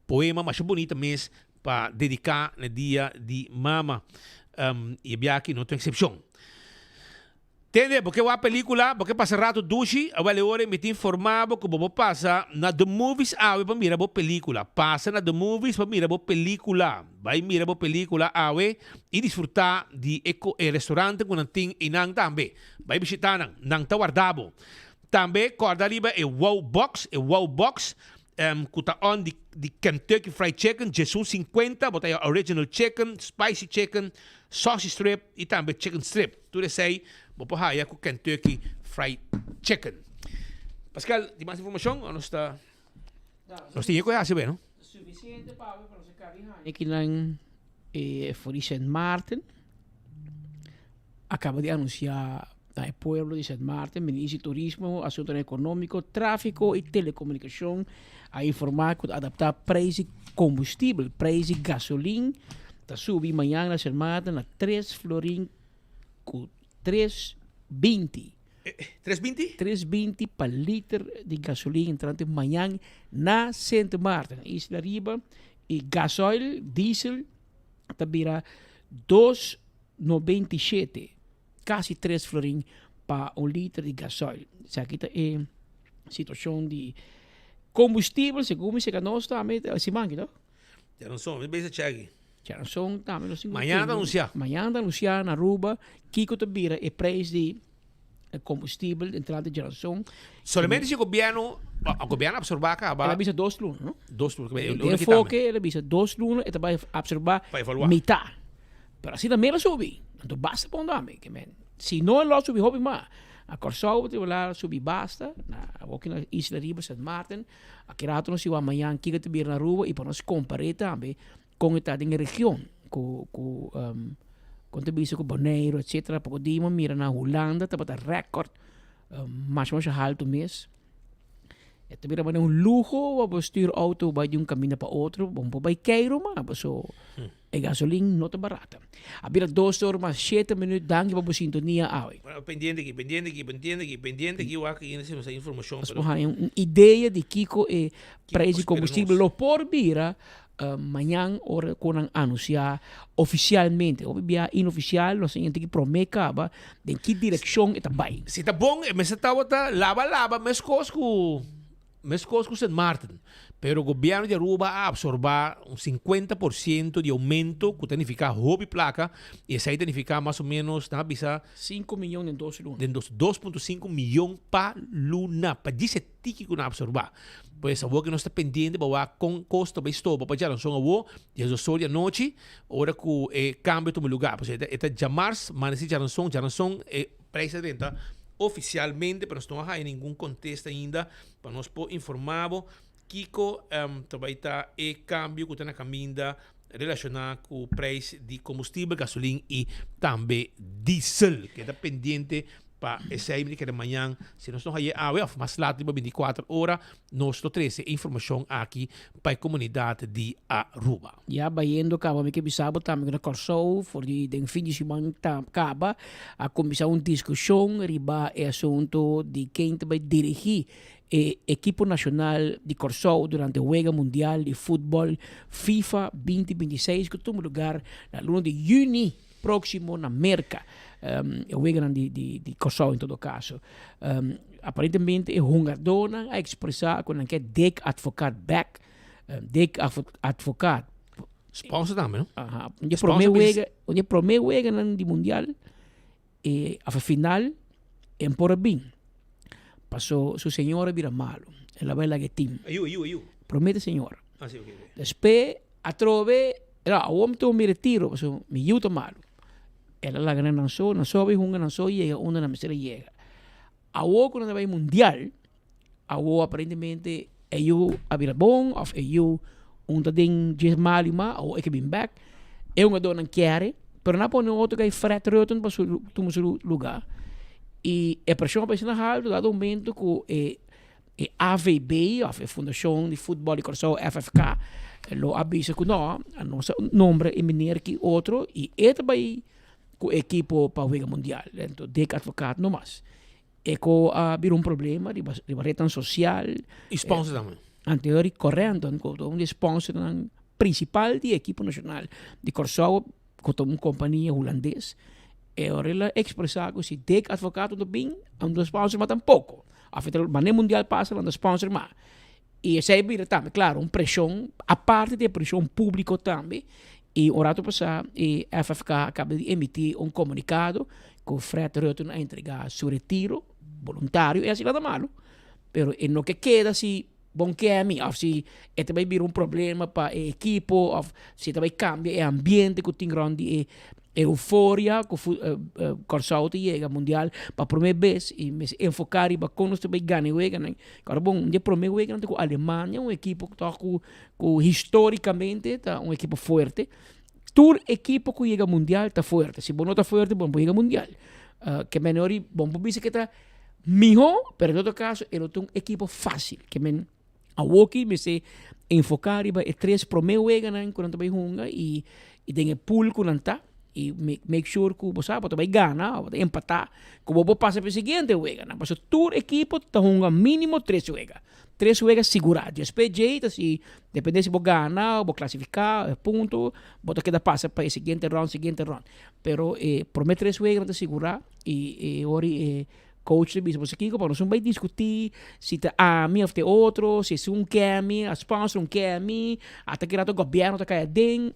poema más bonita mes para dedicar el día de mama y había aquí no tem excepción. Entende? Porque a película, porque passa rato dushi, a hora me te informava que você passa na The Movies para mirar a película. Passa na The Movies para mirar a película. Vai mirar a película e desfrutar de restaurante com tem e nang também. Vai visitar nang tá guardado. Também corda riba Wow Box, que tá on de Kentucky Fried Chicken, Jesus 50, bota original chicken, spicy chicken, sausage strip e também chicken strip. Tudo sei. Vou pôr com Kentucky Fried Chicken. Pascal, tem mais informação? Ou nós está... Nós temos que saber, não? Suficiente para você carregar. Aqui na Fori St. Martin, acaba de anunciar no pueblo de St. Martin, Ministro de Turismo, Asunto Econômico, Tráfico e Telecomunicação, a informar que adaptar preço de combustível, preço de gasolina, está subir amanhã na St. Martin a 3 florin com 3,20. 3,20? 3,20 para litro de gasolina entrante amanhã na St. Martin. Isla Riba e gasoil, diesel, tabira 2,97. Quase 3 florin para litro de gasoil. Isso aqui é situação de combustível, segundo se nós também se manca, não? Já não somos, bem se chegue. Já não são também os Amanhã anunciar. Amanhã anunciar na Aruba que o tabira é preço de combustível entrante de geração. Somente se o governo absorver ela visa 2 lunas, não? 2 lunas. O enfoque ela visa 2 lunas e vai absorver metade. Pero assim também ela sobe. Então basta para onde que men. Se não ela sobe hobby mais. A Corsau te lá subir basta na aqui na Isla Riba St. Martin. Aqui rato nós vamos amanhã que te vir na Aruba e para nós comparar também com a região, com contribuição com Bonaire, etc. Porque dima mira na Holanda, tá para recorde, mais alto mês. É também é luxo, para styr auto vai de caminho para outro, vamos para Cairo, mas so a gasolina não tá barata. Abira 2 horas mais 7 minutos danke para sintonia aoi. Pendiente aqui, eu aqui essa informação. Mas uma ideia de Kiko e preço de combustível lo por vira amanhã hora quando anunciar oficialmente, ou bem inoficial, nós temos que prometer de que direção está vai. Se tá bom, mas está lava, mas cosco St. Martin, pero o governo de Aruba absorba 50% de aumento que significa hobby placa e essa aí significa mais ou menos na bisa 5 milhões em 2 lunas. 2,5 milhões para luna, para dizer que na absorba. Pues a que não está pendente para com custo para estou para já não são a e a história noite hora que cambio toma lugar. Pues eta já março, mas já não são preço de venda oficialmente, pero não há nenhum contexto ainda para nós por informado. Kiko também está e câmbio que está na caminha relacionado com o preço de combustível, gasolina e também diesel, que está pendente para esse aí que de manhã, se nós não há mais lá de 24 horas, nós temos informação aqui para a comunidade de Aruba. Ja, bayendo acaba me que bisabo também na Corsou, for de fim de semana acaba a começar uma discussão riba é assunto de quem vai dirigir o equipo nacional de Corsou durante o Juego Mundial de Futebol FIFA 2026 que toma lugar na luna de junho próximo na América. O Juego de Corsou em todo caso. Aparentemente é Hungardona a expressar com que Dek Advocat back, Dek Advocat sponsor também, não? Onde primeiro Juego de Mundial a final em Porabim. Passou sua senhora vira malo. Ela vai lá que tim. Ayú. Promete senhora. Ah, sim, ok. Depois, a trove, ela, o homem me retiro, passou, me ajuda malo. Ela lá ganha não só vai hunga não só chega, onde na mesera chega. A o quando vai mundial, a o aparentemente eu a vira bom, of eu onde tem de mal uma, ou que bem back. É uma dona quer, pero na põe outro que frete roto para seu lugar. E a pressão vai ser na rádio, dado momento que a AVB, a Fundação de Futebol de Corsou, FFK, lo avisa que não, a nossa nome é menor que outro, e este vai com o equipo para o Juego Mundial. Então, de advogado não mais. É que vir problema de barreira social. E sponsor também. Anterior, correndo, com sponsor principal do equipo nacional de Corsou, com uma companhia holandesa. Ora ela expressar que se dek advogado do bem, um sponsor mas tampouco. Afinal, o mundial passa um sponsor mas. E essa é também, claro, uma pressão, a parte da pressão pública também. E o rato passado, a FFK acaba de emitir um comunicado que o Fred Rutten a entregar seu retiro voluntário, e assim nada malo. Pero no que queda se bom que é a mim, se também vir problema para a equipe, se também cambia o ambiente que tem grande euforia que Corsou chega mundial para primeira vez e me enfocar e para nós também ganhar o Juego. Agora bom, de primeiro Juego com a Alemanha, um equipo que está com historicamente está um equipo forte. Todo equipo que chega mundial está forte. Se não está forte, bom, chega mundial. Que menor e bom, por isso que está melhor, pero em todo caso, ele tem um equipo fácil. Que men a Woki me se enfocar e para três primeiro Juego quando também junga e tem o pool que não está. E make sure que você vai ganhar, vai empatar, que você passa para o seguinte juego. Mas todo equipo está jogando mínimo 3 juegos. 3 juegos segurados. Depois, se depende se você ganhar, você classificar, ponto, você queda passa para o seguinte round. Pero, por 3 juegos não segurar e agora coach de business aqui, para nós vai discutir se está a mim ou tem outro, se quer a mim, a sponsor quer a mim, até que o governo está caindo,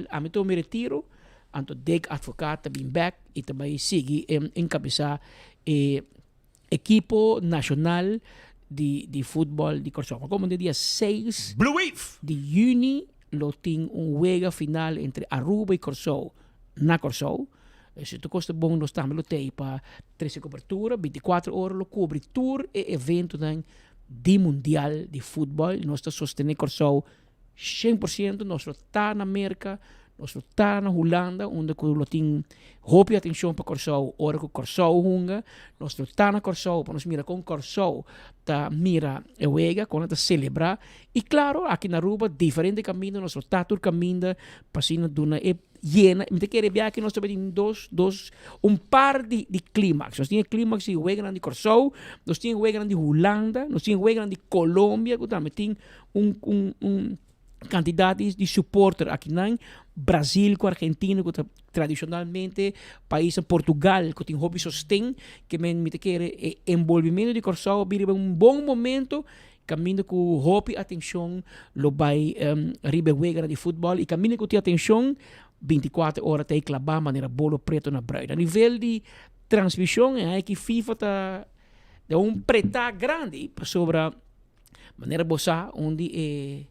a mim estou me retiro. Anto dek advogado também back e também sigue encabeçar equipo nacional de futebol de Corsou. Como no dia 6 de junho, lo tem juego final entre Aruba e Corsou na Corsou. Se tu custa bom, nós também lo tem para 13 cobertura, 24 horas lo cobre tour e evento de mundial de futebol. Nós está sustentando Corsou 100%, nós está na América. Nós estamos na Holanda, onde nós temos roupa e atenção para Corsou, hora que Corsou hunga. Nós estamos na Corsou, para nós mirar com Corsou, tá mira a Juego, quando está celebrar. E claro, aqui na Aruba, diferente caminho, nós estamos todo caminho, passando de uma llena. Me quero ver aqui nós temos par de clímax. Nós temos clímax de Juego de Corsou, nós temos Juego de Holanda, nós temos Juego de Colômbia, que também tem quantidades de supporter aqui na Brasil com Argentina, que tradicionalmente país Portugal, que tem hobby sostém, que me quer envolvimento de Corsou, vive bom momento, caminho com hobby atenção, lo vai ribe Juego de futebol e caminho com atenção 24 horas tem clavar maneira bolo preto na braida. A nível de transmissão é que FIFA tá de preta grande sobre maneira bossa onde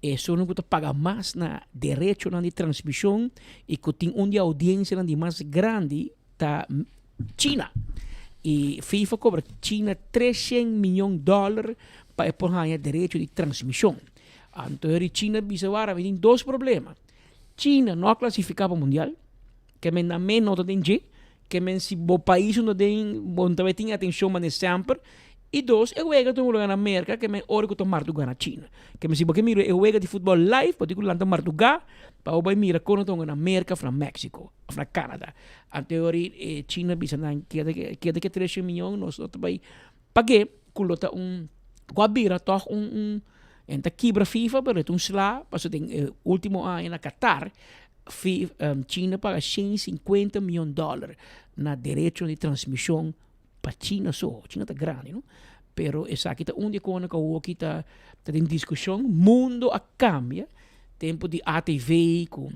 isso não paga mais na direito de transmissão e que tem onde a audiência de mais grande da China. E FIFA cobra China $300 milhões para ganhar direito de transmissão. Então, China bisawara tem dois problemas. China não classificava mundial, que men na men não tem G, que men se o país não tem atenção mas sempre. E dois, eu juega tu lugar na América, que men ora que tomar tu na China. Que men se porque mira eu juega de futebol live, pode que lá tomar tu ga, para o mira quando tu na América, na México, na Canadá. Anterior China bisa nan que 300 milhões nós vai paguei culota guabira toch enta quebra FIFA, pero sla, paso tem último ano na Qatar, China paga $150 milhões na direito de transmissão para China só. China tá grande, não? Pero essa aqui tá onde quando que tá em discussão, mundo a cambia, tempo de ATV com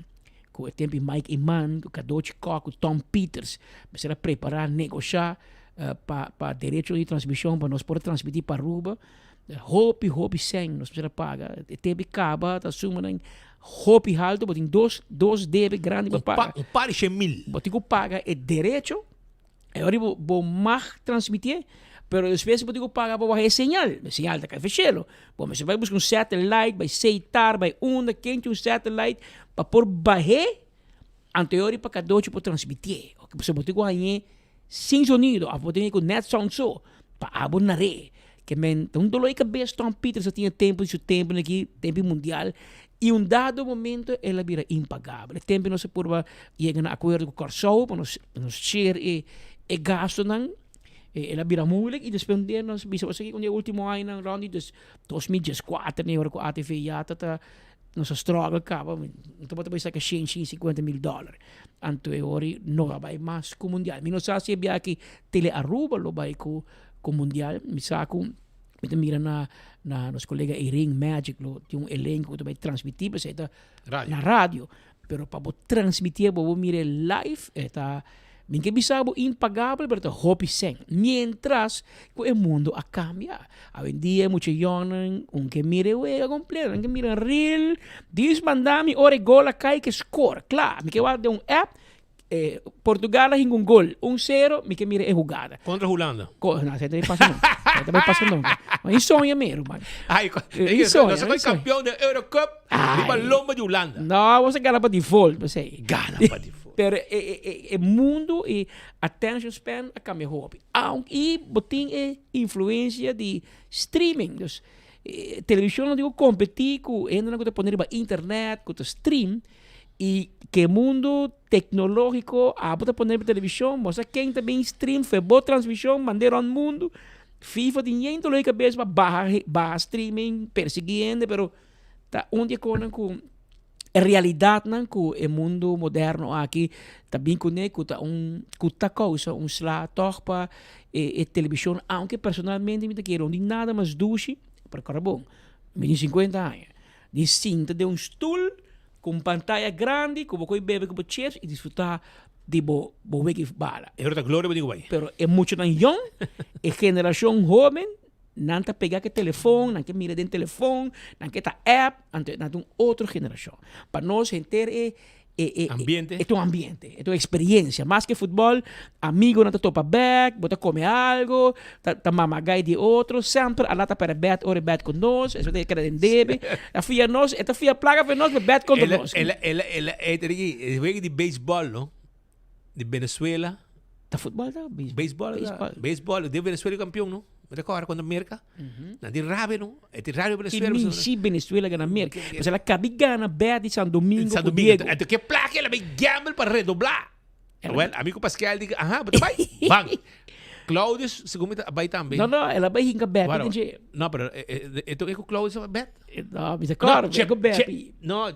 o tempo de Mike Iman, com Kadochi Kok, com Tom Peters, para preparar, negociar para direito de transmissão, para nós poder transmitir para Aruba. Hopi sem, nós precisamos pagar. Tempo acaba, tá sumando hopi alto, botem dois débito grande para pagar. Par de 100.000. Botem que paga é direito, agora vou mais transmitir, pero às vezes botem que pagar para a señal tá fechado. Bom, mas você vai buscar satélite, vai aceitar, vai onda, quente satélite, para pôr barrer, anterior para cada outro para transmitir. Você botem que ganhar sem sonido, a botem com net sound só, para abonar. Que men, um dolor de cabeça, Tom Peters tinha tempo aqui, tempo mundial, e dado momento ela vira impagável. Tempo não se pode chegar a acordo com o Corsou, para nos share e gasto, ela vira muito, e depois nós vimos aqui, quando o último ano, round de 2014, agora com a ATV, já nos struggle acaba, então pode ser que $150 mil. Então, agora não vai mais com o mundial. Mas não sei se é aqui, tele Aruba, lo vai com mundial, mi saco, me mira na nos colega Ring Magic, tem elenco que vai transmitir, mas na rádio, pero para transmitir, para mira live, minha bisabo impagável, pero hobby sem. Mientras que o mundo a cambiar. Hoy en día muchos yonan, que mire juega completo, que mira real, diz mandami ore gol a cai que score, claro, me que va de app. Portugal tem gol, 1-0, me que mira é jogada. Contra Holanda. Não, você também passa não. Mas isso sonha mesmo, mano. Nós somos campeão da Eurocup, riba lomba de Holanda. Não, você gana para default, você. Gana para default. Pero o mundo e attention span a cambia hobby. E botin influência de streaming. Dus, televisão não digo competir com, ainda não poner para internet, com stream. E que mundo tecnológico pode poner para televisão, mostra quem também stream, foi boa transmissão, mandaram ao mundo. FIFA tem todo o cabeça para barra streaming, perseguindo, pero tá onde com a realidade não com o mundo moderno aqui também conecta cuta coisa slá torpa e televisão, aunque personalmente me quero de nada mais duche para carabão, me tem 50 anos, de cinta de stool com pantalla grande, como coi bebe com chips e desfrutar de bo weki bala. É outra glória para digo vai. Pero é muito tão young, é geração jovem, não tá pegar que telefone, não que mira dentro telefone, não que tá app, não outra geração. Para nós entender ambiente. É um ambiente, é uma experiência. Mais que futebol, amigo não tá topa back, bota comer algo, tá mamagai de outro, sempre a lata para bet, ora bet com nós, isso tem que entender. A filha nós, esta filha plaga para nós, bet com nós. Ela juega de beisebol, não? De Venezuela. Tá futebol, tá? Beisebol, de Venezuela campeão, não? Me recordo quando América, de Rabe, não? É de Rabe Venezuela. Que se Venezuela gana América. Mas ela cabe gana bet de São Domingo. São Domingo. Então que placa ela vai gamble para redoblar. Well, amigo Pascal diga, mas vai. Bang. Claudius, segundo vai também. Não, ela vai hinga bet. Não, pero então é que o Claudius vai bet? Não, mas é claro, é com bet. Não,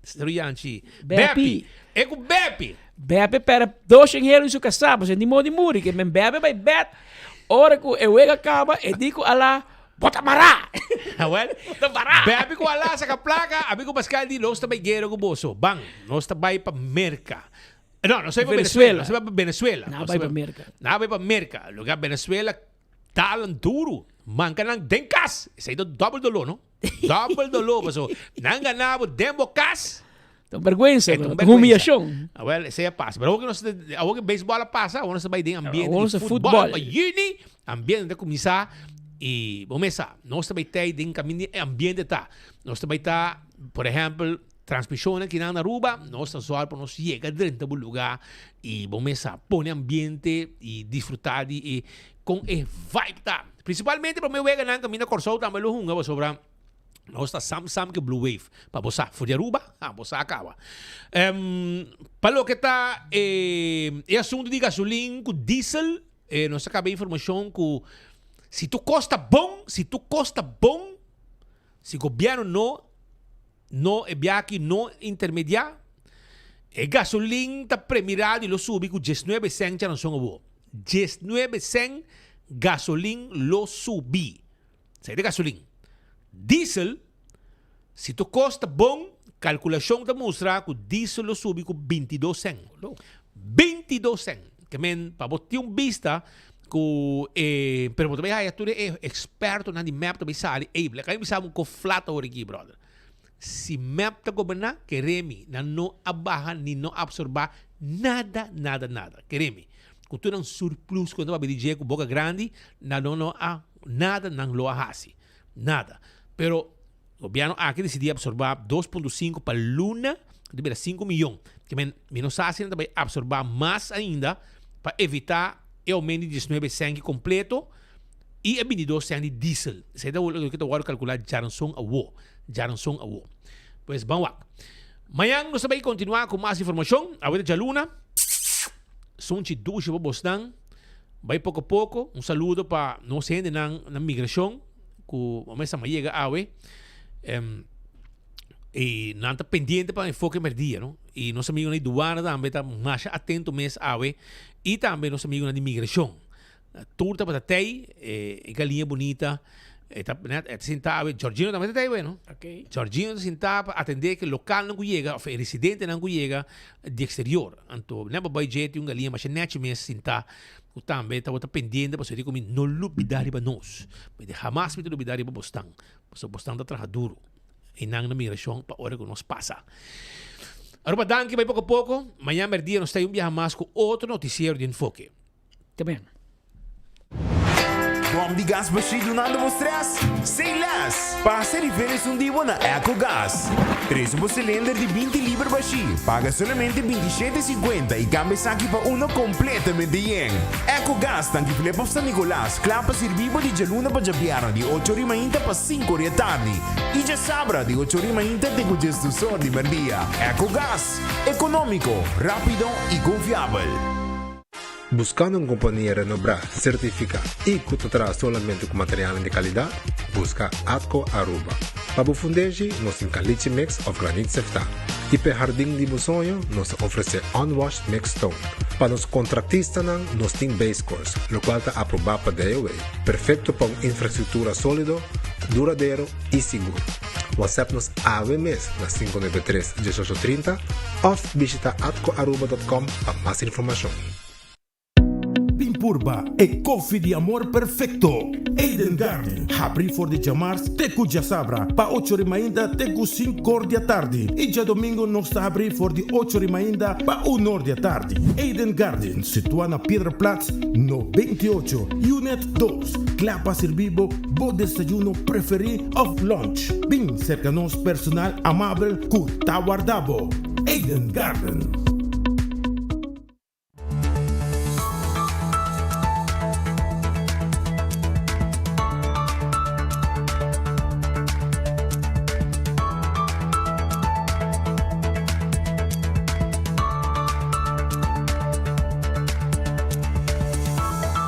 Serianchi. Bepi. É com Bepi. Bepi para dois engenheiros em sua casa, mas de modo de muri, que men Bepi vai bet. Ora que o ega acaba, e digo ala, bota mará. Bota mará. Bepi com ala sa placa, amigo Pascal di nós também guerra com bolso. Bang, nós também para América. Não sei para Venezuela, nós vai para Venezuela. Não vai para América. Não vai para América. Lugar Venezuela talan duro. Manca nang denkas. Isso aí do double dolor, não? Double dolor, mas não ganhava dembo cas. vergüenza, humillación. Well, essa passa. Pero que baseball passa, vamos saber de ambiente Vamos de a futebol. futebol. Para uni, ambiente de começar e vamos começar. Nós também tem de caminho ambiente tá. Nós também tá, por exemplo, transmissão aqui na Aruba, nós só para nós chegar dentro do lugar e vamos começar põe ambiente e desfrutar de com vibe tá. Principalmente para meu vega na caminho Corsol também lo hunga sobre nós está sam que Blue Wave para você for de Aruba, você acaba. Para o que tá assunto de gasolina com diesel, nós acaba informação que se tu custa bom, se governo não é aqui não intermediário, gasolina está premiado e lo subi com 19 cents já não são boa. 19 cents gasolina lo subi. Sai de gasolina. Diesel, se tu custa bom, calculação da mostra que o diesel lo subi com 22 cents. 22 cents. Que men, para botar vista, que, pero também aí tu é experto na map também sabe, aí me sabe com flata ora aqui, brother. Se map tá governar, queremi, não abaja nem não absorba nada. Queremi. Quando tu não surplus, quando vai dirigir com boca grande, não há nada não lo ahasi. Nada. Pero o governo aqui decidiu absorber 2.5 para Luna, de 5 milhões. Que menos assim também absorber mais ainda para evitar o aumento de 19 cents completo e 22 cents de diesel. Isso é o que eu vou calcular já não são a wo. Pois vamos lá. Amanhã nós vamos continuar com mais informação. Agora já Luna. Sonte duche para Boston. Vai pouco a pouco. Saludo para nós gente na migração. Que vamos a chegar a awe. E não está pendente para enfoque merdia, não? E nosso amigo na aduana também está mais atento mês awe. E também nosso amigo na imigração. Tudo está para ter galinha bonita. Está sentado, Jorginho também está aí, não? Okay. Jorginho está sentado para atender que o local não chega, ou o residente não chega de exterior. Então, não é para jet um galinha, mas é net mesmo sentado. Também está pendente para ser como não lubidar para nós. Mas jamais me lubidar para Boston. Porque Boston está trabalhando duro. E não na migração para a hora que nos passa. Agora, danke, vai pouco a pouco. Amanhã, merdia, nós temos mais com outro noticiero de enfoque. Também. Bom de gás baixo nada vos stress? Sem less! Passa diferença dia na EcoGás. 3 cilindro de 20 libras baixo. Paga somente 27,50 e cambia aqui para uno completamente yen. EcoGás tanque flepa para San Nicolás. Clapa servivo de Jaluna para Jabiara de 8h30 para 5h da tarde. E já sabra de 8h30 de congesto sor de merdia. EcoGás. Econômico, rápido e confiável. Buscando uma companhia renombrada, certificada e que tratará somente com material de qualidade, busca Atco Aruba. Para o fundejo, nós temos caliche mix of granite sefta. E para o jardim de sonho, nós oferecemos unwashed mix stone. Para os contratistas, nós temos base course, o qual está aprovado para DOA. Perfeito para uma infraestrutura sólida, duradouro e seguro. WhatsApp-nos AVMS na 593-1830 ou visita atcoaruba.com para mais informação. Pimpurba e coffee de amor perfecto. Eden Garden. Abri for de chamar tecu já sabra. Pa 8h30 tecu 5h da tarde. E já domingo nós está abrir for de 8h30 pa 1h da tarde. Eden Garden. Situa na Piedraplatz no 28. Unit 2. Clapa servibo. Bo desayuno preferi of lunch. Bem cerca nos personal amável cu tawardabo. Eden Garden.